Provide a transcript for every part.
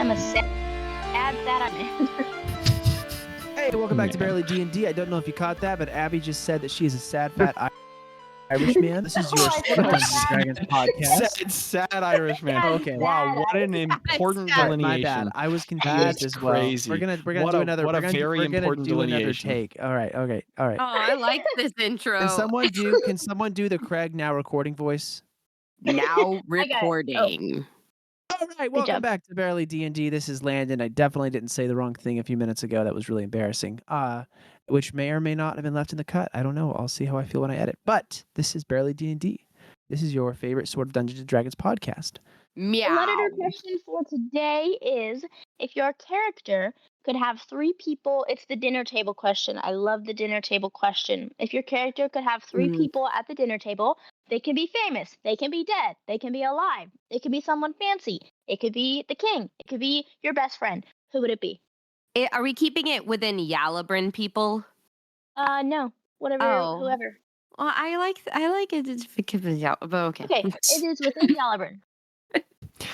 I'm a sad man. Hey, welcome back to Barely D&D. I don't know if you caught that, but Abby just said that she is a sad, fat Irish man. This is your Dungeons and Dragons podcast. Sad Irish man. Okay. Wow, what an important delineation. My bad. I was confused That's as well. crazy. We're gonna What do a- another. what a we're gonna, very we're gonna important do another delineation. take. All right. Oh, I like this intro. Can someone do the Craig now recording voice? Now recording. All right, welcome back to Barely D&D. This is Landon. I definitely didn't say the wrong thing a few minutes ago. That was really embarrassing. Which may or may not have been left in the cut. I don't know. I'll see how I feel when I edit. But this is Barely D&D. This is your favorite sort of Dungeons and Dragons podcast. The letter question for today is, if your character could have 3 people, it's the dinner table question. I love the dinner table question. If your character could have 3 people at the dinner table, they can be famous, they can be dead, they can be alive, it could be someone fancy, it could be the king, it could be your best friend. Who would it be? Are we keeping it within Yalabrin people? No. Whatever, whoever. Well, I like it. It's but okay. Okay, it is within Yalabrin.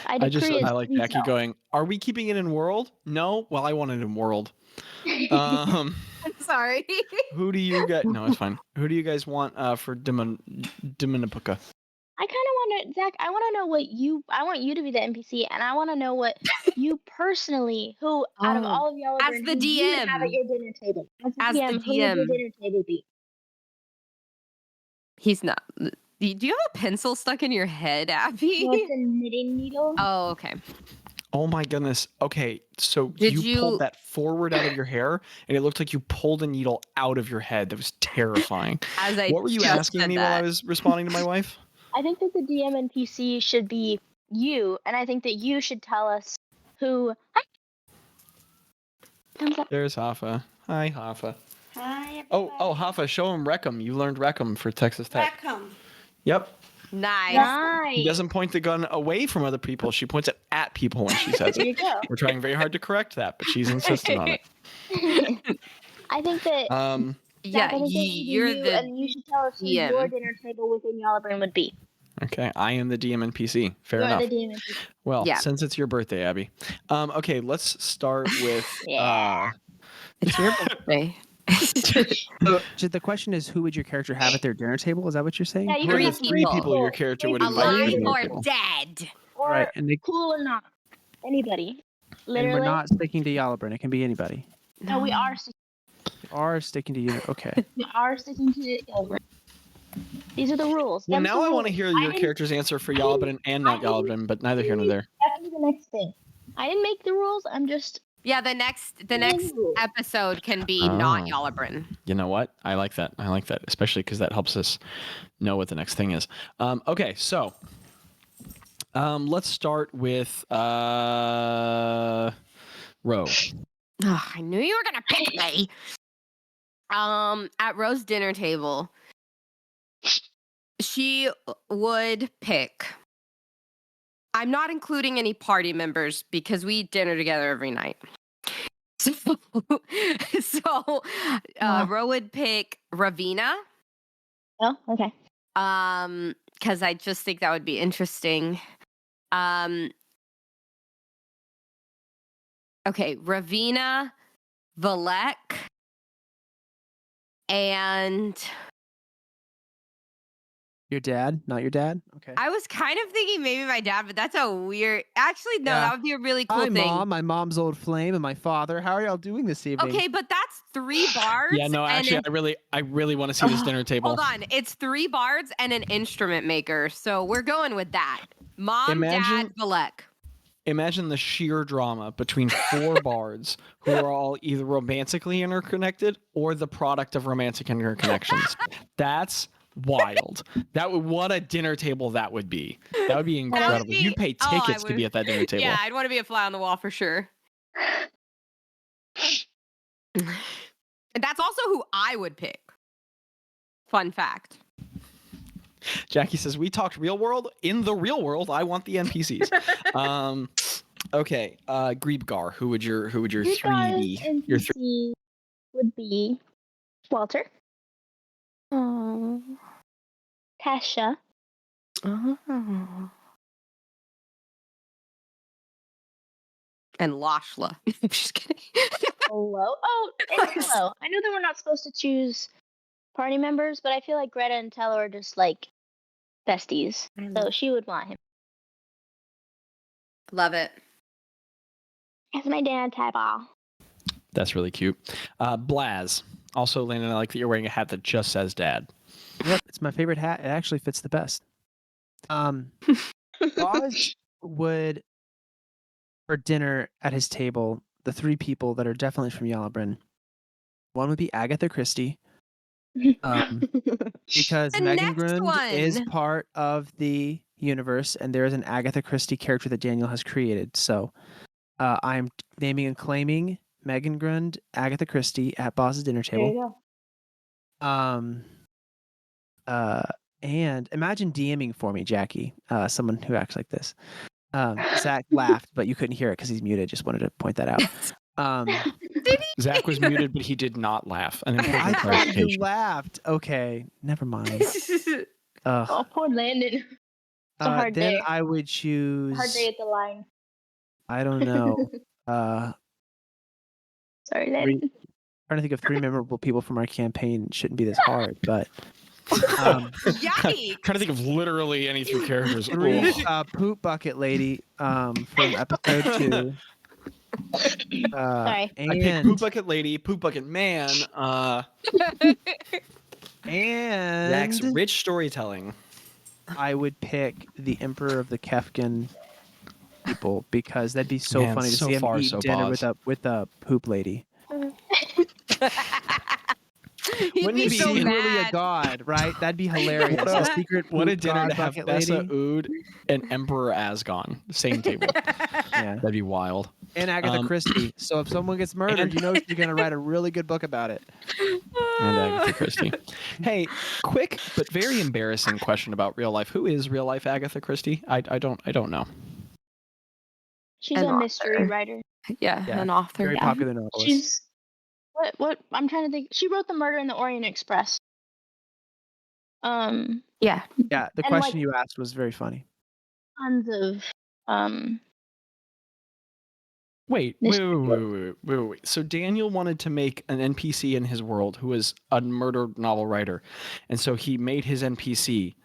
I like Jackie going, are we keeping it in world? No? Well, I want it in world. I'm sorry. Who do you guys... No, it's fine. Who do you guys want for Diminipuka? I kind of want to, Zach, I want to know I want you to be the NPC, and I want to know what you personally, out of all of y'all, as the DM, you would have at your dinner table. As the DM, who would your dinner table be? He's not. Do you have a pencil stuck in your head, Abby? What's a knitting needle? Oh, okay. Oh my goodness. Okay, so Did you pulled that forward out of your hair, and it looked like you pulled a needle out of your head. That was terrifying. What were you asking me while I was responding to my wife? I think that the DM NPC should be you, and I think that you should tell us who... There's Hafa. Hi, Hafa. Hi, everybody. Oh, Hafa, show him Reckham. You learned Reckham for Texas Tech. Reckham. Yep. Nice. She doesn't point the gun away from other people. She points it at people when she says There you it. go. We're trying very hard to correct that, but she's insistent on it. I think that... Yeah, you're the and you should tell us who your dinner table within Yalabrin would be. Okay, I am the DM NPC. Fair enough. The DM NPC. Well, since it's your birthday, Abby. Okay, let's start with... It's your birthday. So the question is, who would your character have at their dinner table? Is that what you're saying? Yeah, you Who are can the have 3 people your character would invite to Alive the dinner or table? dead? Or Right, and cool or not. Anybody. And Literally. we're not sticking to Yalabrin. It can be anybody. No, we are. We are sticking to you. Okay. We are sticking to Yalabrin. These are the rules. Well, Them's now the I want to rules. hear your character's answer for Yalabrin and not Yalabrin, but neither here nor there. That's the next thing. I didn't make the rules. I'm just... Yeah, the next episode can be not Yalabrin. You know what? I like that. Especially because that helps us know what the next thing is. Okay, so let's start with Ro. Oh, I knew you were gonna pick me. At Ro's dinner table, she would pick. I'm not including any party members because we eat dinner together every night. So Ro would pick Ravina. Oh, okay. Because I just think that would be interesting. Okay, Ravina, Valek, and Your dad? Not your dad? Okay. I was kind of thinking maybe my dad, but that's a weird... Actually, no, that would be a really cool thing. Mom, my mom's old flame, and my father. How are y'all doing this evening? Okay, but that's 3 bards. Yeah, no, actually, I really want to see this dinner table. Hold on. It's 3 bards and an instrument maker. So we're going with that. Mom, Dad, Valek. Imagine the sheer drama between 4 bards who are all either romantically interconnected or the product of romantic interconnections. That's wild. What a dinner table that would be. That would be incredible. You'd pay tickets to be at that dinner table. Yeah, I'd want to be a fly on the wall for sure. And that's also who I would pick. Fun fact. Jackie says, we talked real world. In the real world, I want the NPCs. Okay, Greebgar, who would your 3 be? Your 3 would be Walter. Oh. Tasha. Oh. And Lashla. I'm just kidding. Hello? Oh, and Hello. I know that we're not supposed to choose party members, but I feel like Greta and Tello are just like besties. So she would want him. Love it. That's my dad table. That's really cute. Blaz. Also, Landon, I like that you're wearing a hat that just says dad. Yep, it's my favorite hat. It actually fits the best. Bazz would, for dinner at his table, the three people that are definitely from Yellowbrun. One would be Agatha Christie. Because The Megan next Grund one. is part of the universe, and there is an Agatha Christie character that Daniel has created. So I'm naming and claiming Megan Grund, Agatha Christie at Bazz's dinner There you table. go. And imagine DMing for me, Jackie, someone who acts like this. Zach laughed, but you couldn't hear it because he's muted. Just wanted to point that out. Zach was muted, but he did not laugh. An I important thought you clarification. laughed. Okay, never mind. Oh, poor Landon. It's a hard Then day. I would choose. Hard day at the line. I don't know. Sorry, Landon. Trying to think of 3 memorable people from our campaign. Shouldn't be this hard, but Yikes. Trying to think of literally any 3 characters. 3 poop bucket lady from episode 2. Sorry. I picked And Poop Bucket Lady, Poop Bucket Man, Zach's and rich storytelling. I would pick the Emperor of the Kefkin people because that'd be so Man, funny to so see him far, eat so dinner Bazz. with a poop lady. He'd Wouldn't be it be so Secretly a mad. god, right? That'd be hilarious. What A a- secret What a poop dinner god to have bucket Bessa lady. Ood and Emperor Asgon, same table. Yeah. That'd be wild. And Agatha Christie. So if someone gets murdered, and- you know she's gonna write a really good book about it. And Agatha Christie. Hey, quick but very embarrassing question about real life. Who is real life Agatha Christie? I don't know. She's An a mystery author. writer. Yeah, Yeah, an author. Very Yeah. popular novelist. She's what? I'm trying to think. She wrote The Murder in the Orient Express. Yeah. Yeah, the and, question like- you asked was very funny. Tons of Wait. This- So Daniel wanted to make an NPC in his world who was a murder novel writer, and so he made his NPC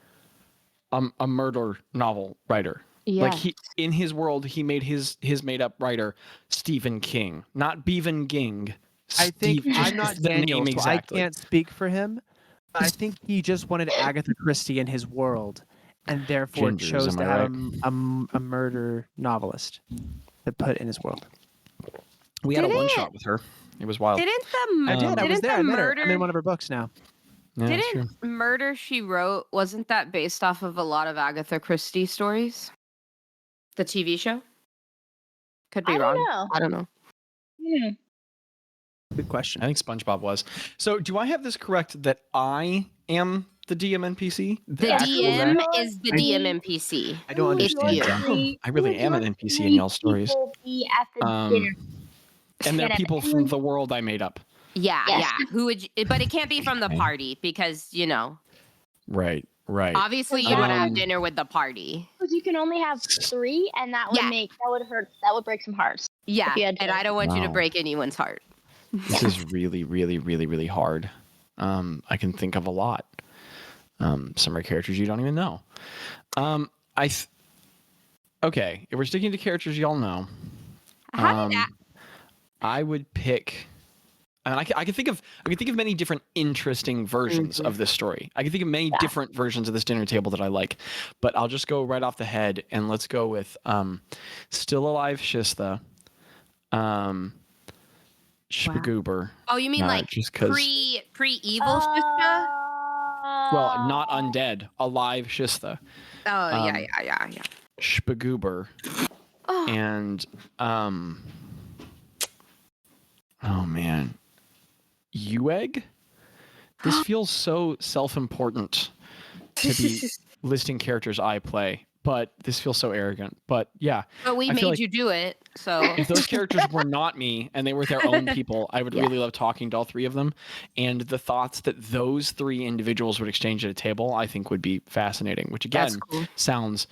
a murder novel writer. Yeah. Like he in his world, he made his made up writer Stephen King, not Bevan Ging. I think Steve- I'm not the Daniel, name so exactly. I can't speak for him. I think he just wanted Agatha Christie in his world, and therefore Gingers, chose am to I have right? a murder novelist to put in his world. We had a Didn't- one shot with her. It was wild. Didn't the I did. I was didn't there. I the met her. I'm in murder one of her books now. Yeah, that's true. didn't Murder She Wrote, wasn't that based off of a lot of Agatha Christie stories? The TV show? Could be I wrong. don't know. I don't know. Hmm. Good question. I think SpongeBob was. So, do I have this correct that I am the DM NPC? The actual DM Zach? is the DM NPC. I don't It's understand. you. that. I really am an NPC in y'all's stories. Be at the Um, dinner. And they're Yeah, people from everyone- the world I made up. Yeah, Yes. yeah. Who would you, but it can't be from the Okay. party because, Right. obviously you want to have Um, dinner with the party. Because you can only have 3, and that would Yeah. that would break some hearts. Yeah, you had and to- I don't want you to Wow. break anyone's heart. This is really, really, really, really hard. I can think of a lot. Some are characters you don't even know. Okay, if we're sticking to characters y'all know, How did that? I would pick. And I can think of many different interesting versions of this story. I can think of many different versions of this dinner table that I like, but I'll just go right off the head and let's go with Still Alive Shista, Shpagoober. Oh, you mean like just 'cause- pre-evil Shista? Well, not undead, alive Shista, Oh, yeah. Shpagoober, Oh, and oh man, Ueg. This feels so self-important to be listing characters I play, but this feels so arrogant. But yeah, but we I feel made like- you do it, so if those characters were not me and they were their own people, I would Yeah. really love talking to all 3 of them. And the thoughts that those 3 individuals would exchange at a table, I think would be fascinating, which again that's cool. sounds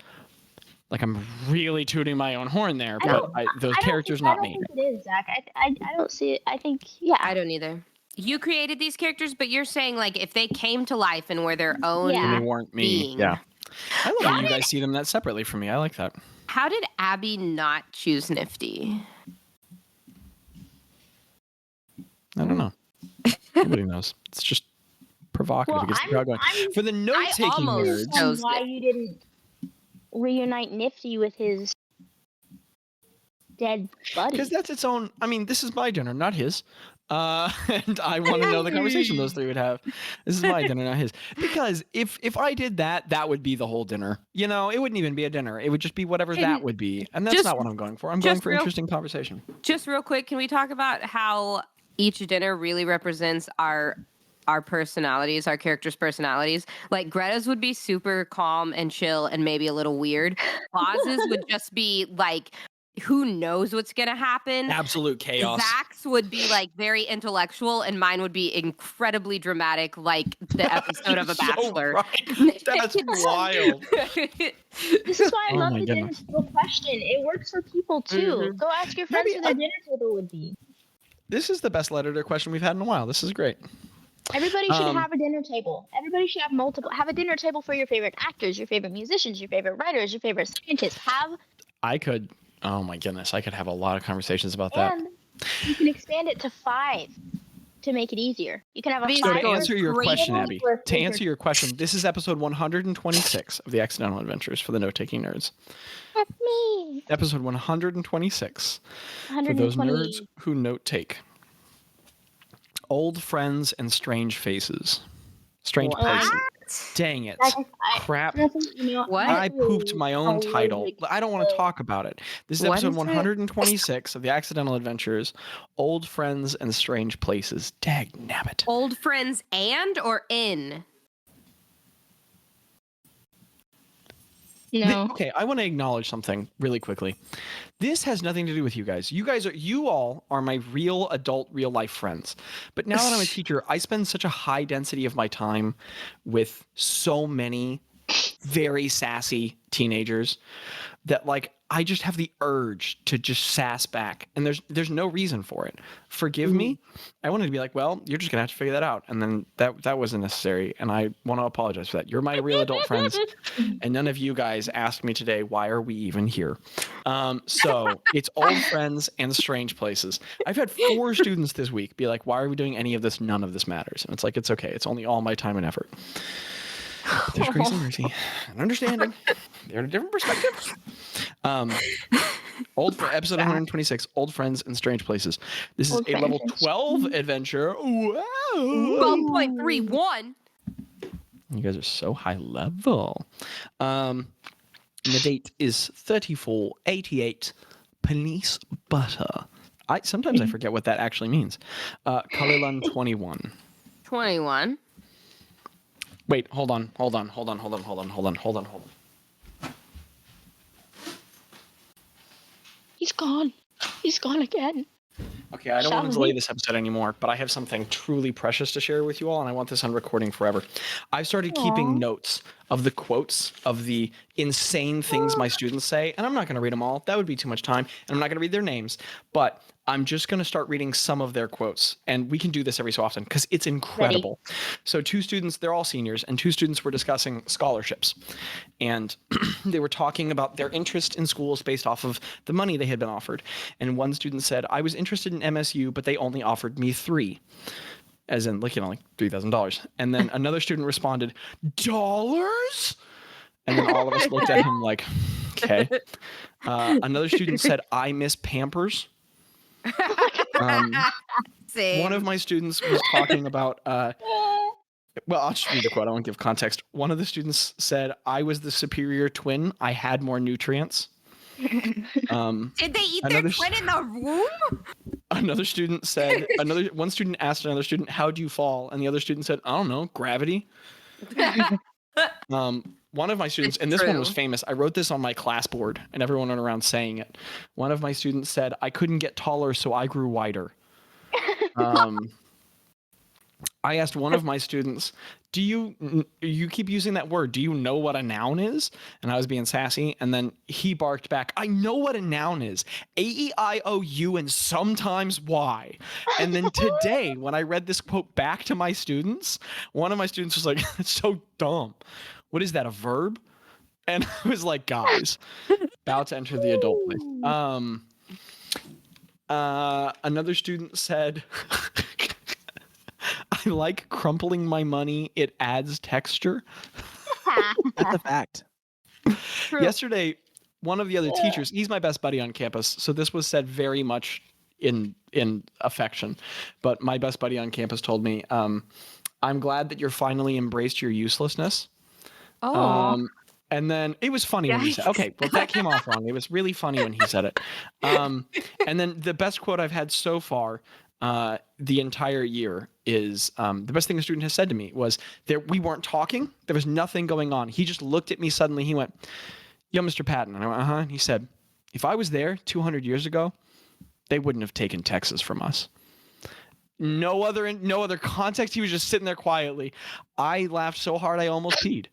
Like I'm really tooting my own horn there, but those characters not me. I don't think it is, Zach. I don't see it. I think, yeah. I don't either. You created these characters, but you're saying like if they came to life and were their own Yeah. And they weren't me. being. Yeah. I love how you guys see them that separately from me. I like that. How did Abby not choose Nifty? I don't know. Nobody knows. It's just provocative. Well, It gets the crowd going. For the note-taking almost nerds, chose why you didn't reunite Nifty with his dead buddy. because that's its own. I mean, this is my dinner, not his. And I want to know the conversation those three would have. This is my dinner, not his. Because if I did that, that would be the whole dinner. You know, it wouldn't even be a dinner. It would just be whatever that would be. And that's not what I'm going for. I'm going for interesting conversation. Just real quick, can we talk about how each dinner really represents our personalities, our characters' personalities? Like Gretta's would be super calm and chill and maybe a little weird. Bazz's would just be like, who knows what's gonna happen? Absolute chaos. Zach's would be like very intellectual, and mine would be incredibly dramatic, like the episode of A Bachelor. Right. That's wild. This is why I love my the dinner goodness. table question. It works for people too. Go ask your friends Maybe who their dinner table would be. This is the best letter to question we've had in a while. This is great. Everybody should have a dinner table. Everybody should have a dinner table for your favorite actors, your favorite musicians, your favorite writers, your favorite scientists. Oh my goodness, I could have a lot of conversations about that. And you can expand it to 5 to make it easier. You can have a So 5 to answer your question, Abby, for to answer your question, this is episode 126 of the Accidental Adventures for the note-taking nerds. That's me. Episode 126 for those 120. nerds who note-take. Old friends and strange faces. Strange places. Dang it. Crap. What? I pooped my own title. I don't want to talk about it. This is What episode is it? 126 of the Accidental Adventures. Old friends and strange places. Dag nabbit. Old friends or in? No. Okay, I want to acknowledge something really quickly. This has nothing to do with you guys. You all are my real adult, real life friends. But now that I'm a teacher, I spend such a high density of my time with so many very sassy teenagers that like I just have the urge to just sass back, and there's no reason for it. Forgive me. I wanted to be like, well, you're just gonna have to figure that out, and then that wasn't necessary, and I want to apologize for that. You're my real adult friends, and none of you guys asked me today, why are we even here? So it's old friends and strange places. I've had 4 students this week be like, why are we doing any of this? None of this matters. And it's like, it's okay. It's only all my time and effort. But there's grace and mercy and understanding. They're in a different perspective. Episode 126, Old Friends and Strange Places. This is a level 12 adventure. Wow. 12.31. You guys are so high level. And the date is 3488. Police Butter. Sometimes I forget what that actually means. Kalilan 21. 21. Wait, hold on. He's gone. He's gone again. Okay, I don't want to delay this episode anymore, but I have something truly precious to share with you all, and I want this on recording forever. I've started keeping notes of the quotes of the insane things my students say, and I'm not going to read them all. That would be too much time, and I'm not going to read their names, but I'm just going to start reading some of their quotes, and we can do this every so often because it's incredible. Ready. So 2 students, they're all seniors, and 2 students were discussing scholarships, and they were talking about their interest in schools based off of the money they had been offered. And one student said, I was interested in MSU, but they only offered me 3. As in, like $3,000. And then another student responded, dollars? And then all of us looked at him like, okay. Another student said, I miss Pampers. One of my students was talking about, well, I'll just read the quote. I won't give context. One of the students said, I was the superior twin. I had more nutrients. Did they eat their twin in the room? Another student said, one student asked another student, how do you fall? And the other student said, I don't know, gravity. One of my students, and this one was famous, I wrote this on my class board and everyone went around saying it. One of my students said, I couldn't get taller, so I grew wider. I asked one of my students, you keep using that word. Do you know what a noun is? And I was being sassy. And then he barked back, I know what a noun is. A-E-I-O-U and sometimes Y. And then today, when I read this quote back to my students, one of my students was like, it's so dumb. What is that, a verb? And I was like, guys, about to enter the adult place. Another student said, I like crumpling my money. It adds texture. That's a fact. True. Yesterday, one of the other teachers, he's my best buddy on campus, so this was said very much in affection, but my best buddy on campus told me, I'm glad that you're finally embraced your uselessness. Oh. And then it was funny when he said, okay, well, that came off wrong. It was really funny when he said it. And then the best quote I've had so far the entire year is the best thing a student has said to me was we weren't talking. There was nothing going on. He just looked at me suddenly. He went, yo, Mr. Patton. And I went, uh-huh. And he said, if I was there 200 years ago, they wouldn't have taken Texas from us. No other context. He was just sitting there quietly. I laughed so hard I almost peed.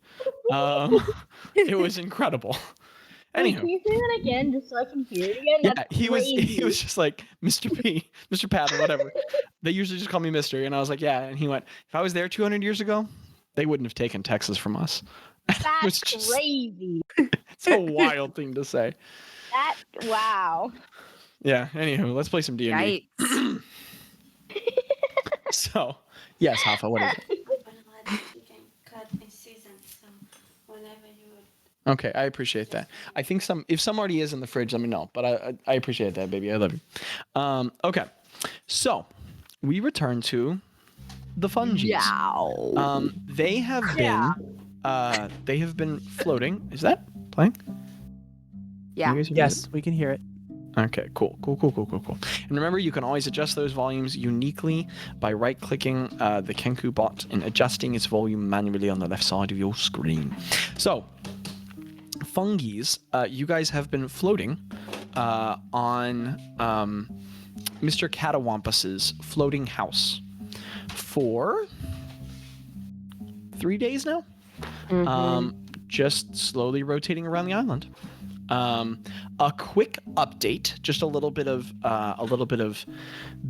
It was incredible. Anywho, can you say that again, just so I can hear it again? Yeah, That's he crazy. was just like, Mr. P, Mr. Patton, whatever. They usually just call me Mr. And I was like, yeah. And he went, if I was there 200 years ago, they wouldn't have taken Texas from us. That's crazy. It's a wild thing to say. Wow. Yeah. Anywho, let's play some D&D. Yikes. So, yes, Hafa, what is it? You can cut in season, so whenever you would. Okay, I appreciate that. I think if some already is in the fridge, let me know. But I appreciate that, baby. I love you. Okay, so we return to the fungies. Yeah. They have been floating. Is that playing? Yeah. You guys hear Yes, we can hear it. Okay, cool. And remember, you can always adjust those volumes uniquely by right-clicking the Kenku bot and adjusting its volume manually on the left side of your screen. So, fungies, you guys have been floating on Mr. Catawampus's floating house for 3 days now. Just slowly rotating around the island. A quick update, just a little bit of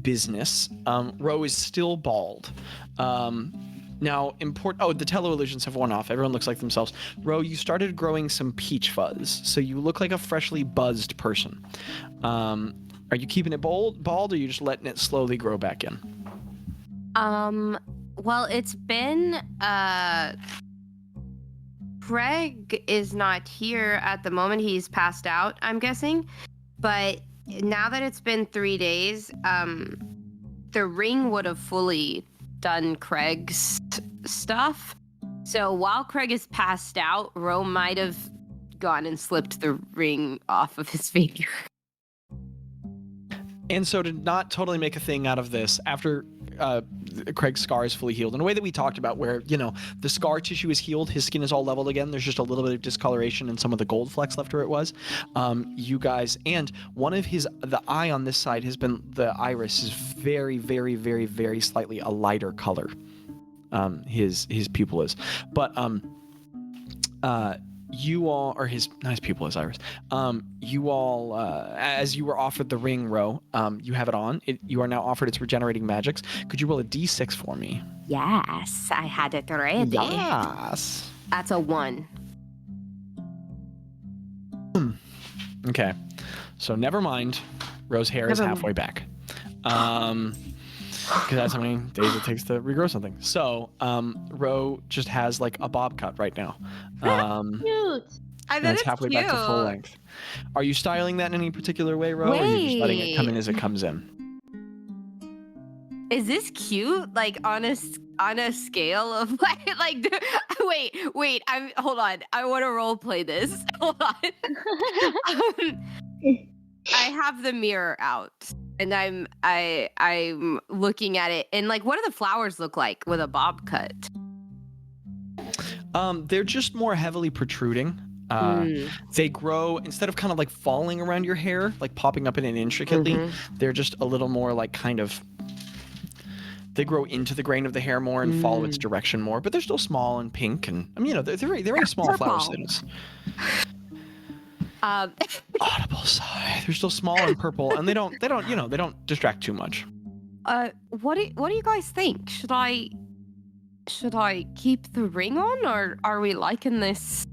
business. Ro is still bald. Now, the teleillusions have worn off. Everyone looks like themselves. Ro, you started growing some peach fuzz, so you look like a freshly buzzed person. Are you keeping it bald, or are you just letting it slowly grow back in? Well, it's been Craig is not here at the moment. He's passed out, I'm guessing. But now that it's been 3 days, the ring would have fully done Craig's stuff. So while Craig is passed out, Ro might have gone and slipped the ring off of his finger. And so to not totally make a thing out of this, after Craig's scar is fully healed, in a way that we talked about where, the scar tissue is healed, his skin is all leveled again, there's just a little bit of discoloration and some of the gold flecks left where it was. You guys, and one of the eye on this side has been, the iris is very, very, very, very slightly a lighter color. His pupil is. But you all, or his pupil is iris. You all, as you were offered the ring, Ro, you have it on. You are now offered its regenerating magics. Could you roll a d6 for me? Yes, I had it ready. Yes. That's a 1. Okay. So never mind. Ro's hair is halfway back. Because that's how many days it takes to regrow something. So, Ro just has like a bob cut right now. Cute. I And bet it's it's halfway cute. back to full length. Are you styling that in any particular way, Ro, or are you just letting it come in as it comes in? Is this cute? Like on a scale of wait. Hold on. I want to role play this. Hold on. I have the mirror out and I'm looking at it, and like, what do the flowers look like with a bob cut? They're just more heavily protruding. They grow, instead of kind of like falling around your hair, like popping up in it intricately, they're just a little more like kind of They grow into the grain of the hair more and follow its direction more, but they're still small and pink, and I mean, they're very small flower stems. Audible sigh. They're still small and purple, and they don't distract too much. What do you guys think? Should I keep the ring on, or are we liking this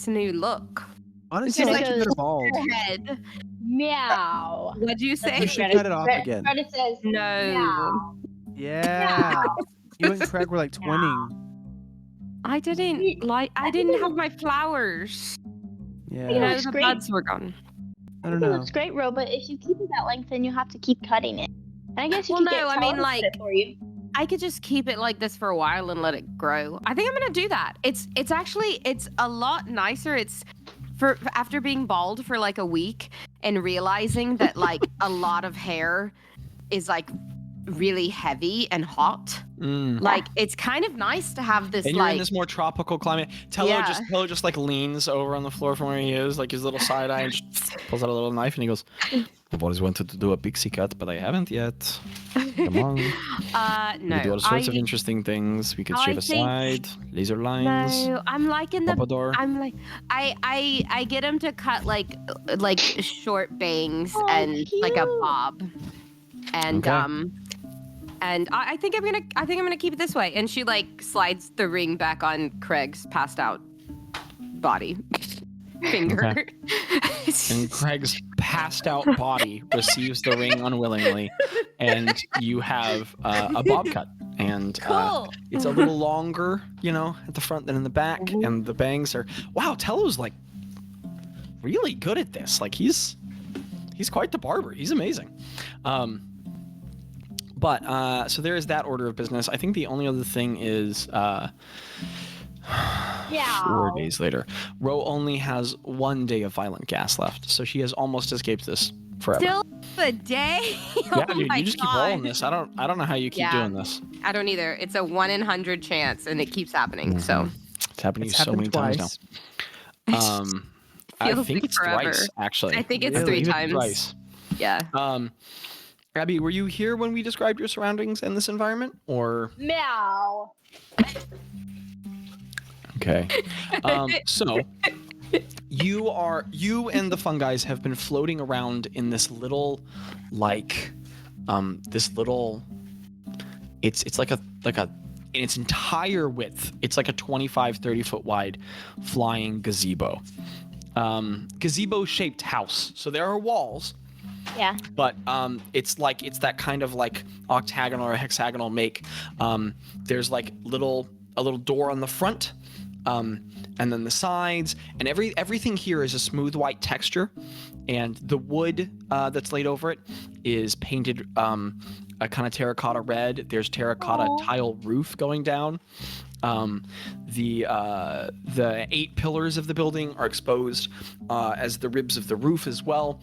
new look? Honestly, It's I like should have bald. Head. Meow. What'd you say? You should cut it off again. Gretta says No. meow. Yeah. You and Craig were like twinning. I didn't have my flowers. Yeah. You know, looks the great. buds were gone. I don't It know. looks great, Ro, but if you keep it that length, then you have to keep cutting it. And I guess you Well, could no, get I mean, Tell to like- cut it for you. I could just keep it like this for a while and let it grow. I think I'm gonna do that. It's a lot nicer. It's for after being bald for like a week and realizing that like a lot of hair is like really heavy and hot. Like it's kind of nice to have this And you're like in this more tropical climate. Tello just like leans over on the floor from where he is, like his little side eye, and just pulls out a little knife and he goes, "I've always wanted to do a pixie cut, but I haven't yet. Come on. no. We do all sorts of interesting things. We could I shave aside, laser lines, No, I'm liking the pompadour." I'm like I get him to cut like short bangs Oh, and like a cute. bob. And Okay. and I think I'm gonna keep it this way. And she like slides the ring back on Craig's passed out body finger. Okay. And Craig's passed out body receives the ring unwillingly, and you have a bob cut. And Cool. it's a little longer, at the front than in the back, and the bangs are. Wow, Tello's like really good at this. Like he's quite the barber. He's amazing. But so there is that order of business. I think the only other thing is 4 days later. Ro only has 1 day of violent gas left, so she has almost escaped this forever. Still a day? Yeah, Oh dude, my you just keep God. rolling this. I don't know how you keep Yeah. doing this. I don't either. It's a 1 in 100 chance, and it keeps happening. So It's happening It's so happened many twice. times now. I Feels think like it's forever. thrice, actually. I think it's Really? 3 Even times. Thrice. Yeah. Abby, were you here when we described your surroundings and this environment, or? Meow. Okay. So you and the fungi have been floating around in this little, it's like a in its entire width, it's like a 25-30 foot wide flying gazebo. Gazebo shaped house. So there are walls. Yeah. But it's that kind of like octagonal or hexagonal make. There's like a little door on the front, and then the sides, and everything here is a smooth white texture, and the wood that's laid over it is painted a kind of terracotta red. There's terracotta tile roof going down. The 8 pillars of the building are exposed as the ribs of the roof as well.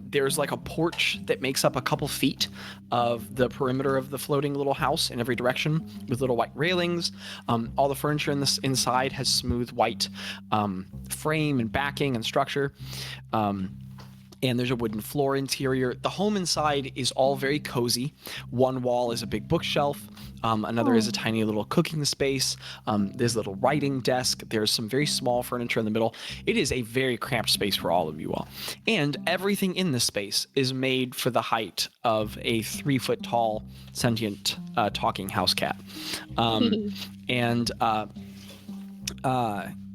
There's like a porch that makes up a couple feet of the perimeter of the floating little house in every direction with little white railings. All the furniture inside has smooth white frame and backing and structure. And there's a wooden floor interior. The home inside is all very cozy. One wall is a big bookshelf. Another is a tiny little cooking space. There's a little writing desk. There's some very small furniture in the middle. It is a very cramped space for all of you all. And everything in this space is made for the height of a 3 foot tall sentient talking house cat. And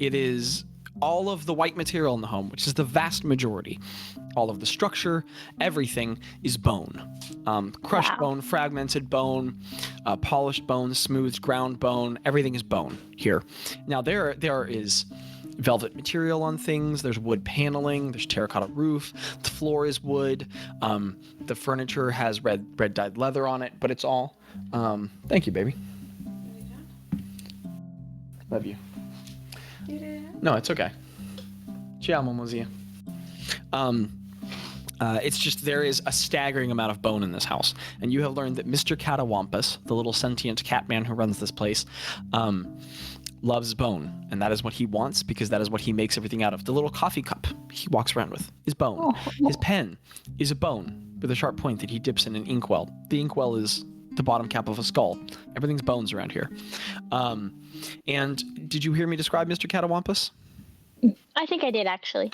it is all of the white material in the home, which is the vast majority. All of the structure, everything is bone. Crushed bone, fragmented bone, polished bone, smoothed ground bone. Everything is bone here. Now there is velvet material on things. There's wood paneling. There's terracotta roof. The floor is wood. The furniture has red dyed leather on it, but it's all. Thank you, baby. Love you. No, it's okay. Ciao, Momozia. It's just there is a staggering amount of bone in this house. And you have learned that Mr. Catawampus, the little sentient cat man who runs this place, loves bone. And that is what he wants because that is what he makes everything out of. The little coffee cup he walks around with is bone. His pen is a bone with a sharp point that he dips in an inkwell. The inkwell is the bottom cap of a skull. Everything's bones around here. And did you hear me describe Mr. Catawampus? I think I did, actually.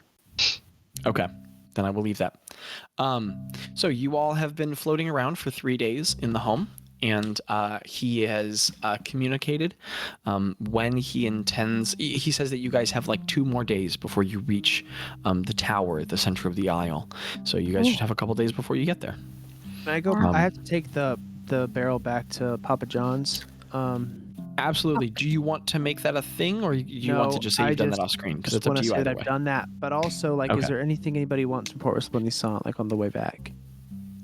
Okay, then I will leave that. So you all have been floating around for 3 days in the home, and he has communicated when he intends. He says that you guys have like 2 more days before you reach the tower at the center of the isle. So you guys should have a couple days before you get there. Can I go? I have to take the barrel back to Papa John's. Absolutely. Do you want to make that a thing, or do you want to just say you've done that off screen? Because it's up to you either way. I've done that, but also, like, is there anything anybody wants from Port Resplendissant, like on the way back?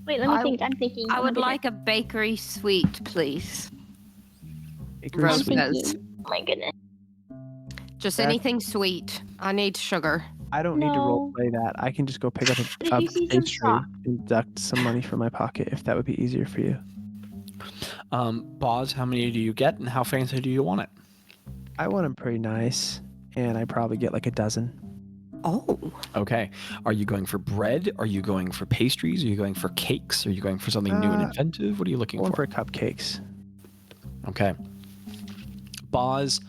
Wait, let me think. I'm thinking. I would like a bakery sweet, please. Bakery sweet? Roses. Oh my goodness. Just anything sweet. I need sugar. I don't need to role play that. I can just go pick up a pastry and deduct some money from my pocket if that would be easier for you. Bazz, how many do you get, and how fancy do you want it? I want them pretty nice, and I probably get like a dozen. Oh. Okay. Are you going for bread? Are you going for pastries? Are you going for cakes? Are you going for something new and inventive? What are you looking for? Going for cupcakes. Okay. Bazz,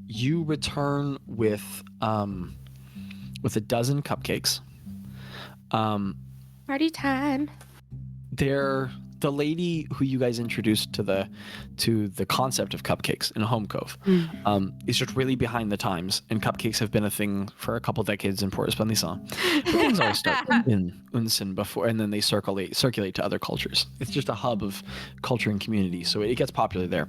you return with a dozen cupcakes. Party time. The lady who you guys introduced to the concept of cupcakes in Home Cove is just really behind the times, and cupcakes have been a thing for a couple decades in Port Resplendissant. But things always start in Unsen before, and then they circulate to other cultures. It's just a hub of culture and community, so it gets popular there.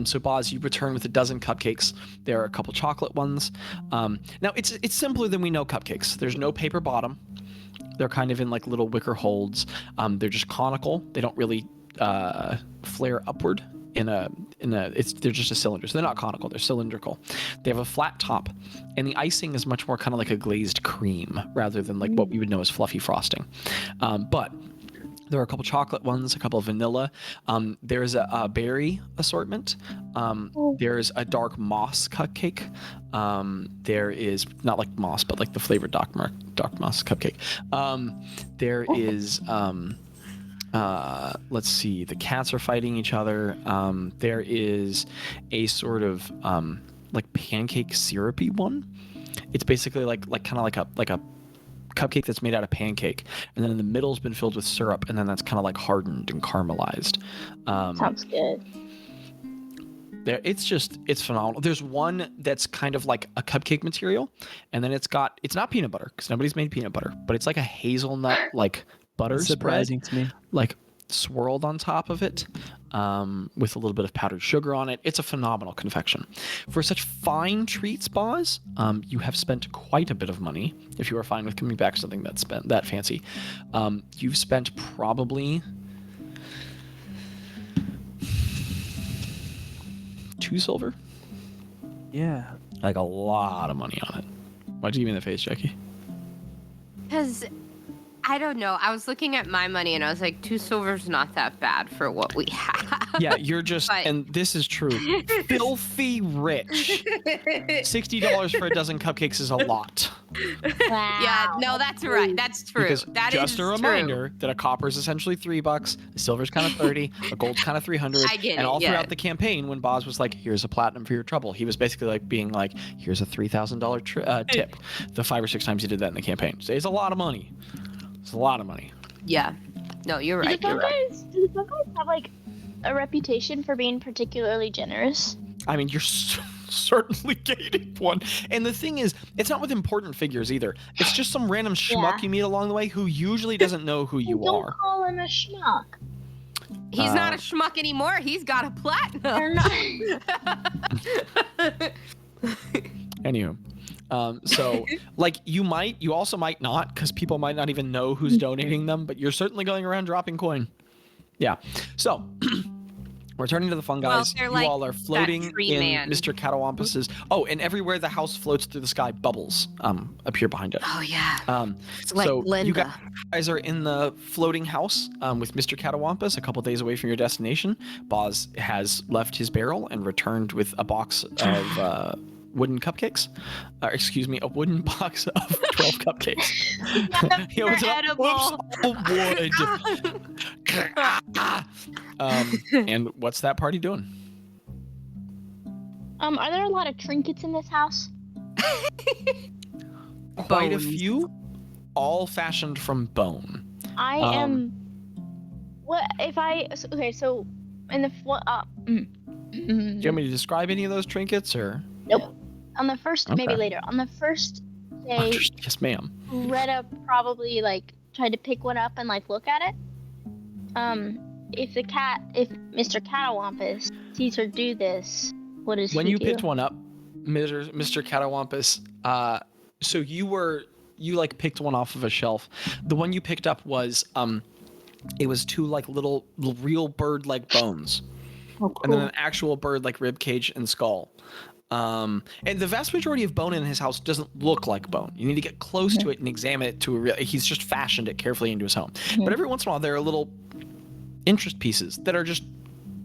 So Bazz, you return with a dozen cupcakes. There are a couple chocolate ones. Now it's simpler than we know cupcakes. There's no paper bottom. They're kind of in like little wicker holds. They're just conical. They don't really flare upward they're just a cylinder. So they're not conical, they're cylindrical. They have a flat top, and the icing is much more kind of like a glazed cream rather than like what we would know as fluffy frosting. But there are a couple chocolate ones, a couple of vanilla. There's a berry assortment. There's a dark moss cupcake. There is not like moss, but like the flavored dark moss cupcake. There is let's see, the cats are fighting each other. There is a sort of like pancake syrupy one. It's basically like kind of like a cupcake that's made out of pancake, and then in the middle's been filled with syrup, and then that's kind of like hardened and caramelized. Sounds good. It's phenomenal. There's one that's kind of like a cupcake material, and then it's not peanut butter because nobody's made peanut butter, but it's like a hazelnut like butter surprising spread, to me, like swirled on top of it, with a little bit of powdered sugar on it. It's a phenomenal confection. For such fine treats, Bazz, you have spent quite a bit of money. If you are fine with coming back with something that's that fancy, you've spent probably 2 silver. Yeah, like a lot of money on it. Why'd you give me the face, Jaci? Because I don't know. I was looking at my money and I was like, 2 silver's not that bad for what we have. Yeah, you're just, and this is true, filthy rich. $60 for a dozen cupcakes is a lot. Wow. Yeah, no, that's right. That's true. Because that just a reminder that a copper is essentially $3, a silver's kind of 30, a gold's kind of 300. I get and it, all throughout the campaign, when Bazz was like, "Here's a platinum for your trouble," he was basically like being like, "Here's a $3,000 tip." The 5 or 6 times he did that in the campaign, so it's a lot of money. It's a lot of money. Yeah. No, you're right. Do the Fun Guys have like a reputation for being particularly generous? I mean, you're certainly gaining one. And the thing is, it's not with important figures either. It's just some random schmuck you meet along the way who usually doesn't know who you are. Don't call him a schmuck. He's not a schmuck anymore. He's got a platinum. Anywho. So like you also might not, because people might not even know who's donating them, but you're certainly going around dropping coin. Yeah. So returning to the Fun Guys, you like all are floating in man. Mr. Catawampus's. Oh, and everywhere the house floats through the sky, bubbles appear behind it. Oh yeah. It's like so Linda. you guys are in the floating house with Mr. Catawampus, a couple days away from your destination. Bazz has left his barrel and returned with a box wooden cupcakes. Excuse me, a wooden box of 12 cupcakes. He opens it up. edible. Whoops, wood. And what's that party doing? Are there a lot of trinkets in this house? Quite a Bones. few, all fashioned from bone. I am. What if I? Okay, so in the Do you want me to describe any of those trinkets, or? Nope. On the first, maybe Okay. later. On the first day, Yes, ma'am. Gretta probably like tried to pick one up and like look at it. If Mr. Catawampus sees her do this, what does When he you do? picked one up, Mr. Catawampus, so you like picked one off of a shelf. The one you picked up was it was two like little real bird-like bones, Oh, cool. and then an actual bird like rib cage and skull. And the vast majority of bone in his house doesn't look like bone. You need to get close to it and examine it to he's just fashioned it carefully into his home. But every once in a while there are little interest pieces that are just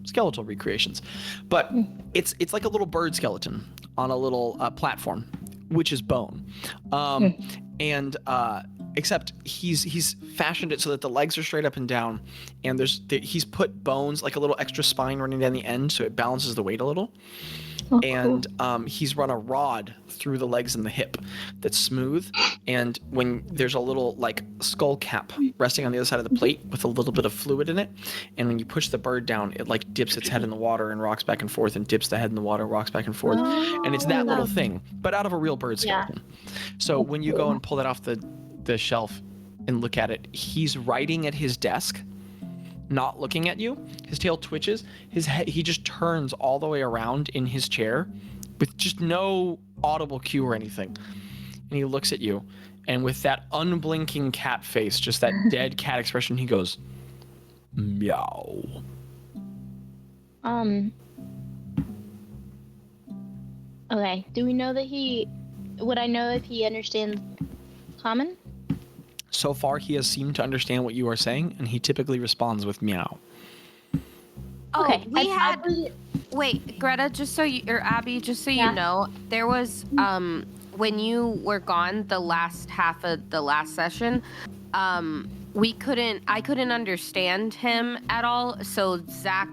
skeletal recreations. But it's like a little bird skeleton on a little platform, which is bone. And except he's fashioned it so that the legs are straight up and down, and he's put bones, like a little extra spine running down the end, so it balances the weight a little. Oh, And he's run a rod through the legs and the hip that's smooth, and when there's a little like skull cap resting on the other side of the plate with a little bit of fluid in it, and when you push the bird down, it like dips its head in the water and rocks back and forth, and dips the head in the water, rocks back and forth, and it's that little thing, but out of a real bird skeleton. So when you go and pull that off the shelf and look at it, he's writing at his desk, not looking at you. His tail twitches. His head, he just turns all the way around in his chair with just no audible cue or anything. And he looks at you, and with that unblinking cat face, just that dead cat expression, he goes, meow. Okay. Do we know that would I know if he understands common? So far, he has seemed to understand what you are saying, and he typically responds with meow. Oh, Okay. Wait, Greta, just so you, or Abby, just so you know, there was when you were gone the last half of the last session, I couldn't understand him at all. So Zach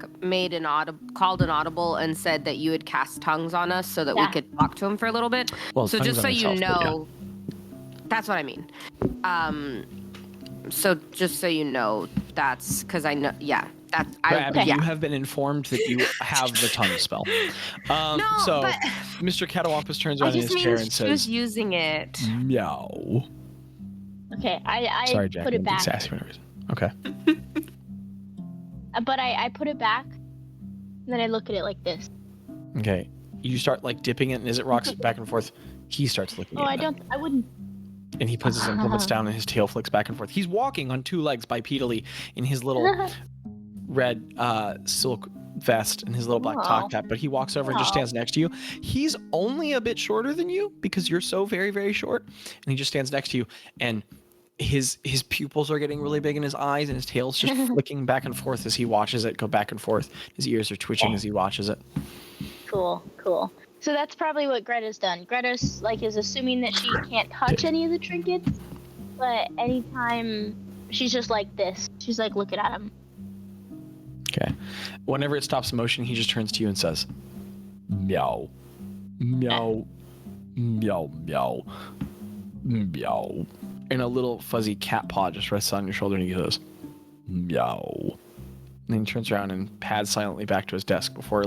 called an audible and said that you had cast tongues on us so that we could talk to him for a little bit. Well, so tongues just on so himself, you but know, that's what I mean. So just so you know, that's because I know, Abby, you have been informed that you have the tongue spell. So but Mr. Catawampus turns I around in just his chair mean and she was says, using it. meow. Okay. I Sorry, Jack. put it back. Sassy for no reason. Okay. But I put it back, and then I look at it like this. Okay. You start like dipping it, and as it rocks back and forth, he starts looking at it. I wouldn't. And he puts his implements down, and his tail flicks back and forth. He's walking on two legs bipedally in his little red silk vest and his little black top hat, but he walks over and just stands next to you. He's only a bit shorter than you because you're so very, very short, and he just stands next to you, and his pupils are getting really big in his eyes, and his tail's just flicking back and forth as he watches it go back and forth. His ears are twitching as he watches it. Cool. So that's probably what Greta's done. Greta's is assuming that she can't touch any of the trinkets, but anytime she's just like this, she's like looking at him. Okay. Whenever it stops motion, he just turns to you and says, meow, meow, meow, meow, meow. And a little fuzzy cat paw just rests on your shoulder, and he goes, meow. And then he turns around and pads silently back to his desk before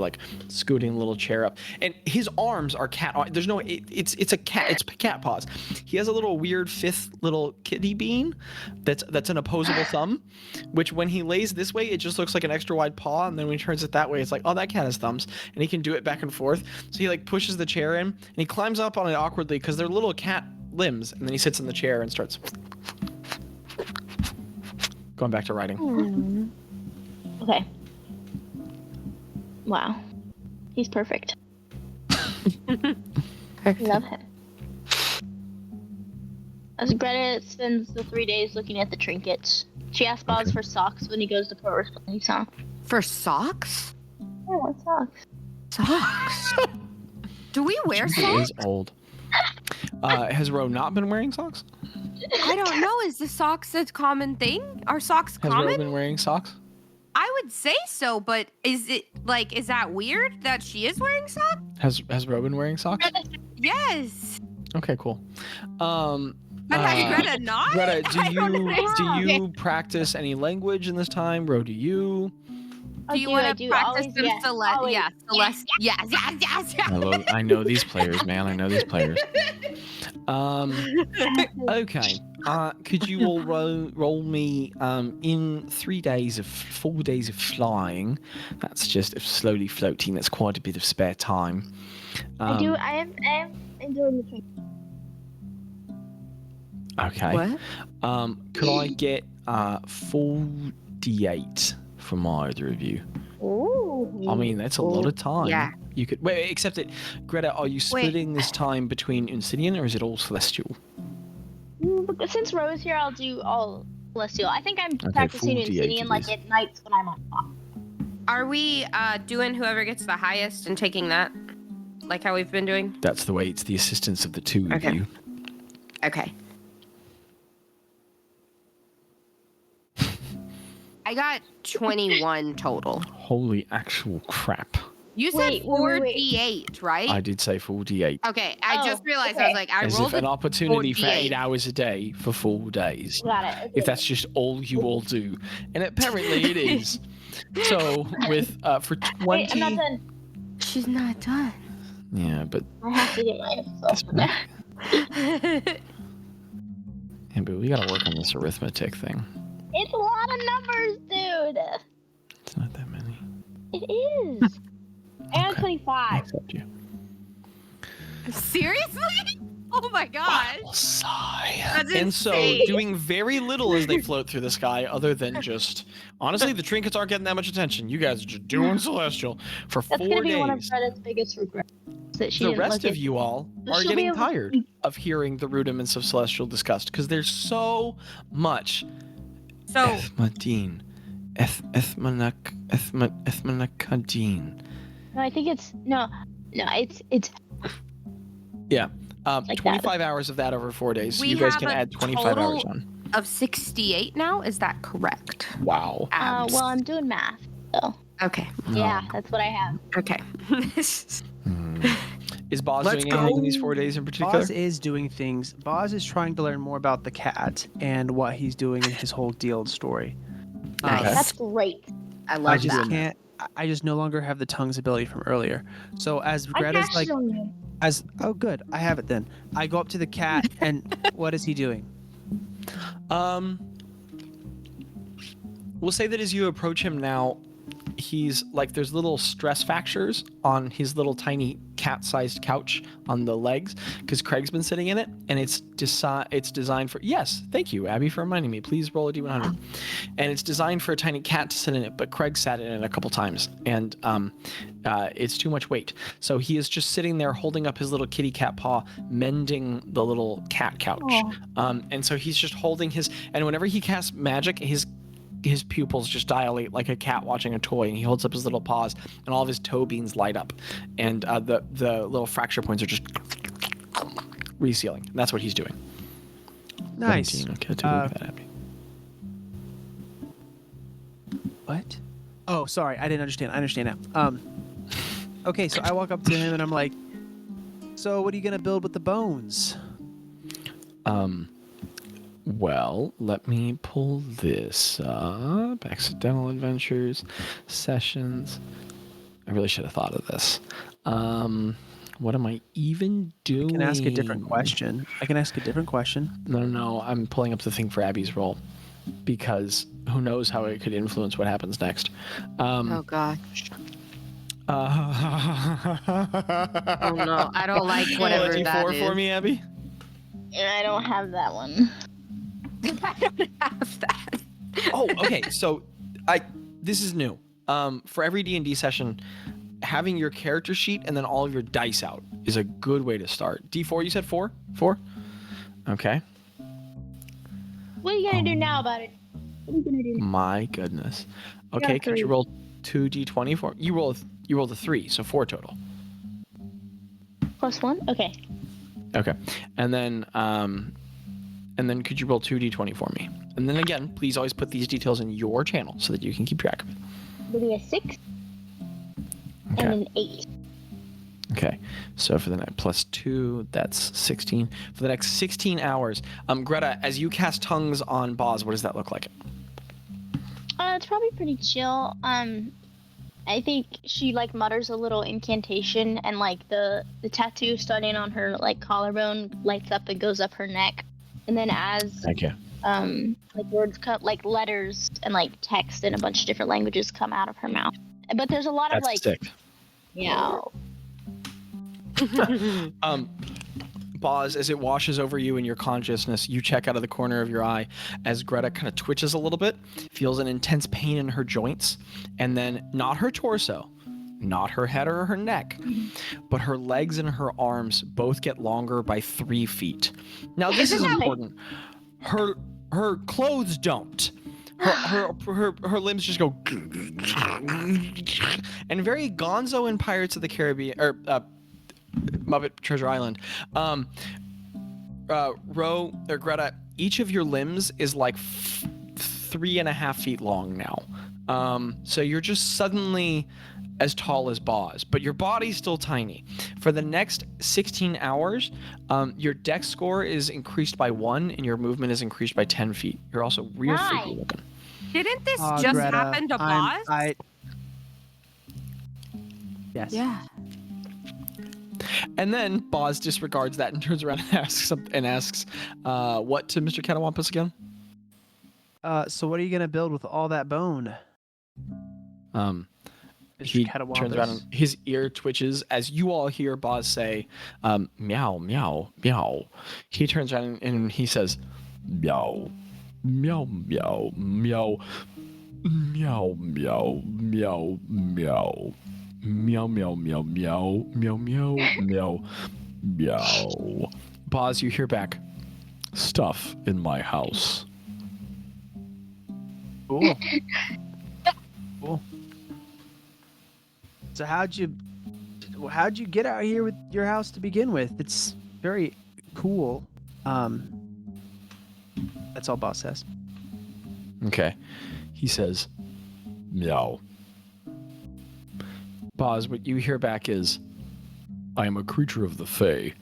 scooting a little chair up. And his arms are cat. There's no. It's a cat. It's cat paws. He has a little weird fifth little kitty bean, that's an opposable thumb, which when he lays this way, it just looks like an extra wide paw. And then when he turns it that way, it's like, oh, that cat has thumbs, and he can do it back and forth. So he pushes the chair in, and he climbs up on it awkwardly because they're little cat limbs. And then he sits in the chair and starts going back to writing. Okay. Wow. He's perfect. Love him. As Greta spends the 3 days looking at the trinkets, she asks Bazz for socks when he goes to Port Responding Song. For socks? Yeah, what socks? Socks? Do we wear She socks? is old. Has Ro not been wearing socks? I don't know. Is the socks a common thing? Are socks Has common? Ro been wearing socks? I would say so, but is that weird that she is wearing socks? Has Ro been wearing socks? Yes. Okay, cool. But has Greta not? Greta, I don't do you practice any language in this time? Ro, do you? Do you want to practice always, some yes. Celeste? Always. Yeah, Celeste. Yes. I know these players, man. I know these players. Okay. Could you all roll me in 4 days of flying? That's just slowly floating. That's quite a bit of spare time. I am enjoying the trip. Okay. What? Could I get 48 from either of you? Ooh. I mean, that's a lot of time. Yeah. You could wait, except that Greta, are you splitting this time between Insidian or is it all Celestial? Since Rose here, I'll do all Celestial. I think I'm Okay, practicing 48 Insidian it like is. at nights when I'm on top. Are we doing whoever gets the highest and taking that? Like how we've been doing? That's the way. It's the assistance of the two of Okay. you. Okay. I got 21 total. Holy actual crap! You said Wait, 48, right? I did say 48. Okay, I just Oh, realized I okay. was like, I As rolled if an opportunity for 8 48. hours a day for 4 days. Got it. Okay. If that's just all you all do, and apparently it is. So with for 20. Wait, I'm not done. She's not done. Yeah, but I have to get my this stuff. back. Yeah, but we gotta work on this arithmetic thing. It's a lot of numbers, dude. It's not that many. It is. And Okay. 25. Except you. Seriously? Oh my gosh. Wow, sigh. That's And so, insane. doing very little as they float through the sky, other than just honestly, the trinkets aren't getting that much attention. You guys are just doing Celestial for That's 4 gonna be one of days. Greta's biggest regrets. That she The didn't rest look of at- you all are She'll be getting able to tired speak. of hearing the rudiments of Celestial discussed because there's so much. So, Ethmadine, Ethmanakadine. No, I think it's it's Yeah. Like that. 25 hours of that over 4 days. So We you guys have can a add 25 hours total- on. of 68 now? Is that correct? Wow. Abs. well, I'm doing math, so Okay. yeah, that's what I have. Okay. Is Bazz Let's doing anything go. in these 4 days in particular? Bazz is doing things. Bazz is trying to learn more about the cat and what he's doing in his whole deal story. Nice. Okay. That's great. I I love just that. can't. I just no longer have the tongue's ability from earlier. So as I Greta's cashed like, on you. oh good, I have it then. I go up to the cat and what is he doing? We'll say that as you approach him now, he's like there's little stress fractures on his little tiny cat-sized couch on the legs because Craig's been sitting in it, and it's designed for. Yes, thank you, Abby, for reminding me. Please roll a d100. And it's designed for a tiny cat to sit in it, but Craig sat in it a couple times, and it's too much weight. So he is just sitting there holding up his little kitty cat paw, mending the little cat couch. And so he's just holding his, and whenever he casts magic, his pupils just dilate like a cat watching a toy, and he holds up his little paws, and all of his toe beans light up, and the little fracture points are just resealing. And that's what he's doing. Nice. 17. Okay, take a look at that, Abby. What? Oh, sorry, I didn't understand. I understand now. Okay, so I walk up to him and I'm like, so what are you gonna build with the bones? Well, let me pull this up. Accidental adventures, sessions. I really should have thought of this. What am I even doing? I can ask a different question. No. I'm pulling up the thing for Abby's role because who knows how it could influence what happens next. Oh gosh. Oh no, I don't like whatever Roll a that D4 is. for me, Abby. I don't have that one. I don't have that. Oh, okay. So, this is new. For every D&D session, having your character sheet and then all of your dice out is a good way to start. D4, you said 4? 4? Okay. What are you gonna do now about it? What are you gonna do? My goodness. Okay, Yeah, could you 3. roll 2d20 for? You rolled a 3, so 4 total. +1? Okay. Okay. And then could you roll 2d20 for me? And then again, please always put these details in your channel so that you can keep track of it. It'll be a 6 Okay. and an 8. Okay. So for the night +2, that's 16. For the next 16 hours, Gretta, as you cast tongues on Bazz, what does that look like? It's probably pretty chill. I think she like mutters a little incantation, and like the tattoo starting on her like collarbone lights up and goes up her neck, and then as Okay. like words cut, like letters and like text in a bunch of different languages come out of her mouth. But there's a lot of like sick. meow. Bazz, as it washes over you in your consciousness, you check out of the corner of your eye as Gretta kind of twitches a little bit, feels an intense pain in her joints, and then not her torso, not her head or her neck, but her legs and her arms both get longer by 3 feet. Now this is important. Her clothes don't. Her limbs just go and very Gonzo in Pirates of the Caribbean or Muppet Treasure Island. Ro or Gretta, each of your limbs is like 3.5 feet long now. So you're just suddenly as tall as Bazz, but your body's still tiny. For the next 16 hours, your dex score is increased by 1 and your movement is increased by 10 feet. You're also real freaky looking. Didn't this just Gretta, happen to Bazz? Yes. Yeah. And then Bazz disregards that and turns around and asks what to Mr. Catawampus again? So what are you gonna build with all that bone? He Catawampus. turns around and his ear twitches as you all hear Bazz say, meow, meow, meow. He turns around and he says, meow, meow, meow, meow, meow, meow, meow, meow. Meow, meow, meow, meow, meow, meow, meow, meow. Bazz, you hear back, stuff in my house. Cool. Cool. So how'd you get out here with your house to begin with? It's very cool. That's all Bazz says. Okay. He says, meow. Bazz, what you hear back is, I am a creature of the Fae,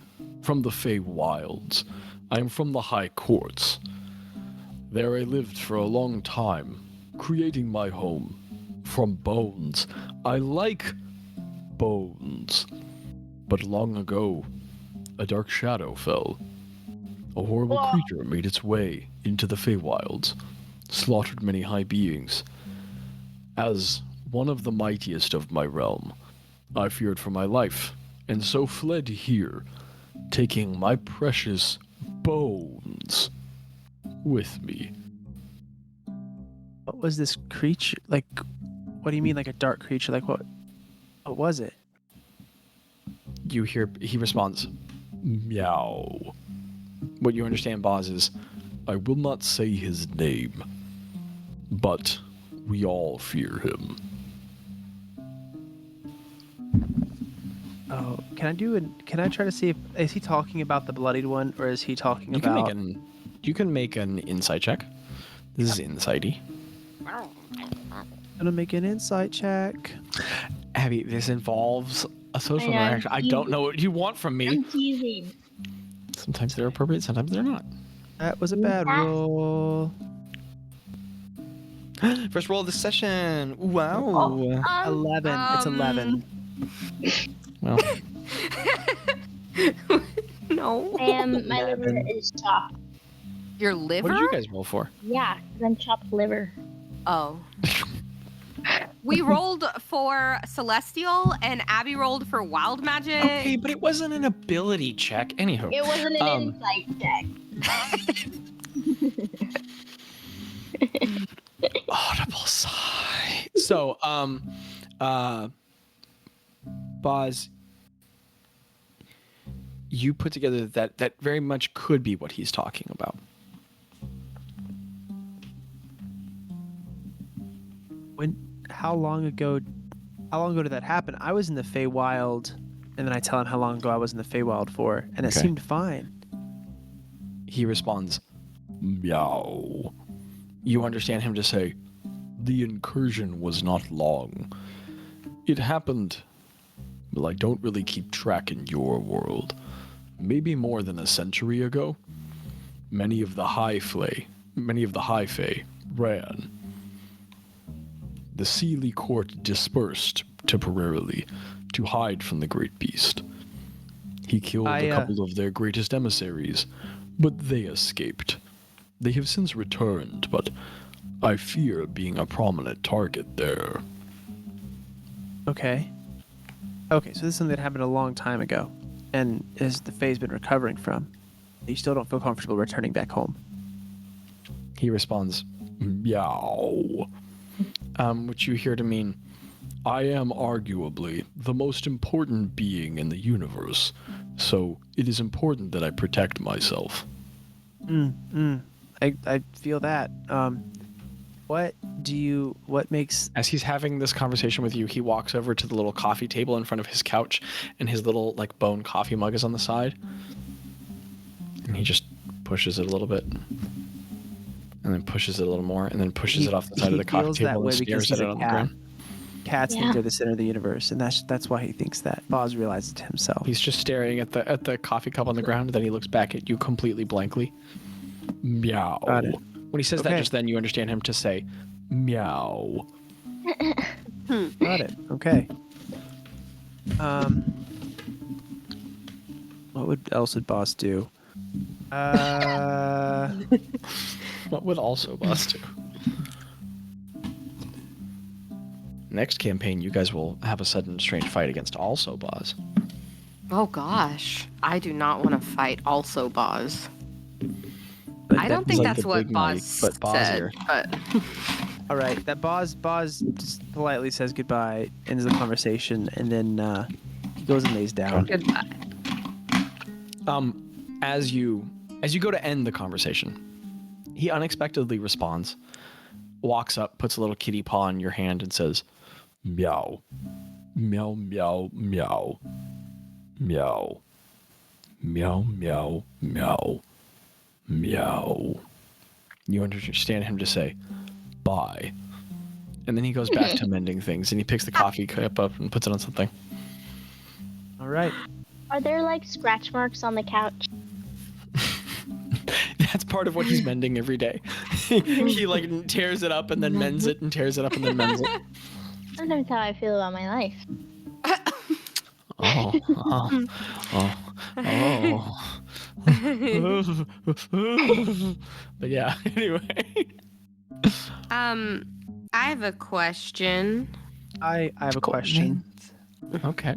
from the Fae wilds. I am from the high courts. There I lived for a long time, creating my home from bones. I like bones. But long ago, a dark shadow fell. A horrible creature made its way into the Feywilds, slaughtered many high beings. As one of the mightiest of my realm, I feared for my life, and so fled here, taking my precious bones with me. What was this creature? Like, what do you mean, like a dark creature? Like, what was it? You hear, he responds, meow. What you understand, Bazz, is, I will not say his name, but we all fear him. Oh, can I try to see if is he talking about the bloodied one, or is he talking about? You can make an insight check. This is insighty. I'm gonna make an insight check. Abby, this involves a social interaction. I don't know what you want from me. I'm teasing. Sometimes they're appropriate, sometimes they're not. That was a bad roll. First roll of the session. Wow. 11. It's 11. Well, No. And my liver is chopped. Your liver? what did you guys roll for? Yeah, 'cause I'm chopped liver. Oh. We rolled for Celestial and Abby rolled for Wild Magic. Okay, but it wasn't an ability check. Anywho. It wasn't an insight check. Audible sigh. So, Bazz, you put together that very much could be what he's talking about. How long ago did that happen? I was in the Feywild And then I tell him how long ago I was in the Feywild for, and it Okay. seemed fine. He responds, meow. You understand him to say, the incursion was not long. It happened, well, I don't really keep track in your world. Maybe more than a century ago. Many of the High Fae ran. The Seelie court dispersed temporarily to hide from the great beast. He killed a couple of their greatest emissaries, but they escaped. They have since returned, but I fear being a prominent target there. Okay. Okay, so this is something that happened a long time ago, and is the Fae's been recovering from. You still don't feel comfortable returning back home. He responds, meow. Which you hear to mean, I am arguably the most important being in the universe, so it is important that I protect myself. I feel that. What makes... As he's having this conversation with you, he walks over to the little coffee table in front of his couch, and his little, like, bone coffee mug is on the side. And he just pushes it a little bit. And then pushes it a little more, and then pushes it off the side of the coffee table and stares at it on the ground. Cats think they're the center of the universe, and that's why he thinks that. Bazz realizes it himself. He's just staring at the coffee cup on the ground, and then he looks back at you completely blankly. Meow. Got it. When he says that just then, you understand him to say, meow. Got it. Okay. What else would Bazz do? What would also Bazz do? Next campaign, you guys will have a sudden strange fight against also Bazz. Oh gosh, I do not want to fight also Bazz. I don't think that's what Bazz said. But all right, that Bazz just politely says goodbye, ends the conversation, and then he goes and lays down. Goodbye. As you go to end the conversation, he unexpectedly responds, walks up, puts a little kitty paw in your hand, and says, meow, meow, meow, meow, meow, meow, meow, meow, meow. You understand him to say, bye. And then he goes back to mending things, and he picks the coffee cup up and puts it on something. All right. Are there like scratch marks on the couch? That's part of what he's mending every day. He like tears it up and then mends it, and tears it up and then mends it. Sometimes how I feel about my life. But yeah, anyway. I have a question. I have a question. Okay.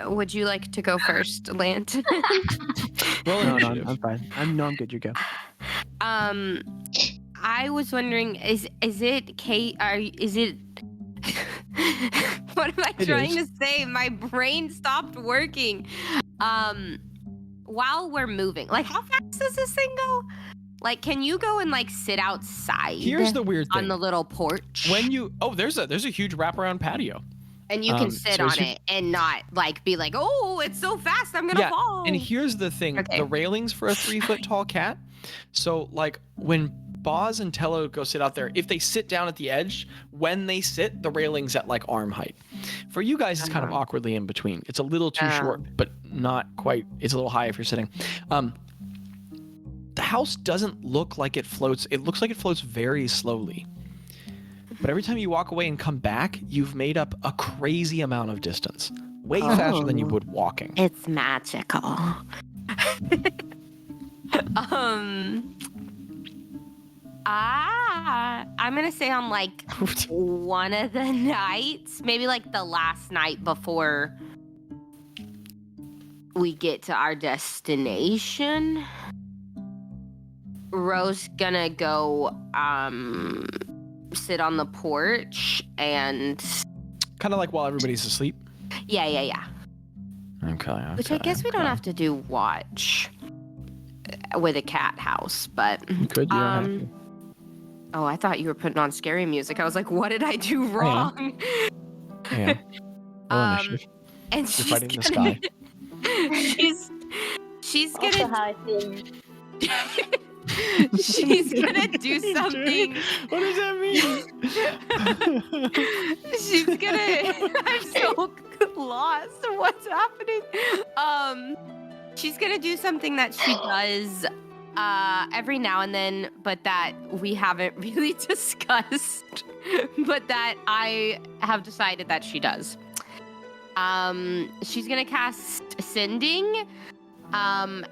Would you like to go first, Landon? No, I'm fine. I'm good. You go. I was wondering, is it Kate? Is it? What am I trying to say? My brain stopped working. While we're moving, like, how fast does this thing go? Like, can you go and like sit outside? Here's the weird thing. On the little porch. There's a huge wraparound patio. And you can sit on it and not like be like, oh, it's so fast, I'm gonna fall. And here's the thing: the railings for a 3-foot tall cat. So like when Bazz and Tello go sit out there, if they sit down at the edge, when they sit, the railing's at like arm height. For you guys, it's kind of awkwardly in between. It's a little too short, but not quite. It's a little high if you're sitting. The house doesn't look like it floats. It looks like it floats very slowly. But every time you walk away and come back, you've made up a crazy amount of distance. Way faster than you would walking. It's magical. I'm gonna say on like one of the nights, maybe like the last night before we get to our destination, Rose gonna go sit on the porch and kind of like while everybody's asleep. Yeah. Okay. Which I guess we don't have to do watch with a cat house, but You could. You don't have to. Oh, I thought you were putting on scary music. I was like, what did I do wrong? Yeah. initiative. And You're fighting in the sky. She's Also gonna how I feel. she's gonna do something. What does that mean? She's gonna. I'm so lost. What's happening? She's gonna do something that she does every now and then, but that we haven't really discussed, but that I have decided that she does. She's gonna cast Sending, well,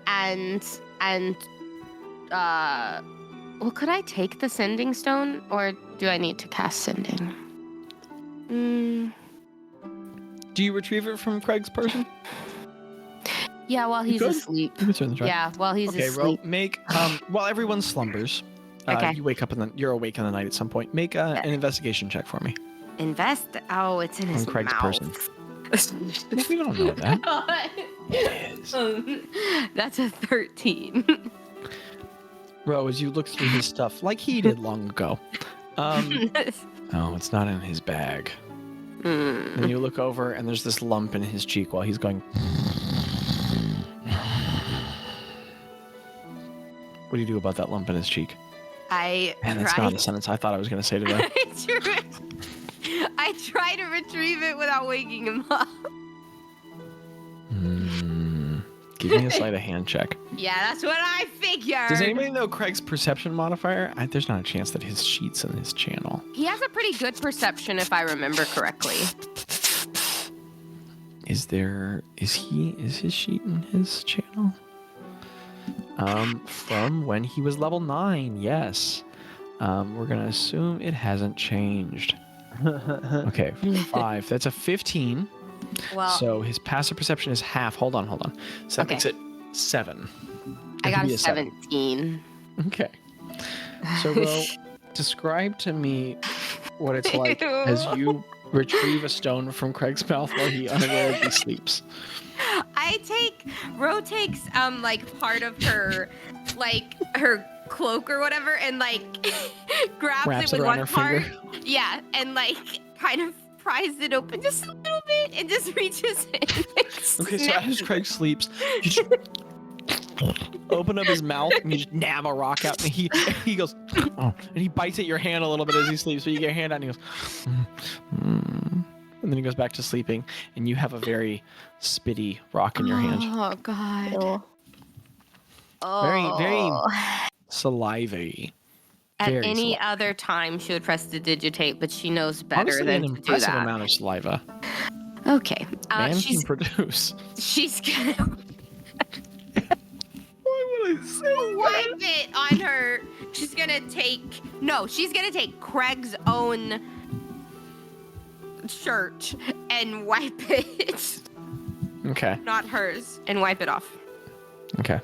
could I take the Sending Stone, or do I need to cast Sending? Do you retrieve it from Craig's person? Yeah, while he's asleep. You can certainly try. Yeah, while he's Okay, asleep. make while everyone slumbers. Okay. You wake up you're awake in the night at some point. Make an investigation check for me. Oh, it's in his On Craig's mouth. person. We don't know that. It is. That's a 13. Ro, as you look through his stuff, like he did long ago. Oh, it's not in his bag. And you look over, and there's this lump in his cheek while he's going. What do you do about that lump in his cheek? Man, that's not a sentence I thought I was going to say today. I try to retrieve it without waking him up. Give me a sleight of hand check. Yeah, that's what I figured. Does anybody know Craig's perception modifier? There's not a chance that his sheet's in his channel. He has a pretty good perception, if I remember correctly. Is his sheet in his channel? From when he was level 9, yes. We're gonna assume it hasn't changed. Okay, 5. That's a 15. Well, So his passive perception is half. Hold on. So that makes it 7. I got It'd be a 17. Okay. So, Ro, describe to me what it's like as you retrieve a stone from Craig's mouth while he unawarely sleeps. Ro takes like part of her, like her cloak or whatever, and like grabs Wraps it with it around one her part. finger. Yeah, and like kind of pries it open just a little bit and just reaches in. Okay, so as Craig sleeps, you just open up his mouth and you just nab a rock out, and he goes, oh, and he bites at your hand a little bit as he sleeps. So you get your hand out, and he goes, and then he goes back to sleeping, and you have a very spitty rock in your hand. Oh God. Ew. Oh. Very salivary. At Very any salivary. other time, she would press the digitate, but she knows better Honestly, than an to do impressive that. amount of saliva. Okay. Man can produce. She's gonna Why would I say wipe it on her. She's gonna take Craig's own shirt and wipe it. Okay. Not hers, and wipe it off. Okay.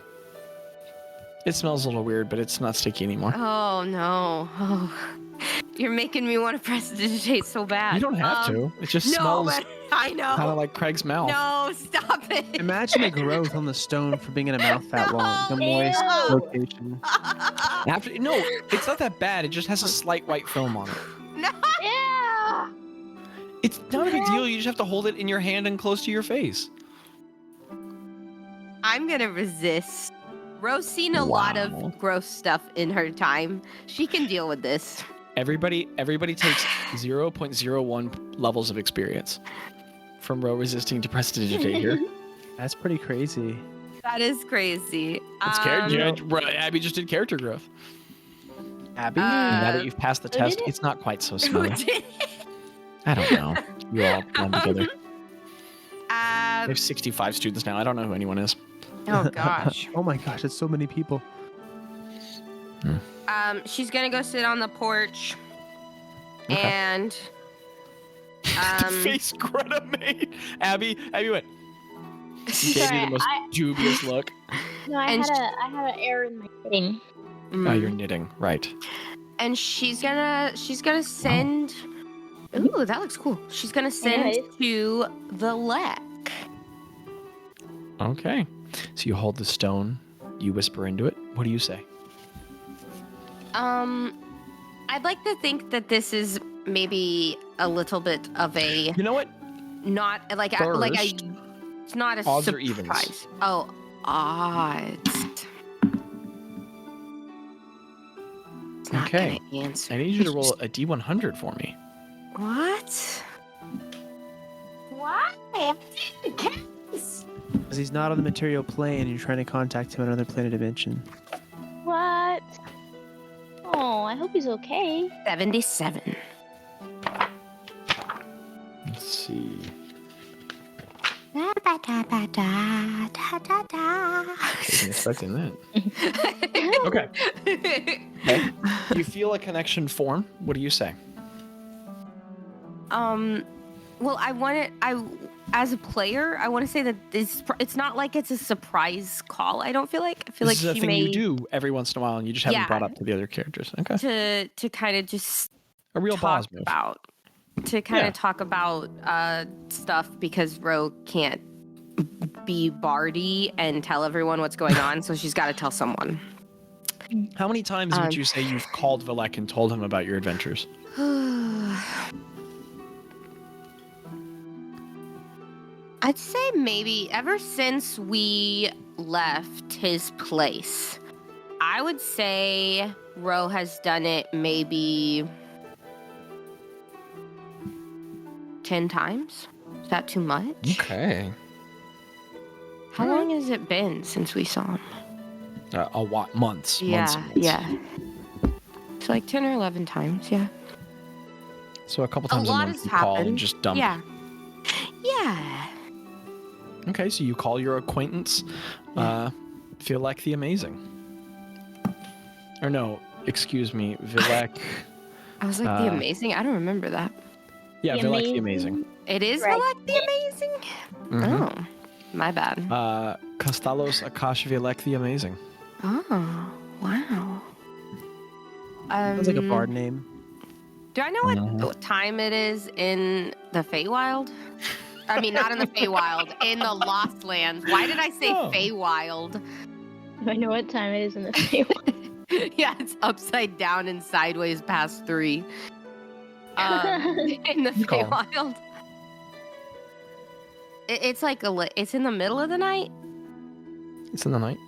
It smells a little weird, but it's not sticky anymore. Oh no. Oh. You're making me want to press digitate so bad. You don't have to. It just No, smells but I know. kind of like Craig's mouth. No, stop it. Imagine the growth on the stone for being in a mouth that long. The moist Ew. location. No, it's not that bad. It just has a slight white film on it. No. Yeah. It's not a big deal. You just have to hold it in your hand and close to your face. I'm gonna resist. Ro's seen a lot Wow. of gross stuff in her time. She can deal with this. Everybody takes 0.01 levels of experience from Ro resisting to prestidigitate here. That's pretty crazy. That is crazy. It's Abby just did character growth. Abby? And now that you've passed the who test, did it? it's not quite so Who smelly. did it? I don't know. You all run together. We Um, have 65 students now. I don't know who anyone is. oh gosh. Oh my gosh, it's so many people. She's gonna go sit on the porch, Okay. and The face Greta made. Abby went. She gave you Sorry, the most dubious look. No, I And had an error in my thing. Oh, you're knitting, right? And she's gonna send. Ooh, that looks cool. She's gonna send Nice. to the lek. Okay. So you hold the stone. You whisper into it. What do you say? I'd like to think that this is maybe a little bit of a You know what? Not like First, it's not a odds or surprise. evens? Oh, odds. It's not Okay. gonna answer. I need you to roll a D100 for me. What? Why? Because he's not on the material plane and you're trying to contact him on another planet dimension. What? Oh, I hope he's okay. 77. Let's see. Da-da-da-da-da. Wasn't expecting that. Okay. You feel a connection form. What do you say? Well, as a player, I want to say that it's not like it's a surprise call. I feel like This is a she thing may you do every once in a while, and you just haven't Yeah. brought up to the other characters. Okay. to kind of just A real talk Bazz move. about Yeah. talk about stuff because Ro can't be Bardy and tell everyone what's going on, so she's got to tell someone. How many times would you say you've called Vilek and told him about your adventures? I'd say maybe ever since we left his place. I would say Ro has done it maybe 10 times. Is that too much? Okay. How long has it been since we saw him? A what? Months. Yeah, Months and months. yeah. It's like 10 or 11 times, yeah. So a couple times a lot month has you call and happened. just dump. Yeah. Yeah. Okay, so you call your acquaintance, Vilek the Amazing. Or no, excuse me, Vilek. I was like, the amazing? I don't remember that. Yeah, The Vilek the Amazing. Amazing. It is Right. Vilek the Amazing? Mhm. Oh, my bad. Kastalos Akash Vilek the Amazing. Oh, wow. Sounds like a bard name. Do I know what time it is in the Feywild? I mean, not in the Feywild, in the Lost Lands. Why did I say Oh. Feywild? Do I know what time it is in the Feywild? Yeah, it's upside down and sideways past 3. In the You call. Feywild. It's like it's in the middle of the night. It's in the night.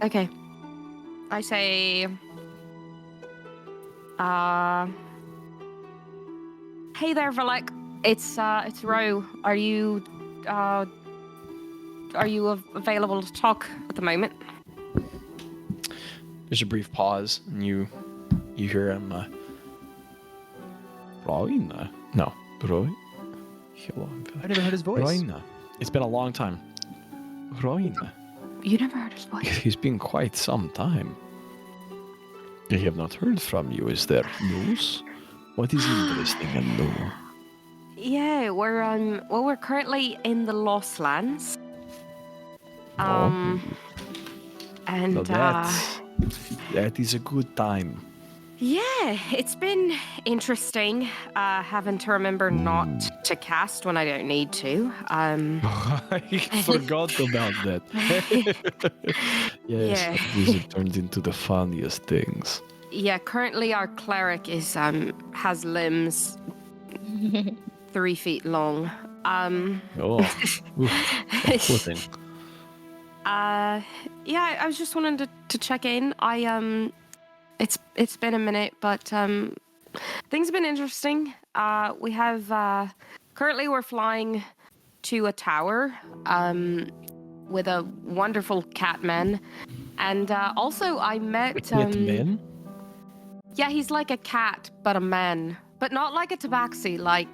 Okay. I say, hey there, Vilek. It's Ro. Are you available to talk at the moment? There's a brief pause, and you hear him. Roina? No, Roy. Hello, I never heard his voice. Roina. It's been a long time. Roina. You never heard his voice. It's been quite some time. I have not heard from you. Is there news? What is interesting and new? Yeah, we're currently in the Lost Lands. And So that is a good time. yeah, it's been interesting having to remember not to cast when I don't need to. I forgot about that. Yes, Yeah. that music turned into the funniest things. Yeah, currently our cleric is has limbs 3 feet long. Oh, footing. Yeah, I was just wanting to check in. It's been a minute, but things have been interesting. We have currently we're flying to a tower with a wonderful catman, and also I met Men? yeah, he's like a cat but a man, but not like a tabaxi. Like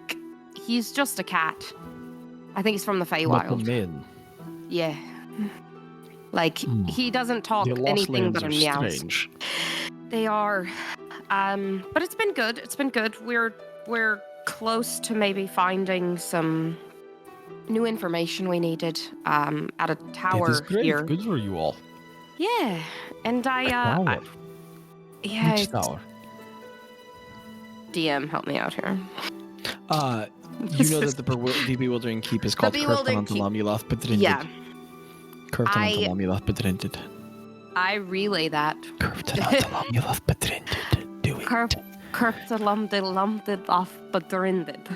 he's just a cat. I think he's from the Not the Feywild. men. Yeah. Like, he doesn't talk The Lost anything Lands but a are meows. strange. They are. But it's been good. It's been good. We're close to maybe finding some new information we needed at a tower It is great. here. Good for you all. Yeah. And Tower. yeah, Which it's- tower? DM, help me out here. You know that the bewildering keep is called Bewildering Keep. Kurtanantalamulat Bedrindid. Yeah. Kurtanantalamulat Bedrindid. I relay that. Kurtanantalamulat Bedrindid. Do it. Kurptalamdid off bedrindid.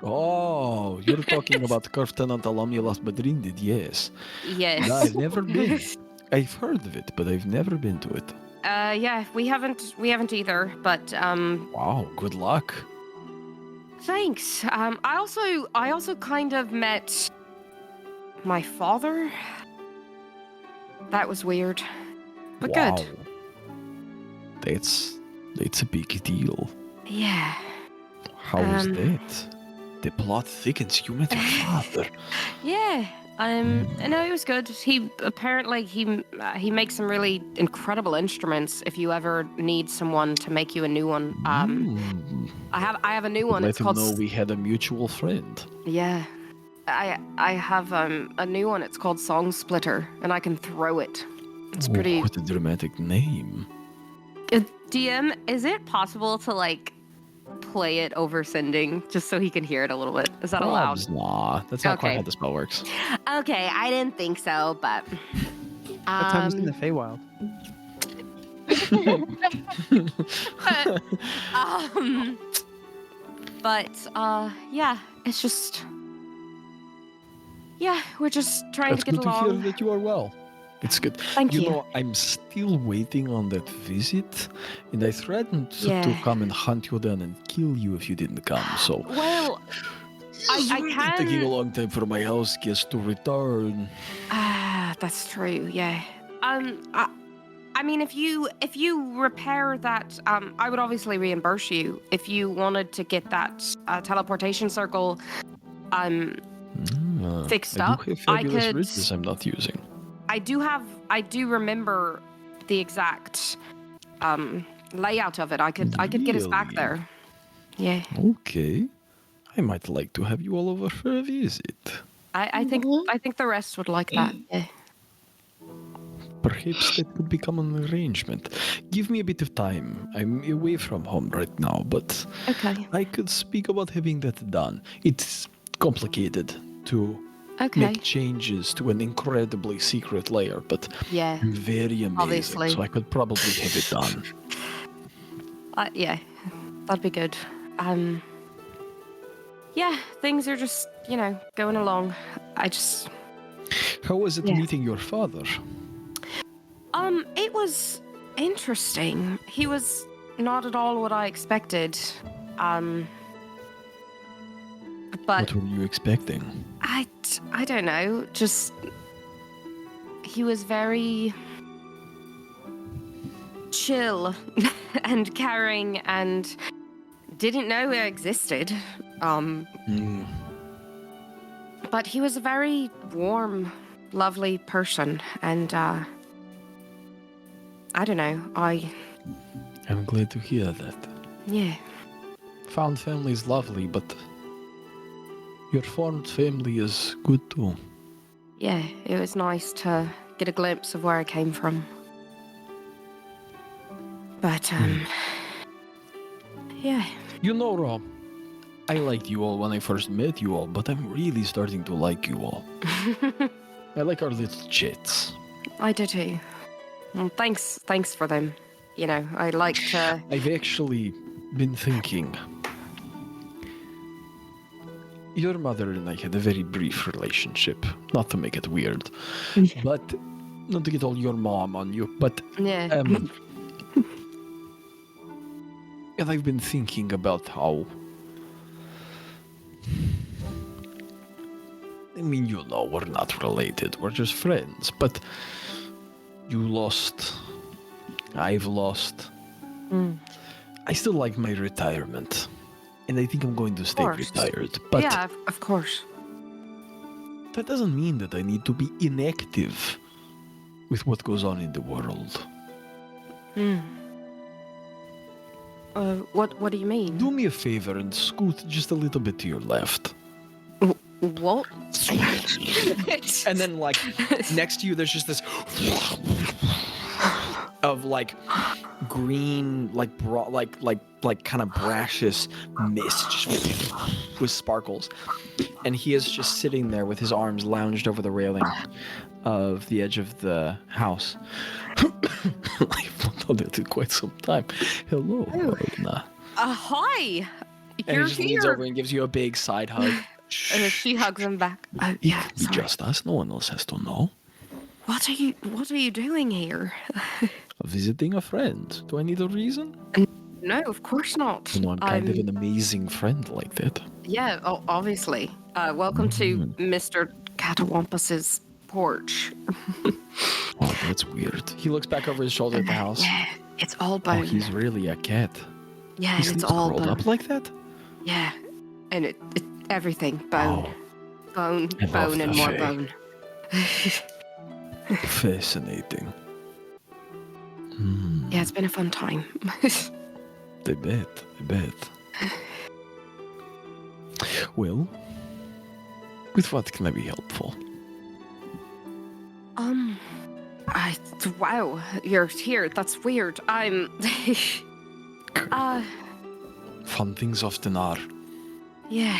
Oh, you're talking about Lieutenant Alamilas Madrindid, yes. Yes. No, I've never been. I've heard of it, but I've never been to it. Yeah, we haven't either, but Wow, good luck. thanks. I also kind of met my father. That was weird. But Wow. good. That's a big deal. Yeah. How was that? The plot thickens. You met your father. Yeah. No, it was good. He apparently he makes some really incredible instruments. If you ever need someone to make you a new one, I have a new one. Let It's him called know we had a mutual friend. yeah. I have a new one. It's called Song Splitter, and I can throw it. It's pretty. What a dramatic name. DM, is it possible to like play it over sending just so he can hear it a little bit? Is that allowed? Probs, nah, that's not quite Okay. how the spell works. Okay, I didn't think so, but What time is it in the Feywild? yeah, it's just we're just trying It's to get good to hear along. that you are well. It's good. Thank you. You know, I'm still waiting on that visit, and I threatened to Yeah. come and hunt you down and kill you if you didn't come, so... Well, It's I really can. taking a long time for my house guests to return. That's true. Yeah. I mean, if you repair that, I would obviously reimburse you. If you wanted to get that teleportation circle, fixed I up, do have I fabulous could. riches I'm not using. I do remember the exact layout of it. I could get us back Really? there. Yeah. Okay. I might like to have you all over for a visit. I think the rest would like that. Yeah. Perhaps that could become an arrangement. Give me a bit of time. I'm away from home right now, but Okay. I could speak about having that done. It's complicated to Okay. make changes to an incredibly secret layer, but Yeah. very amazing. Obviously. So I could probably have it done. Yeah. That'd be good. Yeah, things are just, going along. How was it Yeah. meeting your father? It was interesting. He was not at all what I expected. But What were you expecting? I don't know. Just he was very chill and caring and didn't know I existed. But he was a very warm, lovely person, and I don't know. I'm glad to hear that. Yeah. Found family is lovely, but your formed family is good too. Yeah, it was nice to get a glimpse of where I came from. But, yeah. You know, Rob, I liked you all when I first met you all, but I'm really starting to like you all. I like our little chats. I do too. Well, thanks for them. I like to... I've actually been thinking. Your mother and I had a very brief relationship, not to make it weird, but not to get all your mom on you, but Yeah. and I've been thinking about how, I mean, we're not related, we're just friends, but you lost, I've lost. I still like my retirement, and I think I'm going to stay course. retired, but Yeah, of course. that doesn't mean that I need to be inactive with what goes on in the world. What do you mean? Do me a favor and scoot just a little bit to your left. What? And then, like, next to you, there's just this of like green, like kind of brashish mist just with sparkles, and he is just sitting there with his arms lounged over the railing of the edge of the house. I've not done that in quite some time. Hello, Ragnar. Hi. And You're he just leans here. over and gives you a big side hug. And then she hugs him back. Oh, yeah, It's sorry. just us. No one else has to know. What are you doing here? Visiting a friend. Do I need a reason? No, of course not. You know, I'm kind of an amazing friend like that. Yeah, obviously. Welcome to Mr. Catawampus's porch. Oh, that's weird. He looks back over his shoulder at the house. Yeah, it's all Oh, bone. he's really a cat. Yeah, He and it's sleeps all curled bone. up like that? Yeah, and it everything bone, bone, I love bone, and that. more Okay. bone. Fascinating. Yeah, it's been a fun time. I bet. Well, with what can I be helpful? Wow, you're here. That's weird. I'm. Fun things often are. Yeah.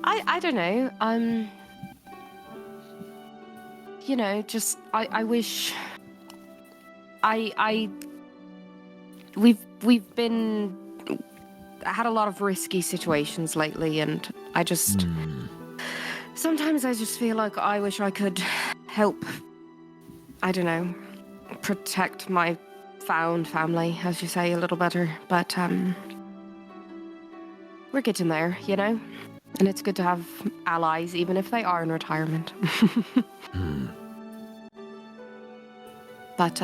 I don't know. You know, just I wish. We've been had a lot of risky situations lately, and I just sometimes I just feel like I wish I could help. I don't know, protect my found family, as you say, a little better. But we're getting there, you know, and it's good to have allies, even if they are in retirement. But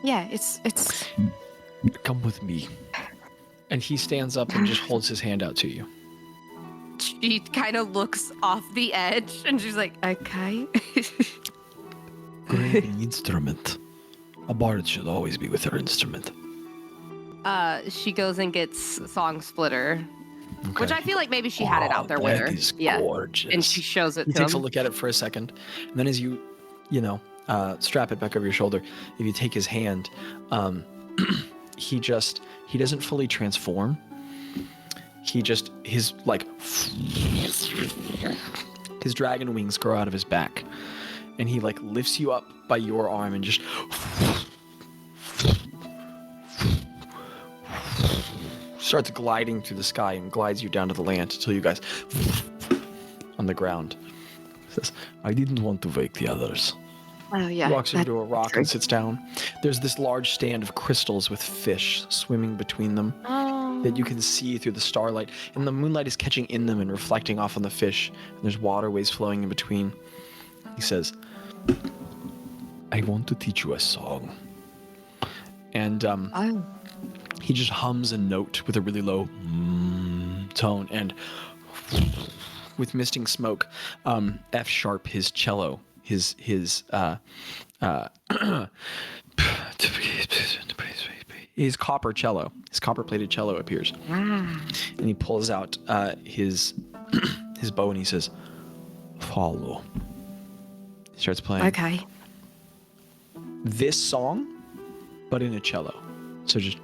yeah, it's. Come with me. And he stands up and just holds his hand out to you. She kind of looks off the edge, and she's like, "Okay." Grab an instrument. A bard should always be with her instrument. She goes and gets Song Splitter, Okay. which I feel like maybe she had it out there with her. That is Yeah, gorgeous. and she shows it He to takes a him. look at it for a second. And then as you strap it back over your shoulder, if you take his hand, he doesn't fully transform. His dragon wings grow out of his back. And he like lifts you up by your arm and just starts gliding through the sky and glides you down to the land until you guys on the ground. Says, I didn't want to wake the others. Oh yeah. He walks that- into a rock and sits down. There's this large stand of crystals with fish swimming between them that you can see through the starlight. And the moonlight is catching in them and reflecting off on the fish. And there's waterways flowing in between. He says, I want to teach you a song. and Oh. he just hums a note with a really low tone. And with misting smoke, F sharp, his cello, his copper cello, his copper plated cello appears. And he pulls out his bow and he says, Follow. he starts playing Okay. this song, but in a cello. So just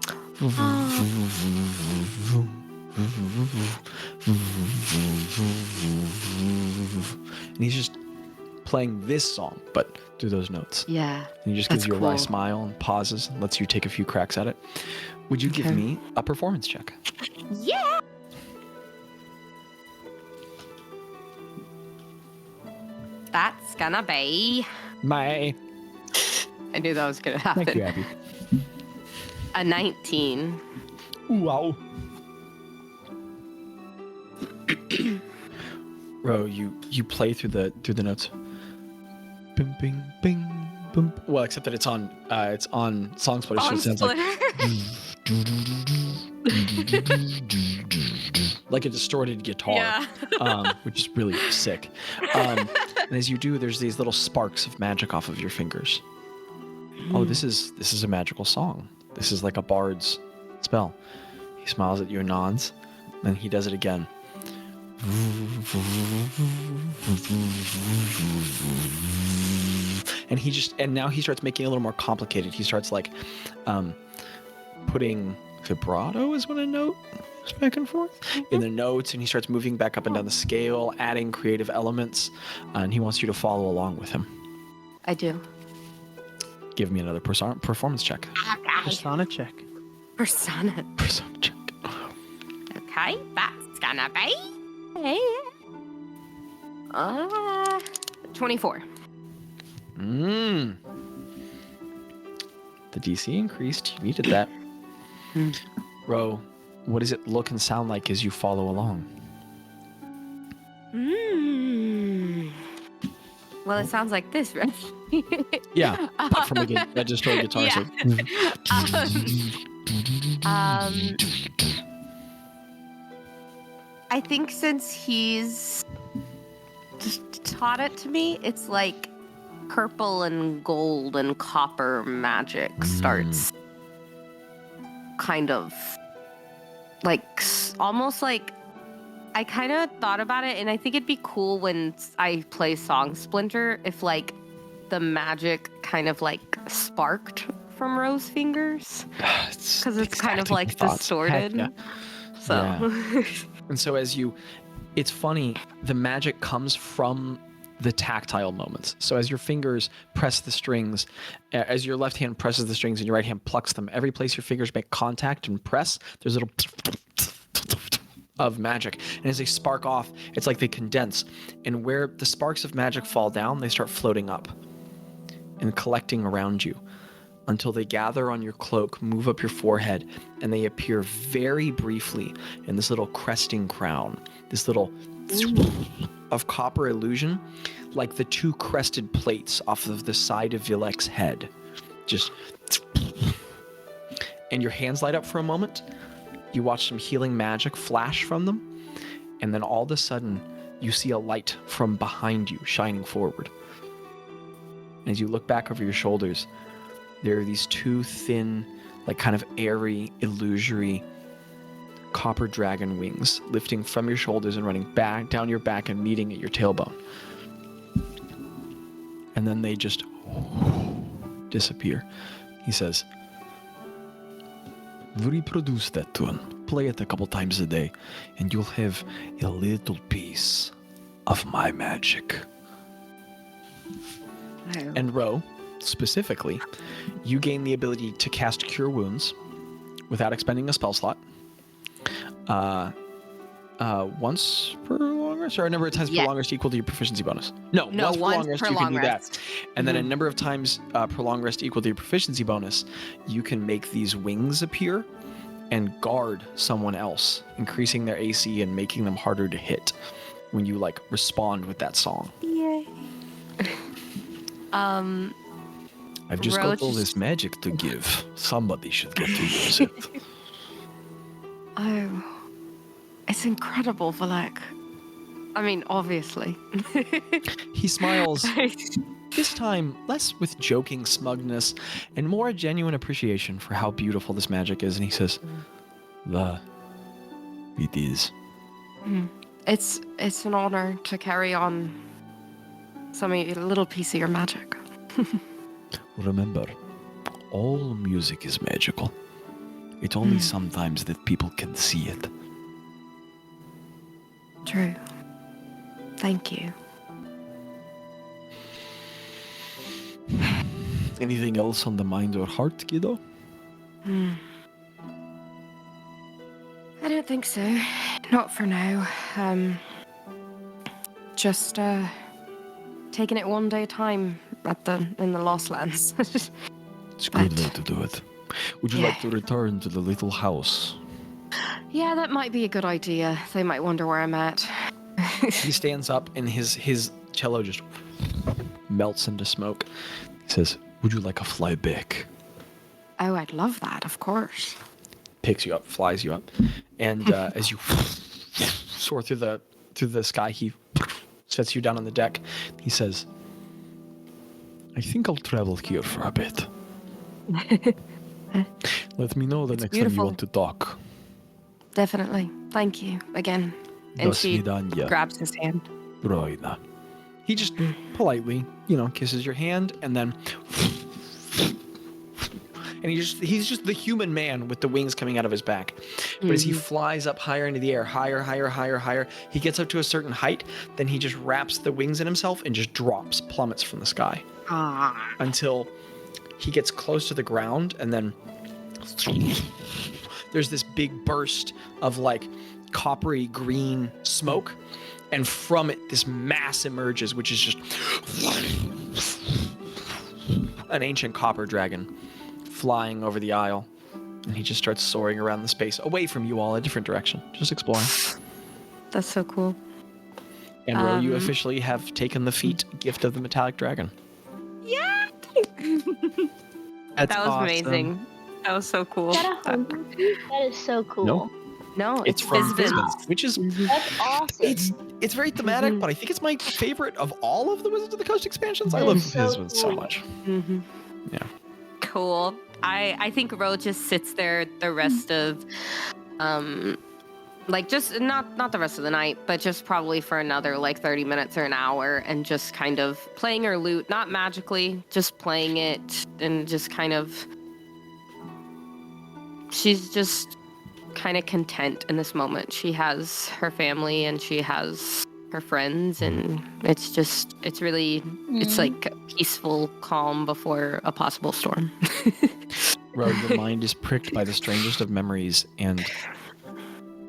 and he's just playing this song, but through those notes. Yeah. And he just That's gives you a wry cool. smile and pauses and lets you take a few cracks at it. Would you give Okay. me a performance check? Yeah. That's gonna be. My. I knew that was gonna happen. Thank you, Abby. A 19. Wow. Ro, you play through the notes. Bing, bing, bing, bing. Well, except that it's on Song Splitter, so it sounds like a distorted guitar, Yeah. which is really sick. And as you do, there's these little sparks of magic off of your fingers. Oh, this is a magical song. This is like a bard's spell. He smiles at you and nods, then he does it again. And now he starts making it a little more complicated. He starts like putting vibrato is what a note is back and forth in the notes, and he starts moving back up and down the scale, adding creative elements, and he wants you to follow along with him. I do. Give me another performance check. Persona check. Persona. Persona check. Okay, that's gonna be 24. The DC increased. You needed that. Ro, what does it look and sound like as you follow along? Well, it sounds like this, right? Yeah, but from a registered guitar. Yeah. I think since he's just taught it to me, it's like purple and gold and copper magic starts kind of like almost like I kind of thought about it, and I think it'd be cool when I play Song Splinter if like the magic kind of like sparked from Ro's fingers because it's kind of like distorted. Yeah. So Yeah. And so it's funny, the magic comes from the tactile moments. So as your fingers press the strings, as your left hand presses the strings and your right hand plucks them, every place your fingers make contact and press, there's a little of magic. And as they spark off, it's like they condense. And where the sparks of magic fall down, they start floating up and collecting around you until they gather on your cloak, move up your forehead, and they appear very briefly in this little cresting crown, this little of copper illusion, like the two crested plates off of the side of Vilek's head. Just, and your hands light up for a moment. You watch some healing magic flash from them, and then all of a sudden, you see a light from behind you shining forward. As you look back over your shoulders, there are these two thin, like kind of airy, illusory copper dragon wings lifting from your shoulders and running back down your back and meeting at your tailbone. And then they just disappear. He says, reproduce that tune. Play it a couple times a day, and you'll have a little piece of my magic. Oh. And Ro, specifically, you gain the ability to cast Cure Wounds without expending a spell slot. Once per long rest, or a number of times per long rest equal to your proficiency bonus? No, once per long rest you can do that. And then a number of times per long rest equal to your proficiency bonus, you can make these wings appear and guard someone else, increasing their AC and making them harder to hit when you like respond with that song. Yay. I've just got all this magic to give. Somebody should get to use it. Oh, it's incredible, Vilek. I mean, obviously. He smiles, this time less with joking smugness and more a genuine appreciation for how beautiful this magic is, and he says, It is. It's an honor to carry on a little piece of your magic. Remember, all music is magical. It's only sometimes that people can see it. True. Thank you. Anything else on the mind or heart, kiddo? I don't think so. Not for now. Just taking it one day at a time in the Lost Lands. It's a good way to do it. Would you like to return to the little house? Yeah, that might be a good idea. They might wonder where I'm at. he stands up and his cello just melts into smoke. He says, would you like a fly back? Oh, I'd love that, of course. Picks you up, flies you up, and as you soar through the sky, he sets you down on the deck. He says, I think I'll travel here for a bit. Let me know the next time you want to talk. Definitely. Thank you again. And she grabs his hand. Roina. He just politely, kisses your hand, and then and he's just the human man with the wings coming out of his back. But as he flies up higher into the air, higher, he gets up to a certain height, then he just wraps the wings in himself and just plummets from the sky. Until he gets close to the ground, and then there's this big burst of like coppery green smoke, and from it this mass emerges, which is just an ancient copper dragon flying over the aisle, and he just starts soaring around the space away from you all, a different direction, just exploring. That's so cool. And Ro, you officially have taken the feat gift of the metallic dragon. Yeah. That's That was awesome. amazing. That was so cool. That is so cool. No, It's from Fizbin. Fizbin, which is That's awesome. it's very thematic, but I think it's my favorite of all of the Wizards of the Coast expansions. I That love is so Fizbin so cool. much. Mm-hmm. Yeah. Cool. I think Ro just sits there the rest of just not the rest of the night, but just probably for another 30 minutes or an hour, and just kind of playing her lute, not magically, just playing it, and just kind of she's just kind of content in this moment. She has her family and she has her friends, and it's really it's like a peaceful calm before a possible storm. Ro, your mind is pricked by the strangest of memories, and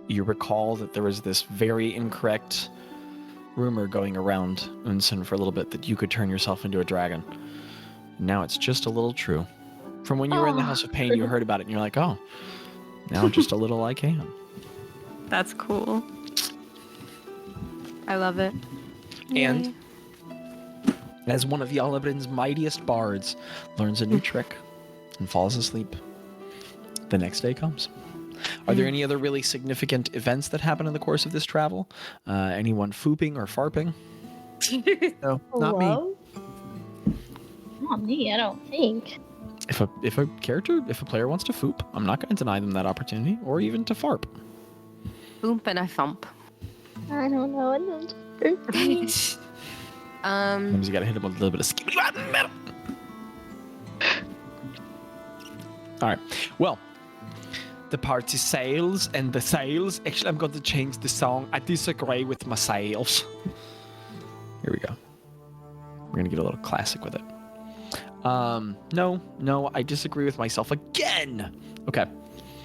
you recall that there was this very incorrect rumor going around Unsen for a little bit that you could turn yourself into a dragon. Now it's just a little true. From when you were in the House of Pain, you heard about it, and you're like, oh, now just a little I can. That's cool. I love it. And as one of Yalabrin's mightiest bards learns a new trick and falls asleep, the next day comes. Are there any other really significant events that happen in the course of this travel? Anyone fooping or farping? No, not me. Hello? Not me, I don't think. If a player wants to foop, I'm not going to deny them that opportunity, or even to farp. Boomp and I thump. I don't know. Sometimes you got to hit him with a little bit of skippy metal. All right. Well, the party sails, and the sails. Actually, I'm going to change the song. I disagree with my sails. Here we go. We're going to get a little classic with it. No, I disagree with myself again. Okay.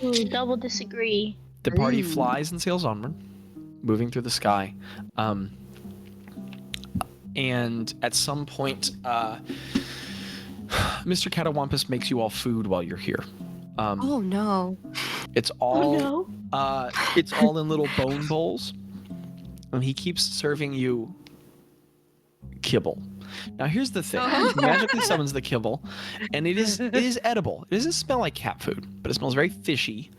Ooh, double disagree. The party flies and sails onward, moving through the sky. And at some point, Mr. Catawampus makes you all food while you're here. Oh no. It's all no. It's all in little bone bowls, and he keeps serving you kibble. Now here's the thing: he magically summons the kibble, and it is edible. It doesn't smell like cat food, but it smells very fishy.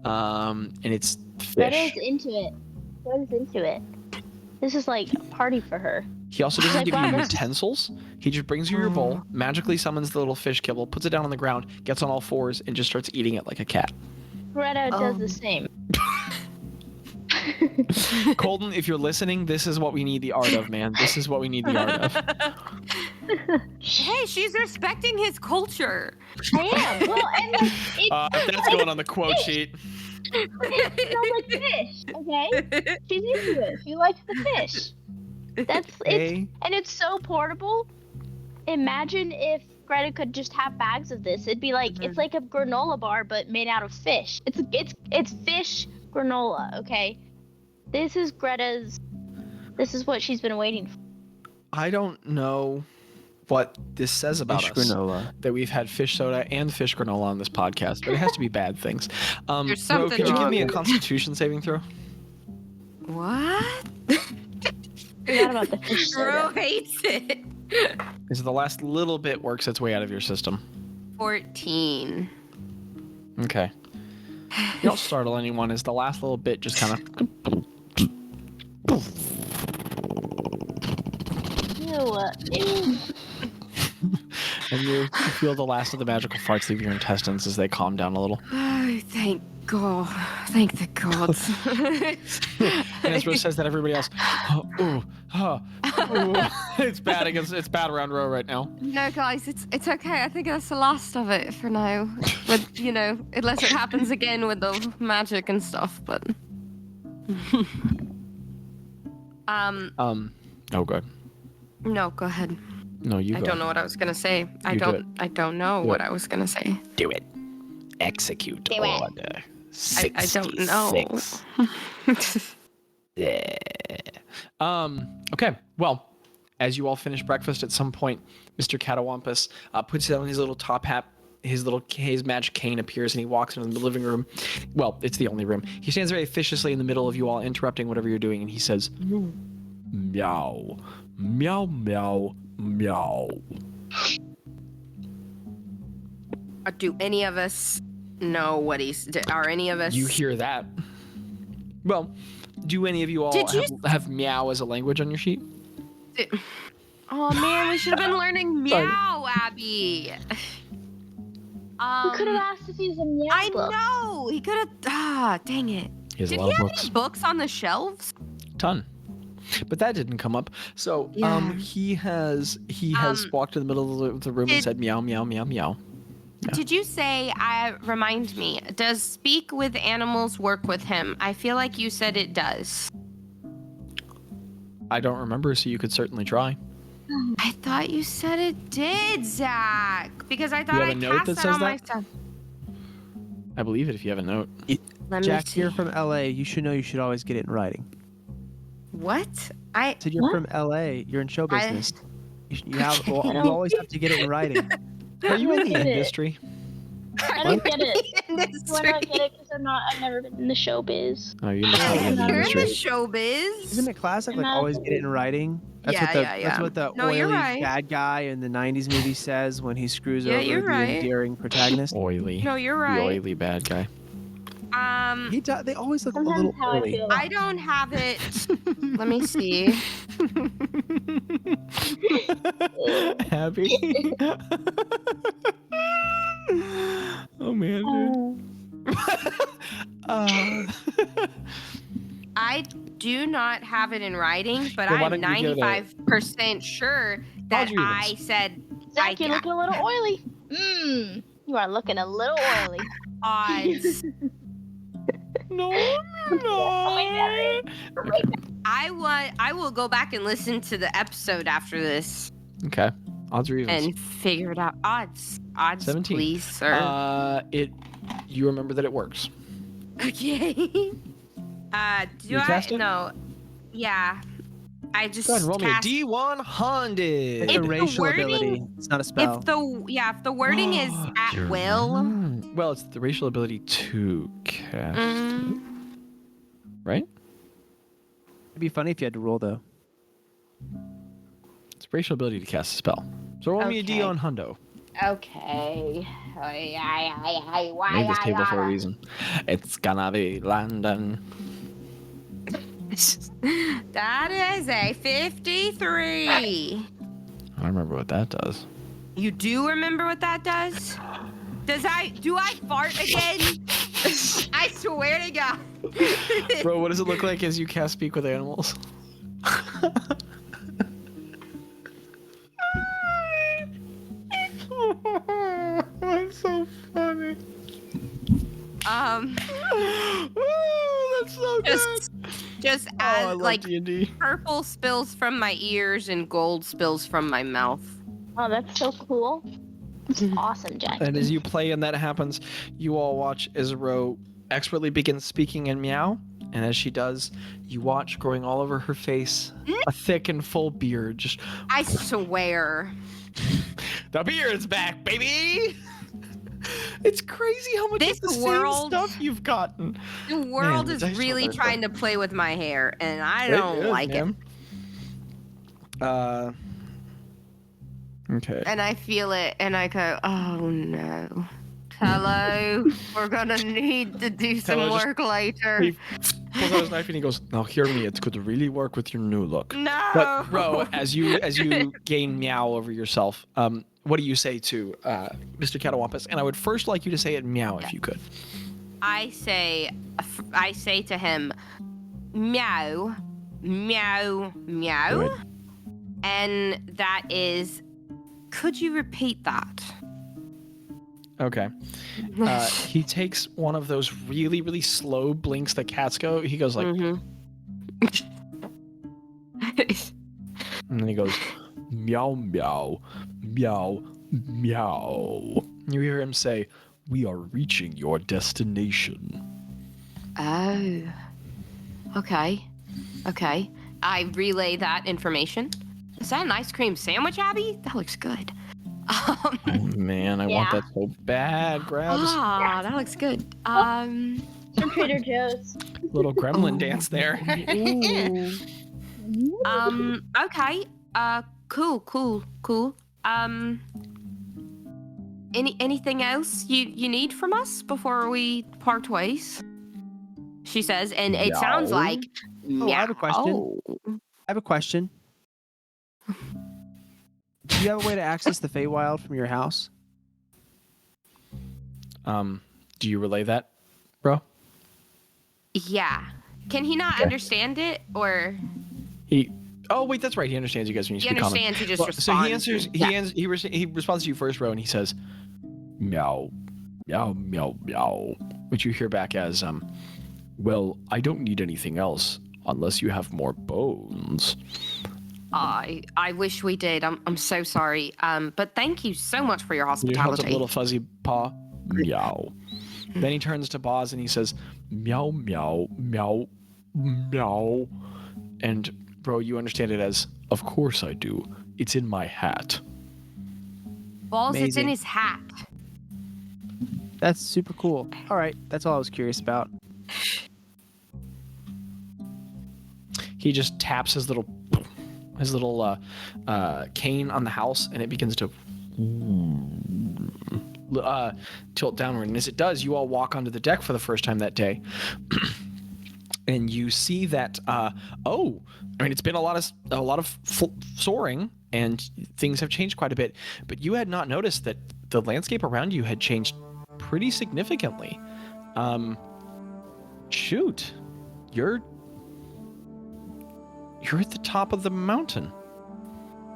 And it's fish. Greta's into it. This is like a party for her. He also doesn't Like, give wow, you this is- utensils. He just brings you your bowl, magically summons the little fish kibble, puts it down on the ground, gets on all fours, and just starts eating it like a cat. Greta does the same. Colton, if you're listening, this is what we need the art of, man. This is what we need the art of. Hey, she's respecting his culture. I am. Well, and like, That's going on the quote sheet. it smells like fish. Okay, she's into it. She likes the fish. Okay. And it's so portable. Imagine if Greta could just have bags of this. It'd be like it's like a granola bar but made out of fish. It's fish granola. Okay, this is Greta's. This is what she's been waiting for. I don't know what this says about Fish us. granola. That we've had fish soda and fish granola on this podcast, but it has to be bad things. There's Ro, something could you give wrong me a with- Constitution saving throw? What? Forgot about the fish Bro soda. hates it. Is the last little bit works its way out of your system? 14. Okay. You don't startle anyone as the last little bit just kind of. Ew. And you feel the last of the magical farts leave your intestines as they calm down a little. Oh, thank God. Thank the gods. And as Rose says that, everybody else, it's bad against, it's bad around Ro right now. No, guys, it's okay. I think that's the last of it for now. But, unless it happens again with the magic and stuff, but... Oh, good. No, go ahead. No, you I go. don't know what I was gonna say. I You do don't know Do what it. I was gonna say. Do it. Execute Do it. order. I don't know. Yeah. Okay. Well, as you all finish breakfast, at some point, Mr. Catawampus puts down his little top hat. His magic cane appears, and he walks into the living room. Well, it's the only room. He stands very officiously in the middle of you all, interrupting whatever you're doing, and he says, "Meow, meow, meow, meow." Do any of us know what are any of us? You hear that? Well, do any of you all have meow as a language on your sheet? Oh man, we should have been learning meow, Abby. We could have asked if he's a meow I book. know. He could have. Dang it. He has Did a lot he of have books. any books on the shelves? Ton. But that didn't come up. So he has walked in the middle of the room and said meow, meow, meow, meow. Yeah. Did you say, remind me, does speak with animals work with him? I feel like you said it does. I don't remember, so you could certainly try. I thought you said it did, Zach. Because I thought have I a note cast that that says on my that? stuff. I believe it if you have a note. Let me Jack, see. you're from LA. You should know you should always get it in writing. What? I said you're What? from LA. You're in show I- business. You always have to get it in writing. Are you in the get it. industry? I don't get it. Industry. Why not get it? Because I've never been in the showbiz. Oh, you must not be in the You're in the industry. showbiz. Isn't it classic? Like I'm always get it in writing. That's Yeah, what the No, you're oily right. bad guy in the '90s movie says when he screws Yeah, over you're the right. endearing protagonist. Oily. No, you're The right. oily bad guy. They always look a Sometimes little how I oily. feel. I don't have it. Let me see. Happy. Oh man, dude. I do not have it in writing, but Well, why I'm don't you give it 95% sure that How'd you I even- said Zach, you're looking a little oily. You are looking a little oily. odds. No, Oh my I will go back and listen to the episode after this Okay. Odds or evens? and figure it out. Odds, 17. please, sir. You remember that it works. Okay. Do You cast it? No. Yeah. I just Go ahead and roll cast. me a D100. It's If a the racial wording- ability. It's not a spell. If the wording is at You're will. right. Well, it's the racial ability to cast, Mm, right? It'd be funny if you had to roll though. It's racial ability to cast a spell. So roll me a D Okay. on hundo. okay. Made this table for a reason. It's gonna be Landon. That is a 53. I don't remember what that does. You do remember what that does? Do I fart again? I swear to God. Bro, what does it look like as you cast Speak with Animals? That's so funny. That's so Just I as love like D&D. purple spills from my ears and gold spills from my mouth. Oh, that's so cool. That's awesome, Jack. And as you play and that happens, you all watch as Ro expertly begins speaking in meow. And as she does, you watch growing all over her face a thick and full beard. Just I swear. the beard's back, baby. It's crazy how much This of the world- same stuff you've gotten. The world it's is actually really very trying to play with my hair, and I don't is, like it. man. Okay. And I feel it, and I go, oh no. Hello, we're gonna need to do some Hello, just- work later. He pulls out his knife and he goes, "Now hear me. It could really work with your new look." No. But Ro, as you gain meow over yourself, what do you say to Mr. Catawampus? And I would first like you to say it meow if you could. I say to him, meow, meow, meow. Good. And that is, could you repeat that? Okay. He takes one of those really, really slow blinks that cats go. He goes like, Mhm. and then he goes, meow, meow, meow, meow. You hear him say, "We are reaching your destination." Oh. Okay. I relay that information. Is that an ice cream sandwich, Abby? That looks good. Oh man, I want that so bad, Grabs. That looks good. From Trader Joe's. Little gremlin dance there. Okay. Cool. Anything else you need from us before we part ways? She says, and it sounds like. Oh, I have a question. Do you have a way to access the Feywild from your house? Do you relay that, bro? Yeah. Can he not understand it, or Oh wait, that's right. He understands you guys when you speak common. He understands. He just responds. So he responds to you first, bro, and he says, "Meow, meow, meow, meow," which you hear back as, "Well, I don't need anything else unless you have more bones." I wish we did. I'm so sorry. But thank you so much for your He holds hospitality. up a little fuzzy paw. Meow. Then he turns to Bazz and he says, "Meow, meow, meow, meow," and bro, you understand it as, "Of course I do. It's in my hat." Balls, it's in Amazing. his hat. That's super cool. All right, that's all I was curious about. He just taps his little cane on the house, and it begins to tilt downward. And as it does, you all walk onto the deck for the first time that day, and you see that. It's been a lot of soaring, and things have changed quite a bit. But you had not noticed that the landscape around you had changed pretty significantly. You're at the top of the mountain.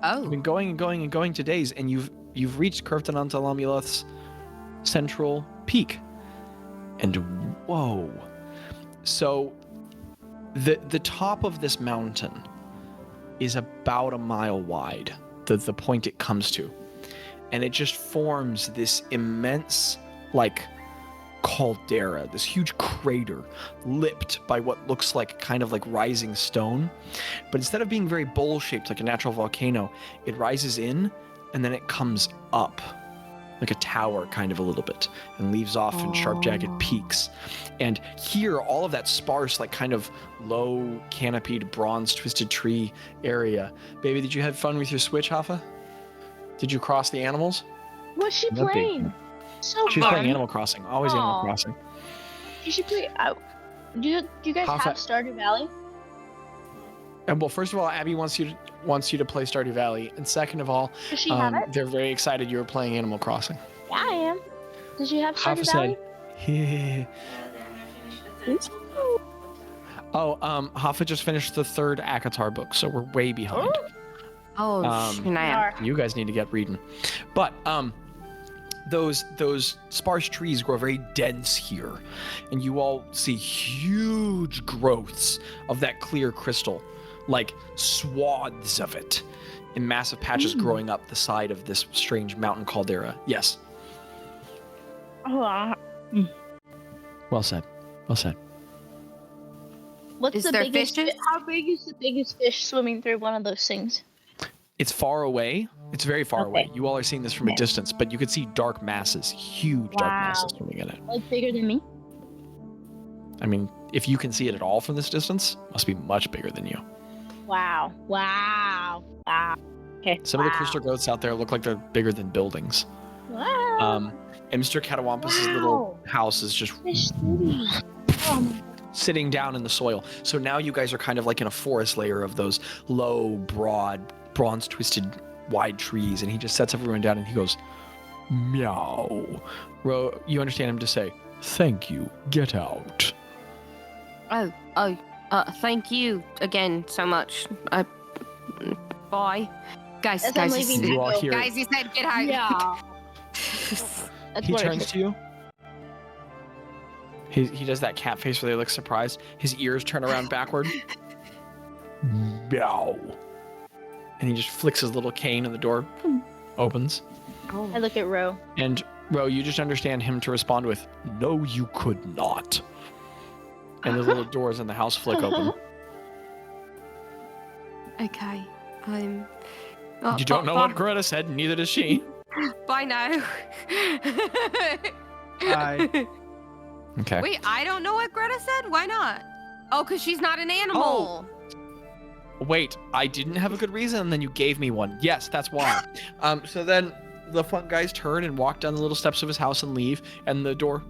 Oh. You've been going and going and going to days, and you've reached Kurftanantalamuleth's central peak. And whoa. So the top of this mountain is about a mile wide, the point it comes to. And it just forms this immense, caldera, this huge crater lipped by what looks like kind of like rising stone. But instead of being very bowl-shaped like a natural volcano, it rises in and then it comes up like a tower kind of a little bit and leaves off in sharp jagged peaks. And here, all of that sparse, kind of low canopied bronze twisted tree area. Baby, did you have fun with your Switch, Hoffa? Did you cross the animals? What's she Nothing. playing? So She's fun. playing Animal Crossing. Always Animal Crossing. You should play. Do you guys have Stardew Valley? And well, first of all, Abby wants you to play Stardew Valley, and second of all, Does she have it? they're very excited you were playing Animal Crossing. Yeah, I am. Does she have Hoffa Stardew Valley? said, Hoffa just finished the 3rd ACOTAR book, so we're way behind. You guys need to get reading. But those sparse trees grow very dense here, and you all see huge growths of that clear crystal, like swaths of it, in massive patches growing up the side of this strange mountain caldera. Yes. Oh, Well said. Well said. what's Is the there biggest? fishes? How big is the biggest fish swimming through one of those things? It's far away. It's very far away. You all are seeing this from a distance, but you could see dark masses, huge dark masses swimming in it. Like bigger than me? I mean, if you can see it at all from this distance, must be much bigger than you. Wow. Okay. Some of the crystal growths out there look like they're bigger than buildings. Wow. And Mr. Catawampus' little house is just Fish city. sitting down in the soil. So now you guys are kind of like in a forest layer of those low, broad, bronze-twisted, wide trees. And he just sets everyone down and he goes, "Meow." You understand him to say, "Thank you. Get out." Thank you again so much. Bye. Guys, As I'm guys, leaving, You all hear guys, he said get out. Yeah. That's he what turns to you. He does that cat face where they look surprised. His ears turn around backward. Meow. And he just flicks his little cane and the door opens. I look at Ro. And Ro, you just understand him to respond with, "No, you could not." and the little doors in the house flick open. Okay. I'm. You don't know what Greta said, neither does she. Bye now. Bye. Okay. Wait, I don't know what Greta said? Why not? Oh, because she's not an animal. Wait, I didn't have a good reason, and then you gave me one. Yes, that's why. So then the fun guys turn and walk down the little steps of his house and leave, and the door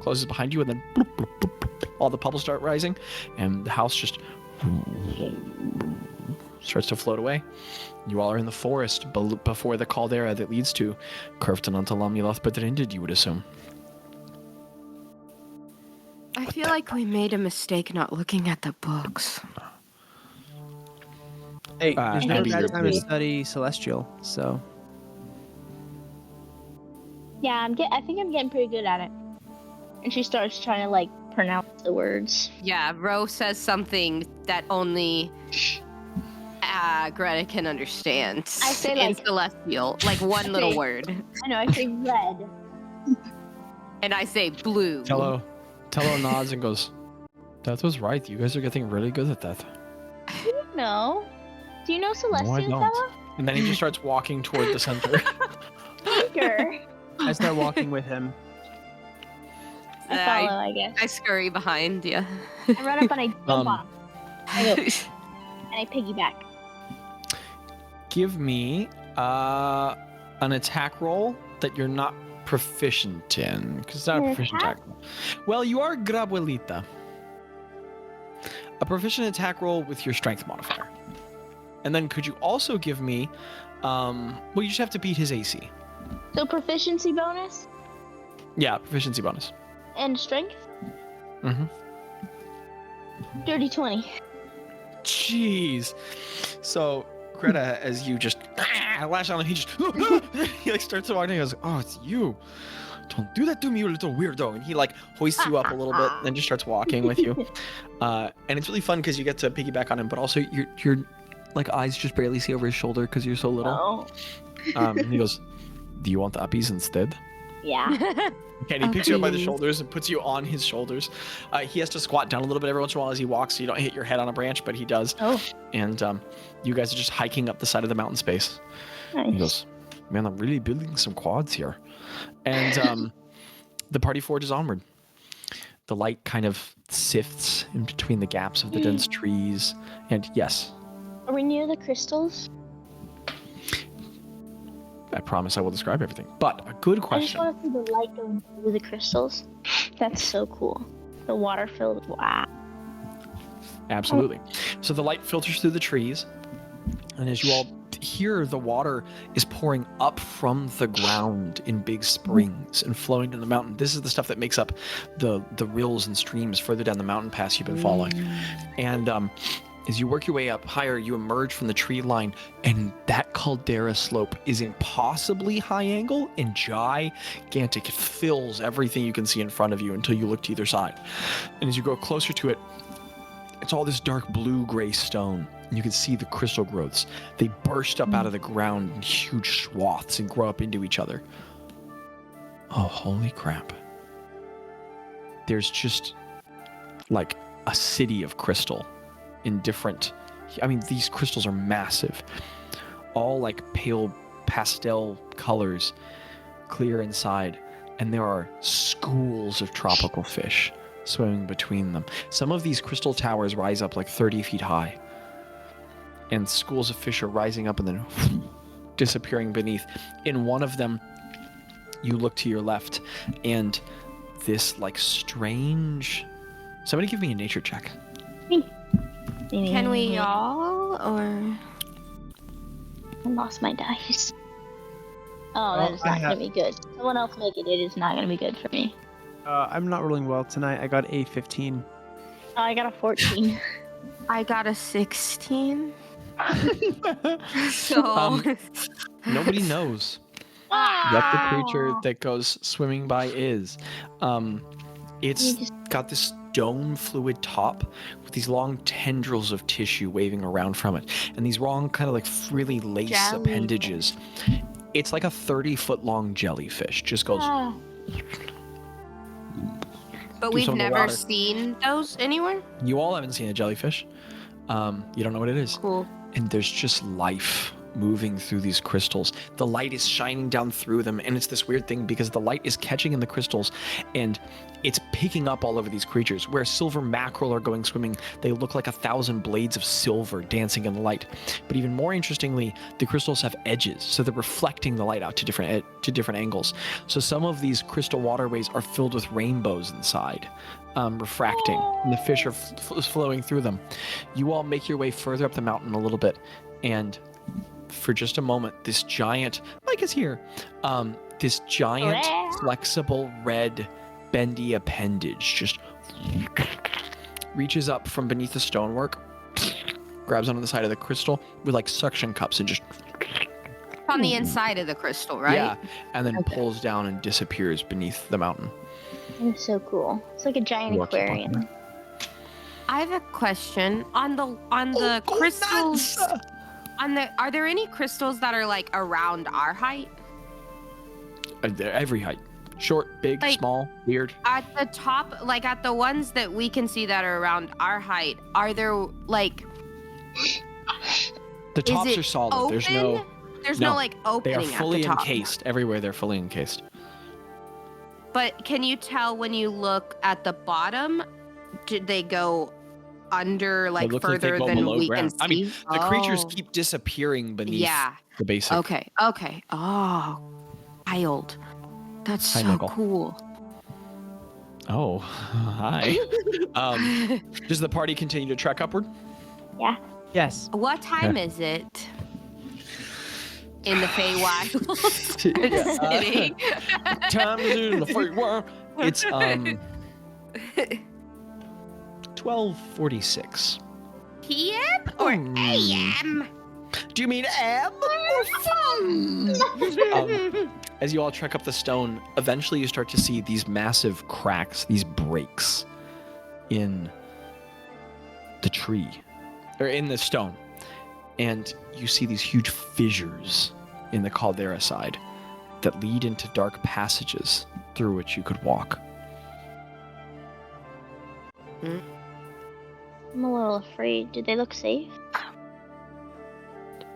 closes behind you, and then bloop, bloop, bloop, bloop, all the bubbles start rising, and the house just starts to float away. You all are in the forest before the caldera that leads to Curftanantalamulath Bedrindid, you would assume. I feel like we made a mistake not looking at the books. Hey, there's no Abby, bad you're time to pretty- study Celestial, so. Yeah, I think I'm getting pretty good at it. And she starts trying to like pronounce the words. Yeah, Ro says something that only Greta can understand. I say, in like- Celestial, like one little word. I know, I say red. And I say blue. Tello nods and goes, "That was right. You guys are getting really good at that." No. Do you know Celestial, don't. Stella? And then he just starts walking toward the center. Tinker. I start walking with him. I follow, I guess. I scurry behind you. I run up and I jump on him. I go, and I piggyback. Give me an attack roll that you're not proficient in, because it's not a An proficient attack? attack roll. Well, you are Grabuelita. A proficient attack roll with your strength modifier. And then could you also give me, well, you just have to beat his AC. So proficiency bonus Yeah, proficiency bonus. and strength? Mm-hmm. Dirty 20. Jeez. So, Greta, as you just lash on him, he just he like starts to walk and he goes, "Oh, it's you. Don't do that to me, you little weirdo." And he like hoists you up a little bit and then just starts walking with you. And it's really fun because you get to piggyback on him, but also your like eyes just barely see over his shoulder because you're so little. Oh. And he goes, "Do you want the uppies instead?" Yeah. Okay, and he picks you up by the Uppies. shoulders and puts you on his shoulders. He has to squat down a little bit every once in a while as he walks, so you don't hit your head on a branch, but he does. Oh. And you guys are just hiking up the side of the mountain space. He Nice. goes, "Man, I'm really building some quads here." And the party forges onward. The light kind of sifts in between the gaps of the dense trees. And yes, Are we near the crystals? I promise I will describe everything. But a good I just question. want to see the light going through the crystals. That's so cool. The water filled. Wow. Absolutely. So the light filters through the trees, and as you all hear, the water is pouring up from the ground in big springs and flowing down the mountain. This is the stuff that makes up the rills and streams further down the mountain pass you've been following. And as you work your way up higher, you emerge from the tree line, and that caldera slope is impossibly high angle and gigantic. It fills everything you can see in front of you until you look to either side. And as you go closer to it, it's all this dark blue-gray stone. And you can see the crystal growths. They burst up out of the ground in huge swaths and grow up into each other. Oh, holy crap. There's just like a city of crystal in different... I mean, these crystals are massive. All like pale pastel colors, clear inside. And there are schools of tropical fish swimming between them. Some of these crystal towers rise up like 30 feet high. And schools of fish are rising up and then disappearing beneath. In one of them, you look to your left, and this like strange... Somebody give me a nature check. Can we all, or... I lost my dice. Oh, that is I not have- gonna be good. Someone else make it. It is not gonna be good for me. I'm not rolling well tonight. I got a 15. Oh, I got a 14. I got a 16. So... Nobody knows Ah! what the creature that goes swimming by is. It's got this dome fluid top with these long tendrils of tissue waving around from it, and these long kind of like frilly lace Jellyfish. appendages. It's like a 30-foot long jellyfish. Just goes Ah. But do we've some of the never water. seen those anywhere? You all haven't seen a jellyfish. You don't know what it is. Cool. And there's just life moving through these crystals. The light is shining down through them, and it's this weird thing because the light is catching in the crystals and it's picking up all over these creatures. Where silver mackerel are going swimming, they look like 1,000 blades of silver dancing in the light. But even more interestingly, the crystals have edges, so they're reflecting the light out to different angles. So some of these crystal waterways are filled with rainbows inside, refracting, and the fish are flowing through them. You all make your way further up the mountain a little bit, and for just a moment, this giant, Mike is here, this giant flexible red bendy appendage just reaches up from beneath the stonework, grabs onto the side of the crystal with like suction cups and just On the inside of the crystal, right? yeah, and then pulls down and disappears beneath the mountain. It's so cool. It's like a giant aquarium. I have a question on the crystals. Are there any crystals that are like around our height? They're every height. Short, big, Like, small, weird. At the top, like at the ones that we can see that are around our height, are there like The tops it are solid. open? There's no no like they opening are fully at the top. encased. Everywhere they're fully encased. But can you tell when you look at the bottom, did they go under like look like they further go than below we ground. can see? I mean, the creatures Oh. keep disappearing beneath Yeah. the basic. Okay. Oh, wild. That's Hi, so Michael. cool. Oh, hi. Does the party continue to trek upward? Yeah. Yes. What time is it? In the Feywild. Just kidding. Time to do the free world. It's 12:46. PM or AM? Do you mean am or fun? As you all trek up the stone, eventually you start to see these massive cracks, these breaks in the tree, or in the stone. And you see these huge fissures in the caldera side that lead into dark passages through which you could walk. I'm a little afraid. Do they look safe?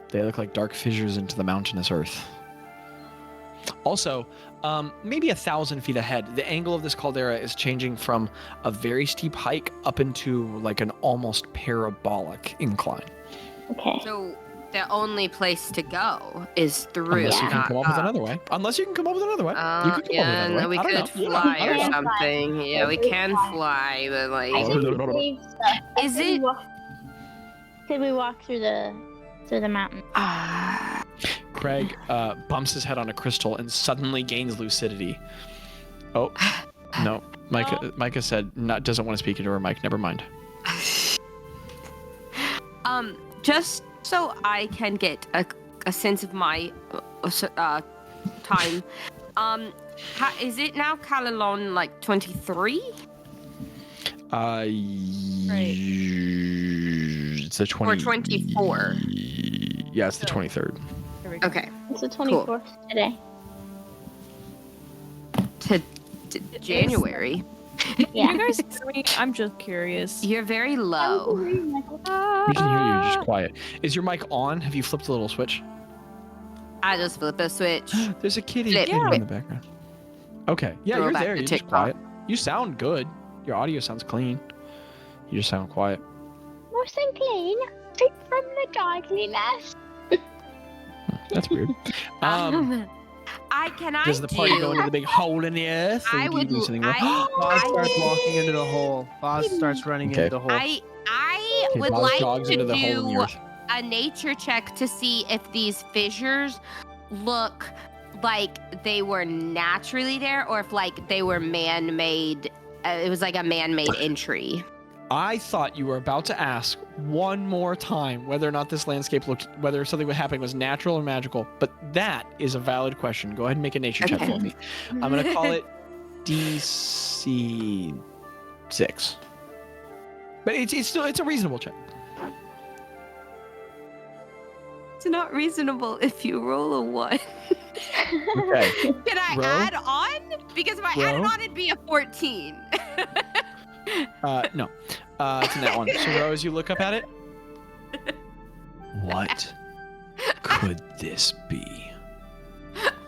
They look like dark fissures into the mountainous earth. Also, maybe 1,000 feet ahead, the angle of this caldera is changing from a very steep hike up into like an almost parabolic incline. Okay. So the only place to go is through. Unless you can not come up with up. another way. Unless you can come up with another way. You could come Yeah, up with another way. we I could don't know. fly I or can fly. something. Yeah, we can fly, but I like, think we save stuff. Is Say we it- walk- Say we walk through the mountain. Craig bumps his head on a crystal and suddenly gains lucidity. Oh, no. Micah said doesn't want to speak into her mic. Never mind. just so I can get a sense of my time. Is it now Calalon like 23? It's the 20. Or 24? Yeah, it's the 23rd. Okay. It's the 24th today. To January. Yeah. You guys hear me? I'm just curious. You're very low. We can hear you, just quiet. Is your mic on? Have you flipped the little switch? I just flip a switch. There's a kitty Flip. in the background. Okay. Yeah, Throw you're back there. to You're just TikTok. quiet. You sound good. Your audio sounds clean. You just sound quiet. Nice and clean. Straight from the dry cleaners. That's weird. Does the party go into the big hole in the earth? Or I do you would. do something more? Boz starts walking into the hole. Boz starts running Okay. into the hole. I Okay, would Boz like jogs to into the hole in the do earth. a nature check to see if these fissures look like they were naturally there or if like they were man-made. It was like a man-made entry. I thought you were about to ask one more time whether or not this landscape looked, whether something happening was natural or magical, but that is a valid question. Go ahead and make a nature check Okay. for me. I'm going to call it DC 6. But it's a reasonable check. It's not reasonable if you roll a 1. Okay. Can I Roll. add on? Because if I added Roll. on, it'd be a 14. No. It's in that one. So Rose, you look up at it. What could this be?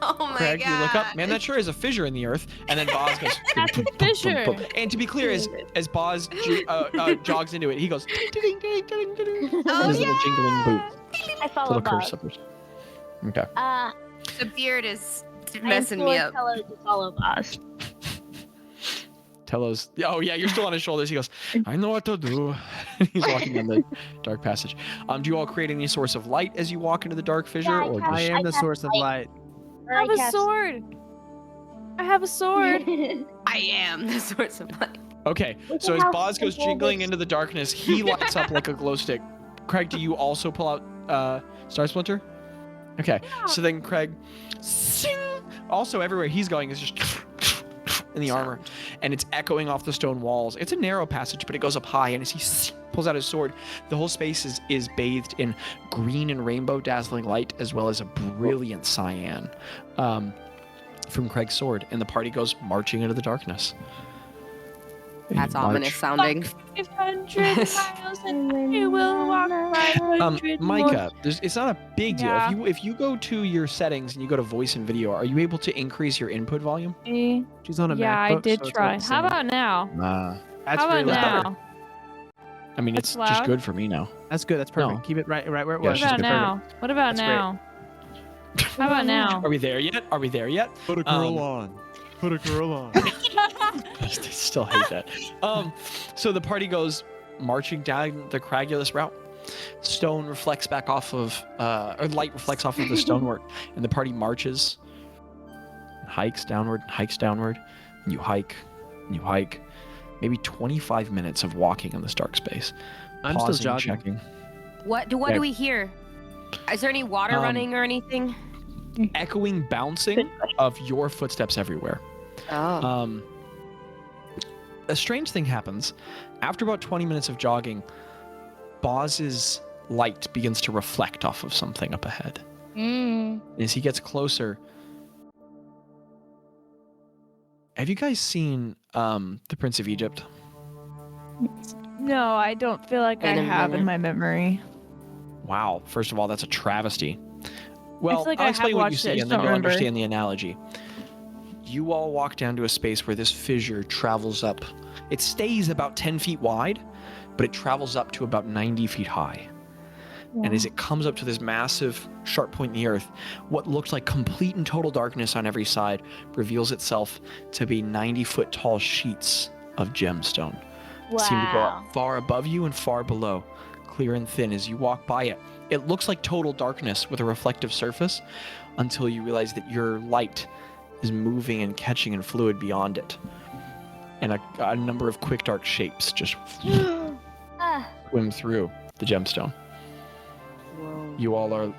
Oh my Craig, god. you look up. Man, that sure is a fissure in the earth. And then Bazz goes. That's a fissure. And to be clear, as Bazz jogs into it, he goes. Ding, ding, ding, ding, ding. Oh, His little jingling boot. I follow Little curve Bob. slippers. Okay. The beard is I messing me implore up. Tello to follow Boz. Tello's. Oh yeah, you're still on his shoulders. He goes. I know what to do. He's walking down the dark passage. Do you all create any source of light as you walk into the dark fissure, Yeah, I or cast- I just... am the cast source of light. I have a sword. I have a sword. I am the source of light. Okay, We so can as have Bazz goes control jingling this- into the darkness, he lights up like a glow stick. Craig, do you also pull out Star Splinter? Okay, so then Craig, sing! Also everywhere he's going is just in the armor, and it's echoing off the stone walls. It's a narrow passage, but it goes up high, and as he pulls out his sword, the whole space is bathed in green and rainbow dazzling light, as well as a brilliant cyan from Craig's sword, and the party goes marching into the darkness. That's March. ominous sounding. 500 miles and you will walk 500 Micah, it's not a big deal. Yeah. If you go to your settings and you go to voice and video, are you able to increase your input volume? more. She's on a Yeah, I MacBook, did so it's try. about the How same. about now? That's How about really better. now? I mean, That's it's just loud? good for me now. That's good. That's perfect. No. Keep it right where it Yeah, was. she's What about good. now? What about That's great. now? How about now? Are we there yet? Are we there yet? Put a girl on. Put a girl on. I still hate that. So the party goes marching down the cragulous route. Stone reflects back off of, or light reflects off of the stonework, and the party marches, hikes downward, and you hike, and you hike. Maybe 25 minutes of walking in this dark space. I'm Pausing, still jogging. checking. What Yeah. do we hear? Is there any water running or anything? Echoing bouncing of your footsteps everywhere. Oh. A strange thing happens. After about 20 minutes of jogging, Bazz's light begins to reflect off of something up ahead. As he gets closer, have you guys seen The Prince of Egypt? No, I don't feel like I In a have minute. in my memory. Wow, first of all, that's a travesty. Well, like I'll I explain have what you watched it, see I and just then don't you'll remember. understand the analogy. You all walk down to a space where this fissure travels up. It stays about 10 feet wide, but it travels up to about 90 feet high. And as it comes up to this massive sharp point in the earth, what looks like complete and total darkness on every side reveals itself to be 90-foot tall sheets of gemstone. Seem to go up far above you and far below, clear and thin as you walk by it. It looks like total darkness with a reflective surface until you realize that your light is moving and catching in fluid beyond it. And a number of quick dark shapes just swim through the gemstone. You all are...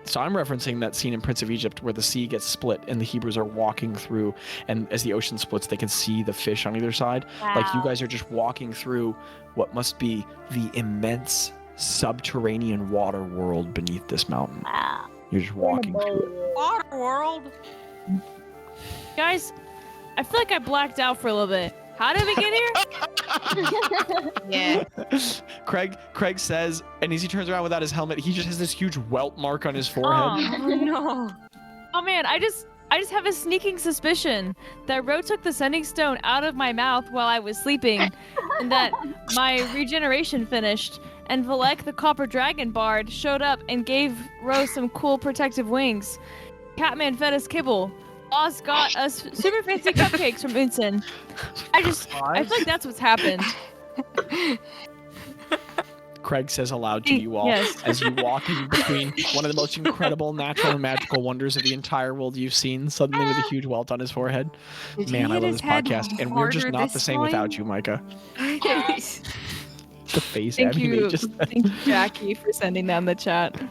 So I'm referencing that scene in Prince of Egypt where the sea gets split and the Hebrews are walking through, and as the ocean splits, they can see the fish on either side. Like you guys are just walking through what must be the immense subterranean water world beneath this mountain. Wow. You're just walking through it. Water world. Guys, I feel like I blacked out for a little bit. How did we get here? Yeah. Craig says, and as he turns around without his helmet, he just has this huge welt mark on his forehead. Oh no. Oh man, I just have a sneaking suspicion that Ro took the sending stone out of my mouth while I was sleeping, and that my regeneration finished, and Valek the Copper Dragon Bard showed up and gave Ro some cool protective wings. Catman fed us kibble. Oz got us super fancy cupcakes from Unsen. I feel like that's what's happened. Craig says aloud to you all Yes. as you walk in between one of the most incredible natural and magical wonders of the entire world you've seen, suddenly with a huge welt on his forehead. Did he Man, I hit love his this head podcast, and we're just harder not this the same time? without you, Micah. The face Thank Abby made you, just then. thank you, Jackie, for sending that in the chat.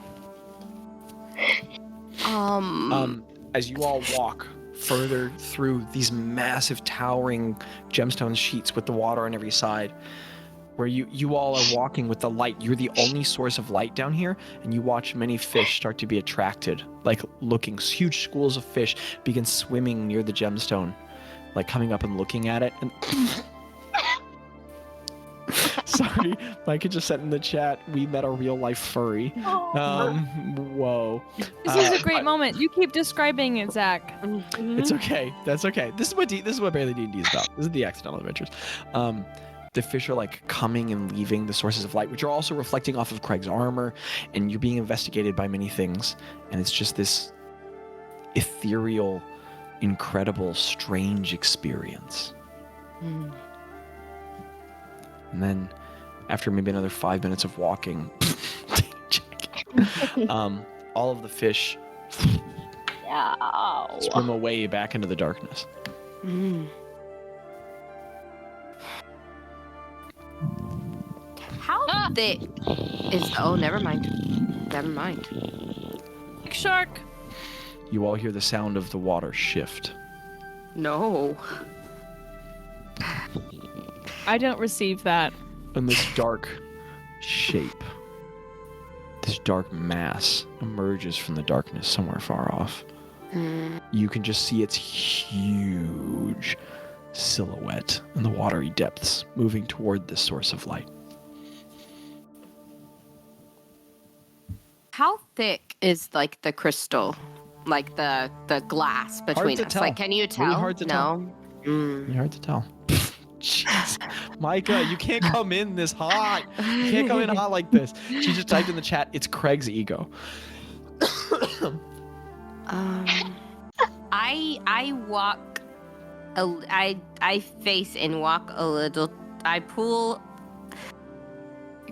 As you all walk further through these massive towering gemstone sheets with the water on every side, where you all are walking with the light. You're the only source of light down here, and you watch many fish start to be attracted, like looking. Huge schools of fish begin swimming near the gemstone, like coming up and looking at it. And Sorry, Micah just sent in the chat. We met a real life furry. Whoa. This is a great moment. You keep describing it, Zach. It's okay. That's okay. This is what Barely D&D is about. This is the accidental adventures. The fish are like coming and leaving the sources of light, which are also reflecting off of Craig's armor, and you're being investigated by many things, and it's just this ethereal, incredible, strange experience. And then, after maybe another 5 minutes of walking, all of the fish swim away back into the darkness. How thick is... Oh, never mind. Shark. You all hear the sound of the water shift. No. I don't receive that. And this dark shape, this dark mass emerges from the darkness somewhere far off. You can just see its huge silhouette in the watery depths moving toward this source of light. How thick is like the crystal, like the glass between us? Tell. Like, can you tell? Really hard to tell. Really hard to tell. Jeez. Micah, you can't come in this hot. You can't come in hot like this. She just typed in the chat, it's Craig's ego. I walk. I face and walk a little. I pull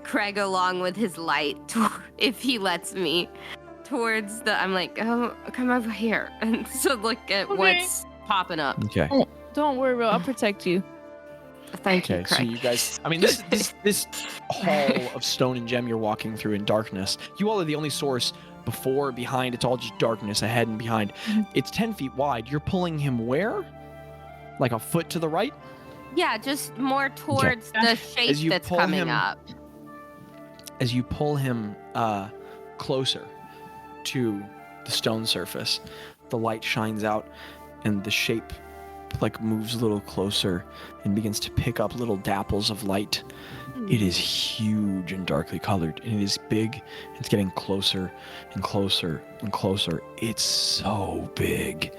Craig along with his light, if he lets me, towards the. I'm like, oh, come over here, and so look at what's popping up. Okay. Don't worry, Will. I'll protect you. Thank you, Okay, Craig. so you guys, I mean, this hall of stone and gem you're walking through in darkness. You all are the only source. Before, behind, it's all just darkness ahead and behind. It's 10 feet wide. You're pulling him where? Like a foot to the right? Yeah, just more towards the shape that's coming up. As you pull him closer to the stone surface, the light shines out and the shape like moves a little closer and begins to pick up little dapples of light. It is huge and darkly colored, and it is big. It's getting closer and closer and closer. It's so big.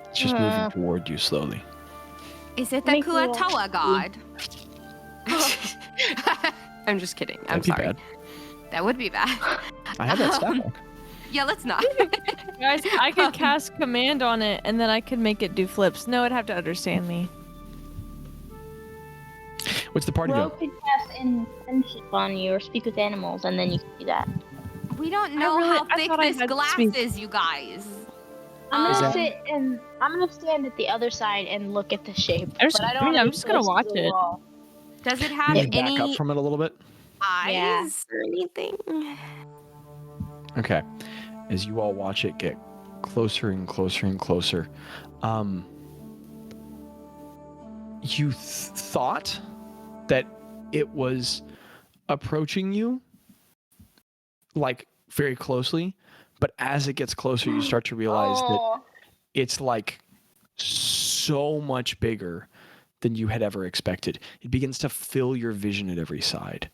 It's just moving toward you slowly. Is it the Kuatoa god? I'm just kidding. I'm sorry. Bad. That would be bad. I have that stat block. Yeah, let's not. Guys, I could cast command on it, and then I could make it do flips. No, it'd have to understand me. What's the party Ro doing? could cast friendship on you or speak with animals, and then you can do that. We don't know how thick this glass speak. is, you guys. I'm gonna sit and I'm gonna stand at the other side and look at the shape. I'm I'm just gonna watch it. Does it have Can you any back up from it a little bit? eyes or anything? Okay. As you all watch it get closer and closer and closer, you thought that it was approaching you, like very closely, but as it gets closer, you start to realize that it's like so much bigger than you had ever expected. It begins to fill your vision at every side,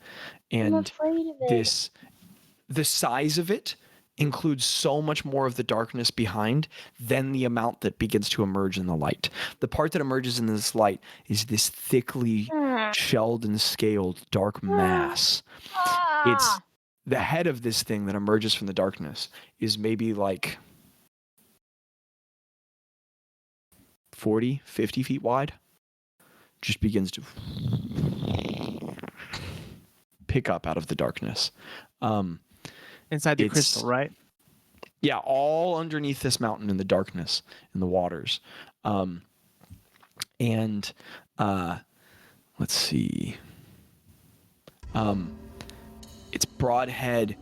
and I'm afraid of it. the size of it includes so much more of the darkness behind than the amount that begins to emerge in the light. The part that emerges in this light is this thickly shelled and scaled dark mass. It's the head of this thing that emerges from the darkness is maybe like 40, 50 feet wide. Just begins to pick up out of the darkness. Inside the crystal, right? Yeah, all underneath this mountain in the darkness, in the waters. Let's see. Its broad head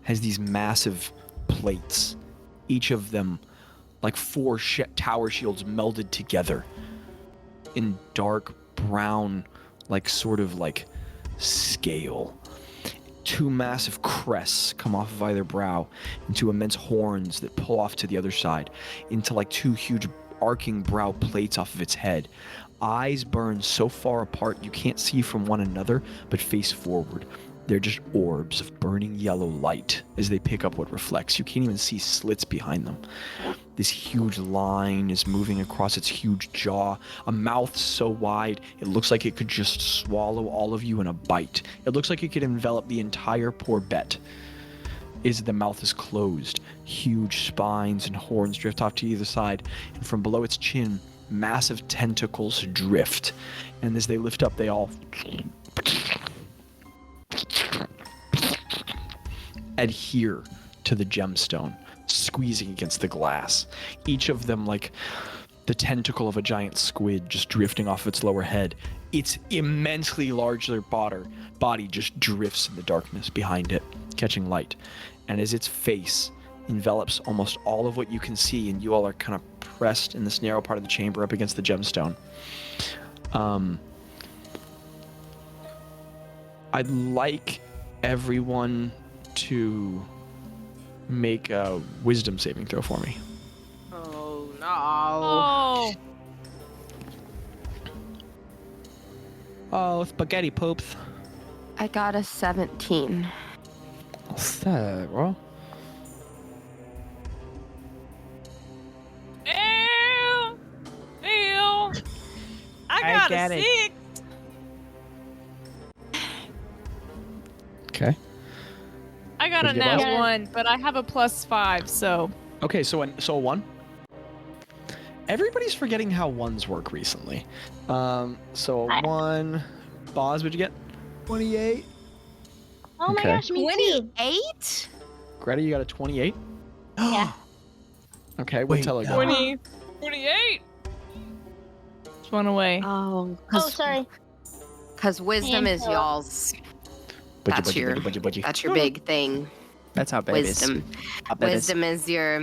has these massive plates, each of them like four tower shields melded together in dark brown, like sort of like scale. Two massive crests come off of either brow into immense horns that pull off to the other side into like two huge arcing brow plates off of its head. Eyes burn so far apart you can't see from one another, but face forward. They're just orbs of burning yellow light as they pick up what reflects. You can't even see slits behind them. This huge line is moving across its huge jaw, a mouth so wide it looks like it could just swallow all of you in a bite. It looks like it could envelop the entire poor Bet. The mouth is closed. Huge spines and horns drift off to either side, and from below its chin, massive tentacles drift. And as they lift up, they all adhere to the gemstone, squeezing against the glass. Each of them like the tentacle of a giant squid just drifting off its lower head. Its immensely larger body just drifts in the darkness behind it, catching light. And as its face envelops almost all of what you can see, and you all are kind of pressed in this narrow part of the chamber up against the gemstone, I'd like everyone to make a wisdom saving throw for me. Oh no. Oh. Oh, spaghetti poops. I got a 17. What's that, bro? Ew. Ew. I got get a it. 6. Okay. I got a What'd you get, nat Bazz? 1, but I have a +5, so. Okay, so a 1. Everybody's forgetting how 1s work recently. So a 1. Bazz, what'd you get? 28. Oh my Okay. gosh, me too. 28? Greta, you got a 28. Yeah. Okay, Wait, what's Tella got? 28. Just one away. Oh, Oh, sorry. Because wisdom is Angela. y'all's. Budgie, That's your- budgie. That's your big thing. That's how babies. Wisdom. How babies. Wisdom is your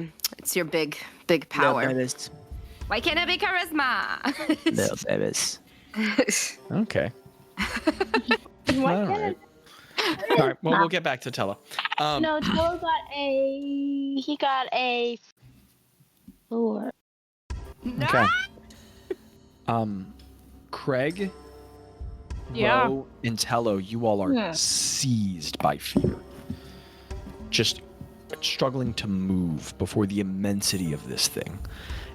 big Little power. babies. Why can't it be charisma? Little babies. Okay. What All kind right. All right. Well, we'll get back to Tella. No, Tolo got a 4. Okay. Craig, Yeah. Ro, and Tello, you all are Yeah. seized by fear. Just struggling to move before the immensity of this thing.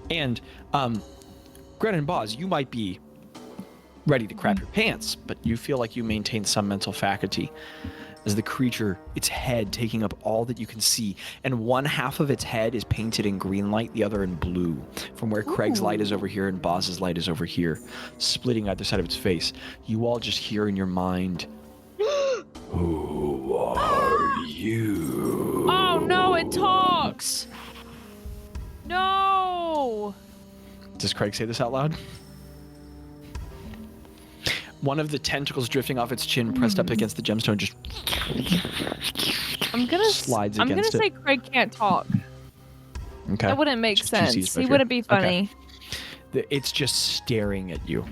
And Greta and Bazz, you might be ready to crap your pants, but you feel like you maintain some mental faculty as the creature, its head taking up all that you can see, and one half of its head is painted in green light, the other in blue, from where Craig's light is over here and Bazz's light is over here, splitting either side of its face. You all just hear in your mind, "Who are you?" Oh no, it talks. No. Does Craig say this out loud? One of the tentacles drifting off its chin, pressed up against the gemstone, just I'm gonna slides I'm gonna against say it. Craig can't talk. Okay. That wouldn't make Just juicy sense. He butcher. wouldn't be funny. It's just staring at you,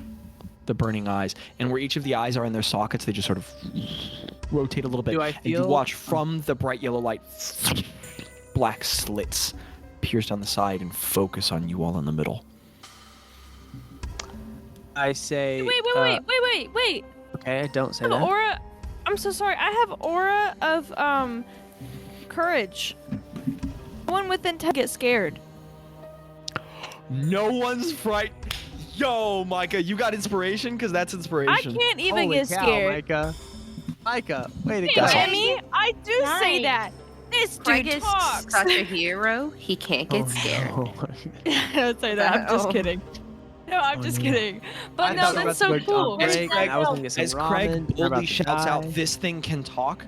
the burning eyes, and where each of the eyes are in their sockets, they just sort of rotate a little bit. Do I And you feel- watch from the bright yellow light, black slits pierce down the side and focus on you all in the middle. I say. Wait. Okay, don't say I have that. aura. I'm so sorry. I have aura of courage. No one with intent get scared. No one's frightened. Yo, Micah, you got inspiration? Because that's I inspiration. can't even Holy get cow, scared. Micah, way to Hey, go. Jimmy, I do say Nice. that. This Craig dude is talks. such a hero. He can't get scared. Oh, no. Don't say that. I'm just Oh. kidding. No, I'm Oh, just no. kidding. I But no, thought we were that's about so to go cool. on break, It's and I was gonna get some As ramen, Craig and we're about boldly to shouts out, die. "This thing can talk,"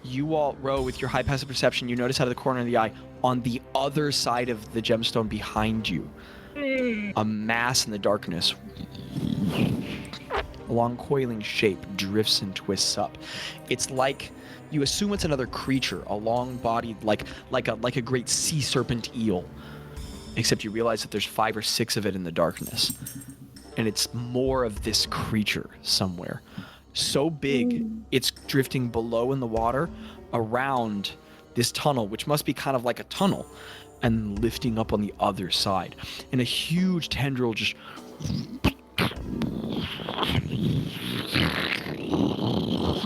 you all, Ro, with your high passive perception, you notice out of the corner of the eye, on the other side of the gemstone behind you, a mass in the darkness, a long coiling shape, drifts and twists up. It's like, you assume it's another creature, a long-bodied, like a great sea serpent eel, except you realize that there's 5 or 6 of it in the darkness, and it's more of this creature somewhere. So big, it's drifting below in the water around this tunnel, which must be kind of like a tunnel. and lifting up on the other side. And a huge tendril just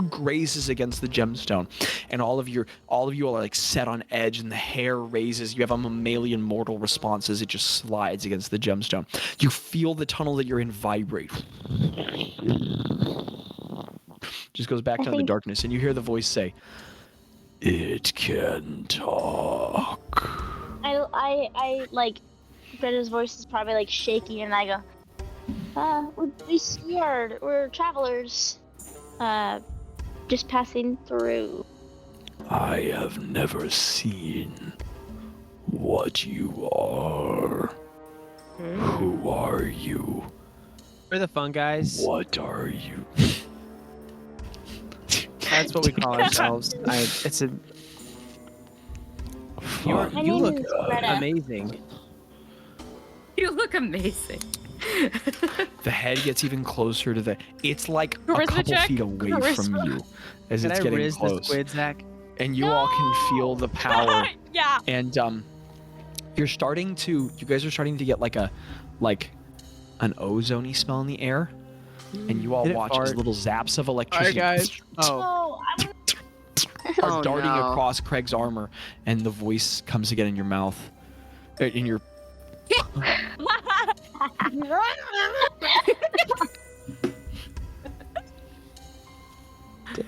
grazes against the gemstone, and all of you are like set on edge, and the hair raises. You have a mammalian mortal response as it just slides against the gemstone. You feel the tunnel that you're in vibrate. Just goes back down to the darkness, and you hear the voice say, "It can talk." I like Greta's voice is probably like shaking, and I go, we're scared. We're travelers. Just passing through. I have never seen what you are. Who are you? We're the fun guys. What are you? That's what we call ourselves. It's a. My You name look is Gretta. amazing. You look amazing. The head gets even closer to the. It's like a Charisma couple check? feet away from Charisma. you as Can it's I getting riz the close. squid, Zach? And you all can feel the power. Yeah. And you guys are starting to get like an ozone-y smell in the air. And you all Did it watch as fart? little zaps of electricity Oh. are darting no. across Craig's armor, and the voice comes again in your mouth. In your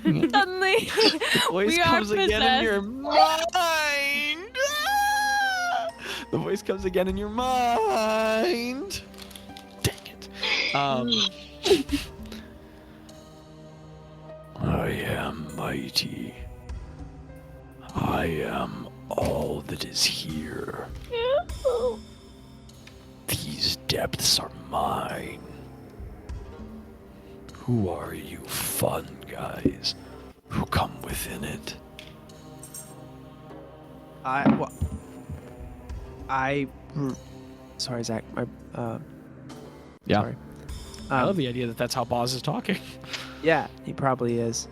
Suddenly, voice we are comes again in your possessed. mind. The voice comes again in your mind. Dang it. I am mighty. I am all that is here. These depths are mine. Who are you, fun guys, who come within it? Sorry, Zach. Yeah. Sorry. I love the idea that that's how Bazz is talking. Yeah, he probably is.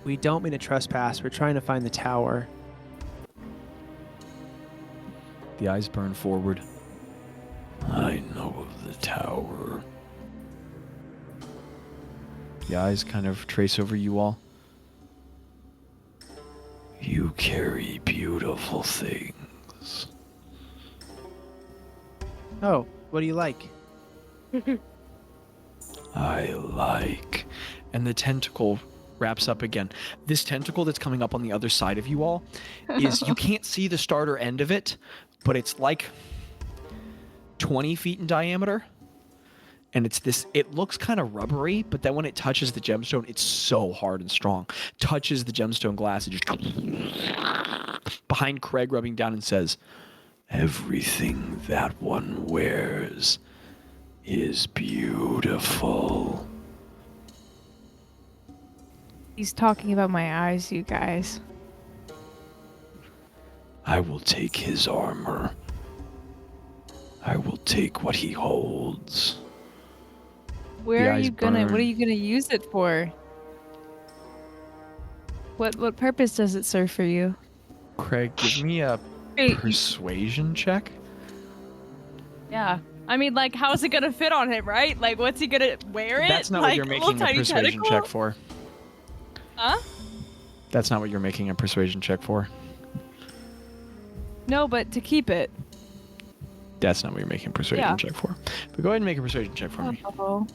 We don't mean to trespass. We're trying to find the tower. The eyes burn forward. I know of the tower. The eyes kind of trace over you all. You carry beautiful things. Oh, what do you like? I like. And the tentacle wraps up again. This tentacle that's coming up on the other side of you all is, you can't see the starter end of it, but it's like 20 feet in diameter. And it looks kind of rubbery, but then when it touches the gemstone, it's so hard and strong. Touches the gemstone glass and just behind Craig, rubbing down, and says, "Everything that one wears is beautiful." He's talking about my eyes, you guys. I will take his armor. I will take what he holds. Where The are eyes you gonna? What burn. are you gonna use it for? What purpose does it serve for you? Craig, give me a Hey, persuasion check. yeah. I mean, like, how's it gonna fit on him, right? Like, what's he gonna wear it? That's not like, what you're a little making a tiny persuasion tentacle? check for. Huh? That's not what you're making a persuasion check for. No, but to keep it. That's not what you're making a persuasion Yeah. check for. But go ahead and make a persuasion check for me. Oh.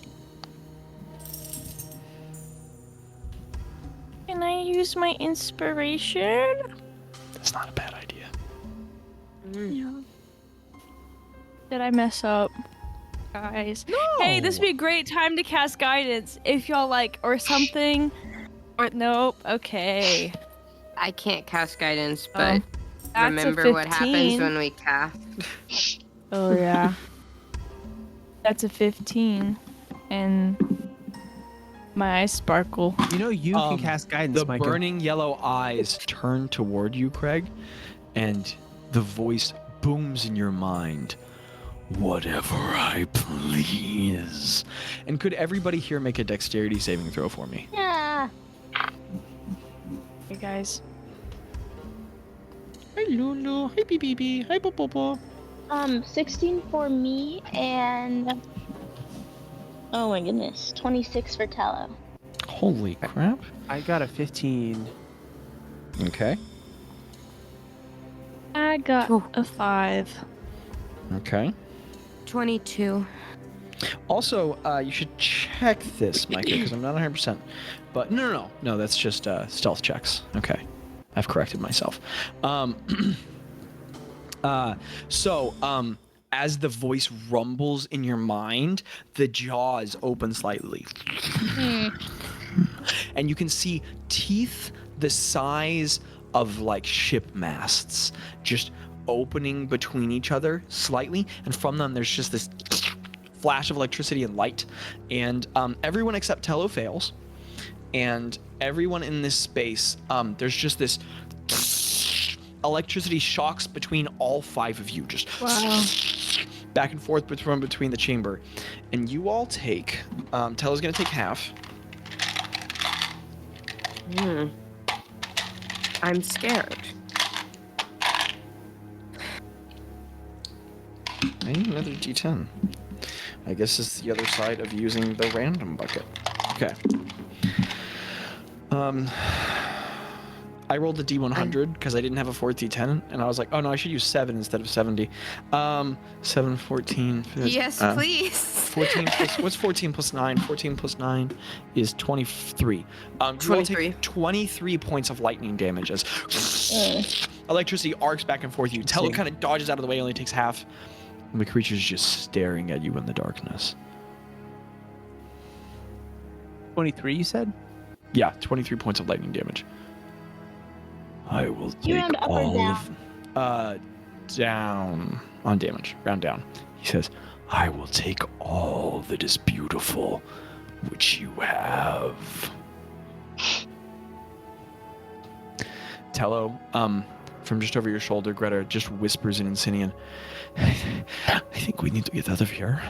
Can I use my inspiration? That's not a bad idea. Did I mess up? Guys. Hey, this would be a great time to cast guidance if y'all like, or something. Or nope. Okay. I can't cast guidance, but That's a remember what happens 15. when we cast. Oh yeah. That's a 15, and my eyes sparkle. You know you can cast guidance, The Micah. burning yellow eyes turn toward you, Craig, and the voice booms in your mind. Whatever I please. And could everybody here make a dexterity saving throw for me? Yeah. Hey guys. Hi, Lulu. Hi, BBB. Hi, Popopo. 16 for me and oh my goodness, 26 for Tello. Holy crap. I got a 15. Okay. I got a 5. Okay. 22. Also, you should check this, Micah, because I'm not 100%. But no, that's just stealth checks. Okay. I've corrected myself. As the voice rumbles in your mind, the jaws open slightly. And you can see teeth the size of like ship masts just opening between each other slightly, and from them there's just this flash of electricity and light, and everyone except Tello fails, and everyone in this space, there's just this electricity shocks between all 5 of you, just back and forth between the chamber, and you all take Tello's gonna take half. I'm scared. I need another D10. I guess it's the other side of using the random bucket. Okay. I rolled the D100 because I didn't have a 4th D10, and I was like, oh no, I should use 7 instead of 70. 7, 14, 15, Yes, please. 14 plus, what's 14 plus 9? 14 plus 9 is 23. You all 23. take 23 points of lightning damage as electricity arcs back and forth. You Tello kind of dodges out of the way, only takes half. And the creature's just staring at you in the darkness. 23, you said? Yeah, 23 points of lightning damage. I will You take round up or all down? of. Down on damage. Round down. He says, I will take all that is beautiful, which you have. Tello, from just over your shoulder, Greta just whispers in Insinian, I think we need to get out of here.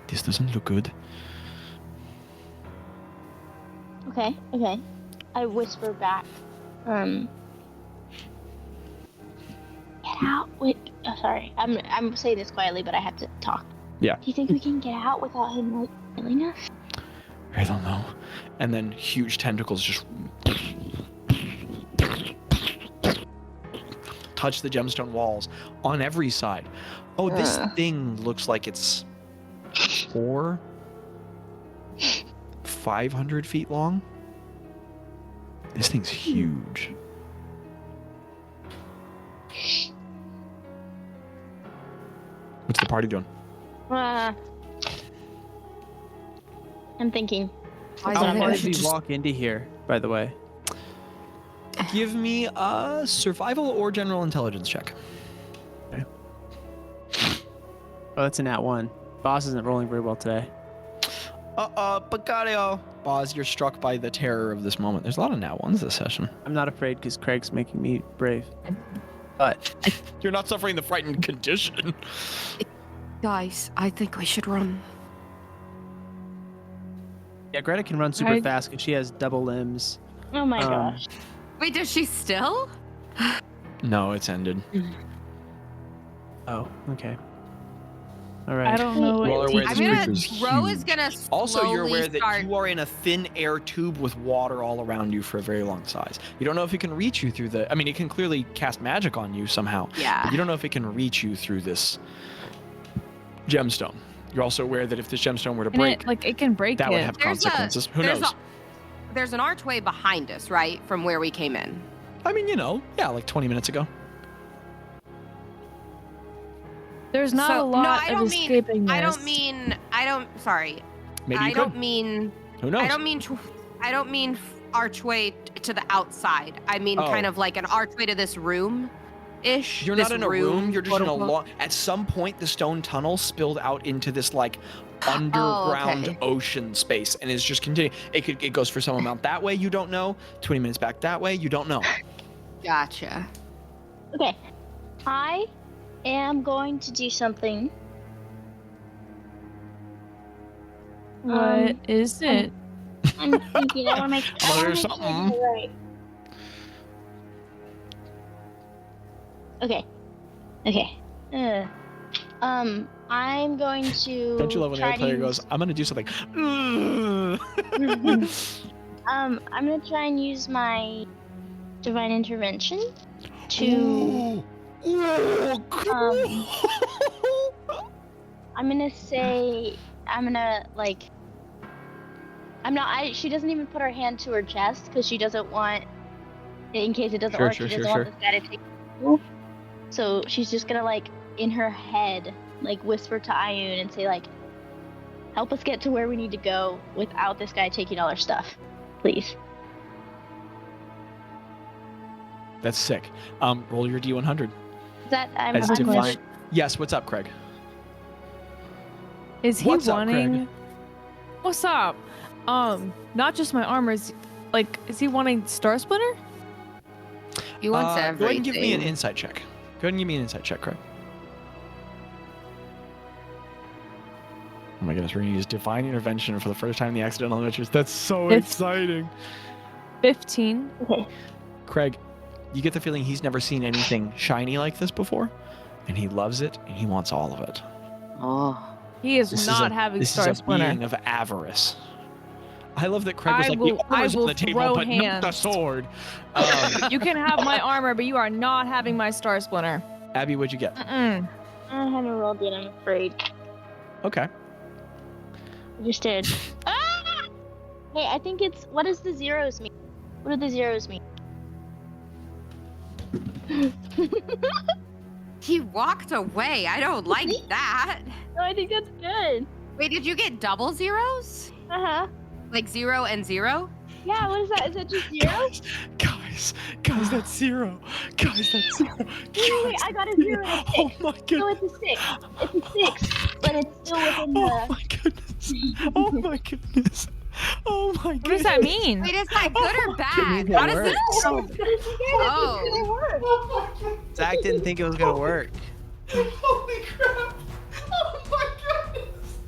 This doesn't look good. Okay. I whisper back. Get out with. Oh, sorry. I'm saying this quietly, but I have to talk. Yeah. Do you think we can get out without him like killing us? I don't know. and then huge tentacles just touch the gemstone walls on every side. Oh, this thing looks like it's 500 feet long. This thing's huge. What's the party doing? I'm thinking. How far did we walk into here, by the way? Give me a survival or general intelligence check. Okay. Oh, that's a nat 1. Boss isn't rolling very well today. Picario. Bazz, you're struck by the terror of this moment. There's a lot of nat ones this session. I'm not afraid because Craig's making me brave. But You're not suffering the frightened condition. Guys, I think we should run. yeah, Greta can run super fast because she has double limbs. Oh my gosh. Wait, does she still? No, it's ended. Oh, okay. All right. I don't know Well, what aware I'm this gonna. creature's Ro is huge. gonna. Also, you're aware slowly that start- you are in a thin air tube with water all around you for a very long size. You don't know if it can reach you through the... I mean, it can clearly cast magic on you somehow. Yeah. But you don't know if it can reach you through this gemstone. You're also aware that if this gemstone were to break, it can break that it. would have consequences. Who knows? There's an archway behind us, right, from where we came in. I mean, like 20 minutes ago. There's not a lot of escaping this. Sorry. Maybe you I could. don't mean. Who knows? I don't mean archway to the outside. I mean kind of like an archway to this room. Ish. You're this not in a room. You're just in a quote-unquote. long. At some point, the stone tunnel spilled out into this like underground ocean space, and is just continuing. It goes for some amount that way. You don't know. 20 minutes back that way. You don't know. Gotcha. Okay. I am going to do something. What is it? I'm thinking. I want to make. Well, there's I wanna make sure something. you're right. Okay. I'm going to. Don't you love when the try other player to goes, I'm gonna do something. I'm gonna try and use my divine intervention to. I'm gonna say. She doesn't even put her hand to her chest because she doesn't want. In case it doesn't work, she doesn't want this guy to take. So she's just gonna in her head whisper to Ayun and say help us get to where we need to go without this guy taking all our stuff, please. That's sick. Roll your D100. Is that I'm As divine. Yes. What's up, Craig? Is he What's up, wanting? Craig? What's up? Not just my armor. Is he wanting Star Splinter? He wants Go everything. ahead and give me an insight check. Go ahead and give me an insight check, Craig. Oh my goodness, we're gonna use divine intervention for the first time in the accidental adventures. That's so exciting. 15. Okay. Craig, you get the feeling he's never seen anything shiny like this before, and he loves it, and he wants all of it. Oh. He is not having this Star is a Splinter. being of avarice. I love that Craig was I like, will- the armor's I on will the table, throw but not the hands. sword. You can have my armor, but you are not having my Star Splinter. Abby, what'd you get? Mm-mm. I haven't rolled yet, I'm afraid. Okay. I just did. Hey, I think it's. What does the zeros mean? What do the zeros mean? He walked away. I don't like that. No, I think that's good. Wait, did you get double zeros? Uh-huh. Like 0 and 0? Yeah, what is that? Is that just zeros? Guys, that's zero. Guys, that's zero. Wait, I got a 0 and a 6. Oh my So goodness. it's a 6. It's a 6, but it's still within Oh the. my goodness. Oh my goodness. Oh my goodness. What does that mean? Wait, is that good or bad? It How does works. this? Oh. Zach didn't think it was gonna work. Holy crap. Oh my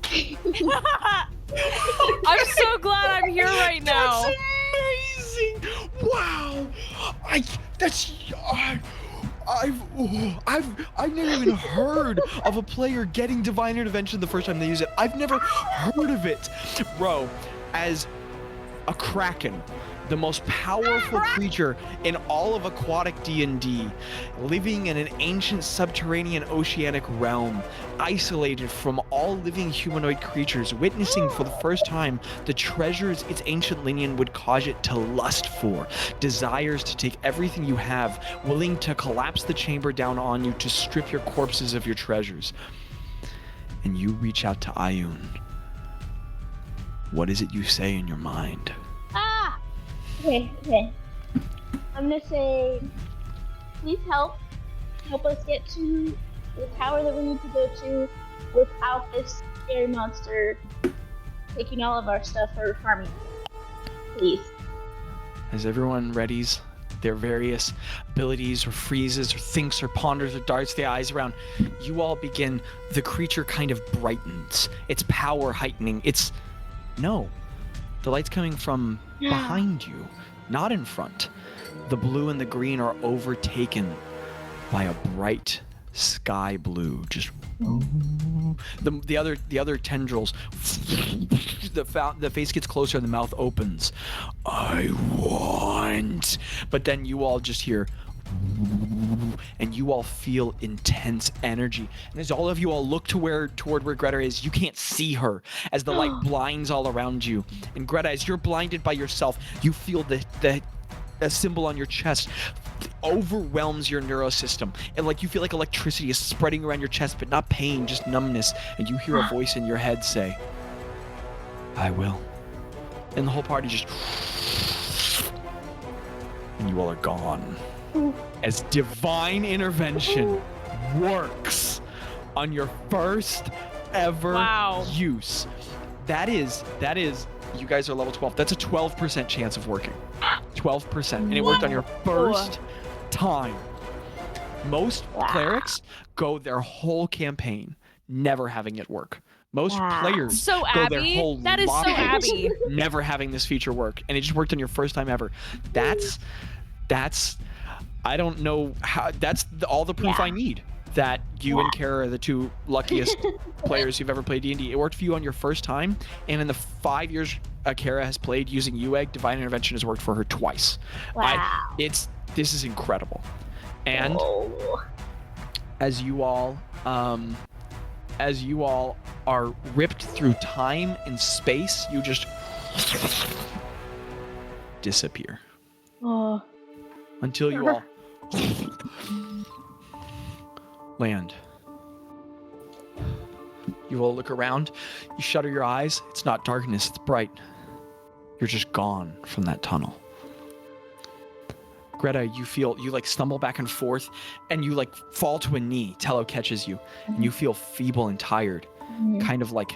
goodness. I'm so glad I'm here right now. That's amazing. Wow. I've never even heard of a player getting divine intervention the first time they use it. I've never heard of it. Bro, as a kraken, the most powerful creature in all of aquatic D&D, living in an ancient subterranean oceanic realm, isolated from all living humanoid creatures, witnessing for the first time the treasures its ancient lineage would cause it to lust for, desires to take everything you have, willing to collapse the chamber down on you to strip your corpses of your treasures. And you reach out to Ayun. What is it you say in your mind? Ah! Okay. I'm gonna say, please help us get to the tower that we need to go to without this scary monster taking all of our stuff or harming us. Please. As everyone readies their various abilities or freezes or thinks or ponders or darts the eyes around, you all begin, the creature kind of brightens, its power heightening. No, the light's coming from behind you, not in front. The blue and the green are overtaken by a bright sky blue. Just the other tendrils. The face gets closer and the mouth opens. I want. But then you all just hear, and you all feel intense energy. And as all of you all look toward where Gretta is, you can't see her as the light blinds all around you. And Gretta, as you're blinded by yourself, you feel the symbol on your chest overwhelms your neurosystem. And you feel like electricity is spreading around your chest, but not pain, just numbness. And you hear a voice in your head say, I will. And the whole party just... And you all are gone. As divine intervention works on your first ever use. That is, you guys are level 12. That's a 12% chance of working. 12%. And it worked on your first time. Most clerics go their whole campaign never having it work. Most players So go their Abby, whole that is so lives Abby. never having this feature work. And it just worked on your first time ever. That's I don't know how. That's all the proof I need that you and Kara are the two luckiest players you've ever played D&D. It worked for you on your first time, and in the 5 years Kara has played using UEG, Divine Intervention has worked for her twice. Wow. This is incredible. And as you all are ripped through time and space, you just disappear. Oh. Until you all land. You all look around, you shutter your eyes. It's not darkness, it's bright. You're just gone from that tunnel. Greta, you like stumble back and forth and you like fall to a knee. Tello catches you and you feel feeble and tired, kind of like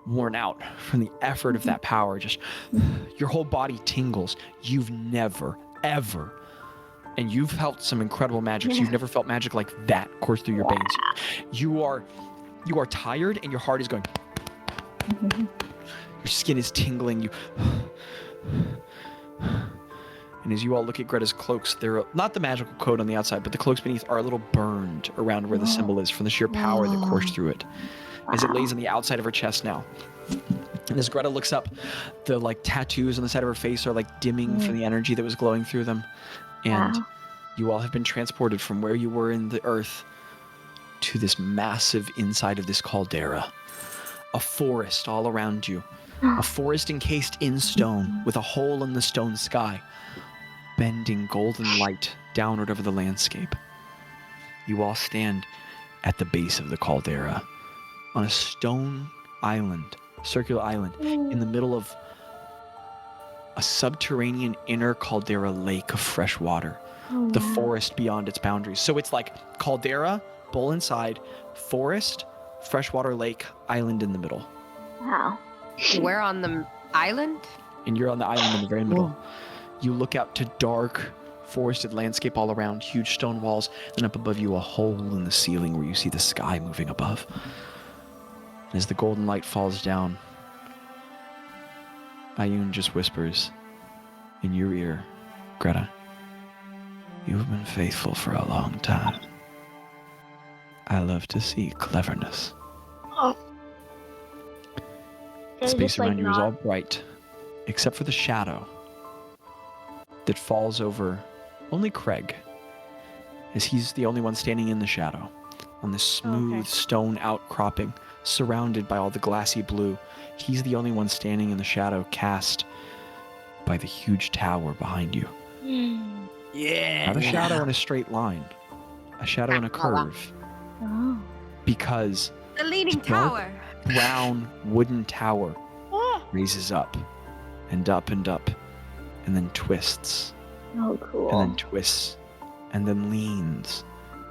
worn out from the effort of that power. Just your whole body tingles. You've never, ever, and you've felt some incredible magic. You've never felt magic like that course through your veins. You are tired and your heart is going. Your skin is tingling. And as you all look at Greta's cloaks, they're not the magical coat on the outside, but the cloaks beneath are a little burned around where the symbol is from the sheer power that coursed through it. As it lays on the outside of her chest now. And as Greta looks up, the like tattoos on the side of her face are like dimming from the energy that was glowing through them. And you all have been transported from where you were in the earth to this massive inside of this caldera. A forest all around you. A forest encased in stone with a hole in the stone sky, bending golden light downward over the landscape. You all stand at the base of the caldera on a stone island, circular island, in the middle of a subterranean inner caldera lake of fresh water. The forest beyond its boundaries. So it's like caldera, bowl inside, forest, freshwater lake, island in the middle. Wow. We're on the island? And you're on the island in the very middle. You look out to dark, forested landscape all around, huge stone walls, and up above you a hole in the ceiling where you see the sky moving above. And as the golden light falls down, Ayun just whispers in your ear, Greta, you've been faithful for a long time. I love to see cleverness. Oh. The space around you is all bright, except for the shadow that falls over only Craig, as he's the only one standing in the shadow on this smooth stone outcropping, surrounded by all the glassy blue. He's the only one standing in the shadow cast by the huge tower behind you. Yeah. Not a shadow in a straight line, a shadow in a curve. Because The leaning tower. Brown wooden tower raises up and up and up and then twists. Oh, cool. And then twists and then leans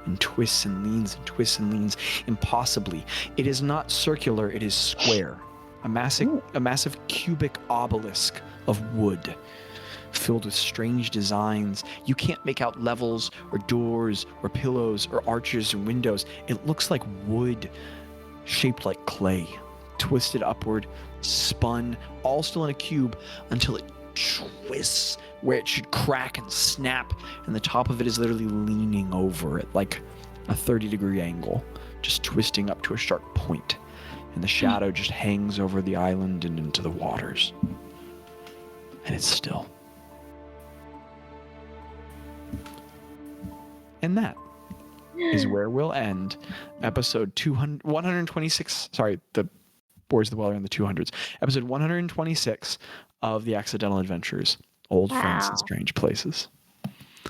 and twists and leans and twists and leans impossibly. It is not circular, it is square. A massive cubic obelisk of wood filled with strange designs. You can't make out levels or doors or pillows or arches or windows. It looks like wood shaped like clay, twisted upward, spun, all still in a cube until it twists where it should crack and snap, and the top of it is literally leaning over at like a 30-degree angle, just twisting up to a sharp point, and the shadow just hangs over the island and into the waters, and it's still. And that is where we'll end episode 126. Sorry, the Boards of the Well are in the 200s. Episode 126 of The Accidental Adventures, Old Friends in Strange Places.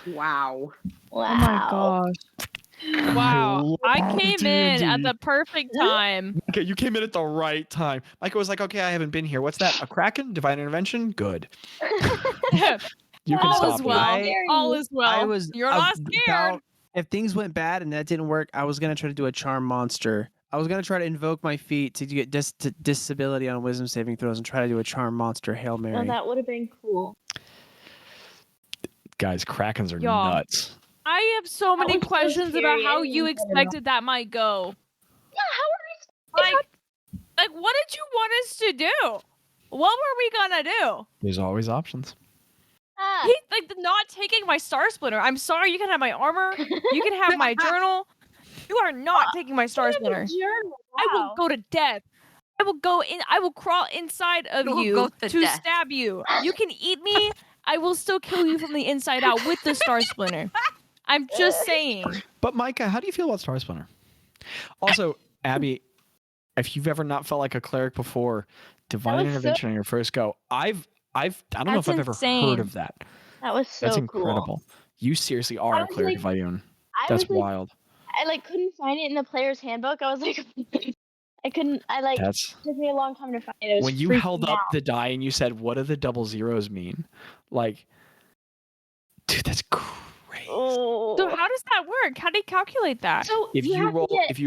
Wow. Wow. Oh my gosh. Wow. I came in at the perfect time. Okay, you came in at the right time. Micah was like, okay, I haven't been here. What's that? A Kraken? Divine Intervention? Good. You can All stop is well. it. All is well. You're not scared. If things went bad and that didn't work, I was going to try to do a charm monster. I was going to try to invoke my feat to get disability on wisdom saving throws and try to do a charm monster Hail Mary. Oh, that would have been cool. Guys, Krakens are Y'all. nuts. I have so many was so questions about how scary. you expected that might go. Yeah, how are Like, what did you want us to do? What were we gonna do? There's always options. He's like not taking my Star Splinter. I'm sorry. You can have my armor. You can have my journal. You are not taking my Star Splinter. I will go to death. I will go in. I will crawl inside of you to stab you. You can eat me. I will still kill you from the inside out with the Star Splinter. I'm just saying. But Micah, how do you feel about Star Splinter? Also, Abby, if you've ever not felt like a cleric before, divine intervention on your first go. I don't know if I've ever heard of that. That was so That's cool. incredible. You seriously are a cleric of Ioun. That's wild. I couldn't find it in the player's handbook. I was like, I couldn't. It took me a long time to find it. It was when you held up the die and you said, "What do the double zeros mean?" Like, dude, that's crazy. Oh. So how does that work? How do you calculate that? So if you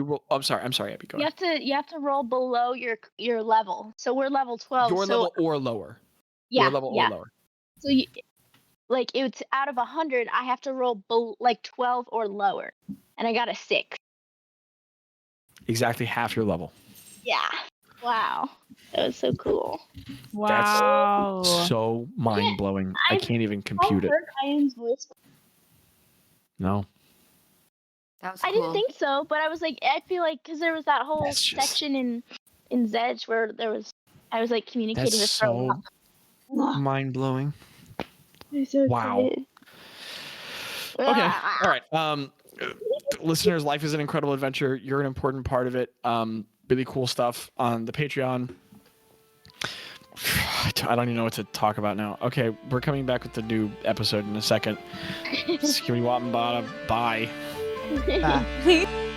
roll, I'm sorry, Abby. Go ahead. You have to roll below your level. So we're level 12. Your level or lower. Yeah. Your level or lower. So it's out of 100. I have to roll 12 or lower, and I got a 6. Exactly half your level. Yeah. Wow. That was so cool. Wow. That's so mind blowing. I can't even compute it. Heard Ioun's voice. No. That was cool. I didn't think so, but I was like, I feel like because there was that whole section in Zedge where I was like communicating with so mind blowing. Wow. Okay. All right. Listeners, life is an incredible adventure. You're an important part of it. Really cool stuff on the Patreon. I don't even know what to talk about now. Okay, we're coming back with the new episode in a second. Skimmy Bye. Bye.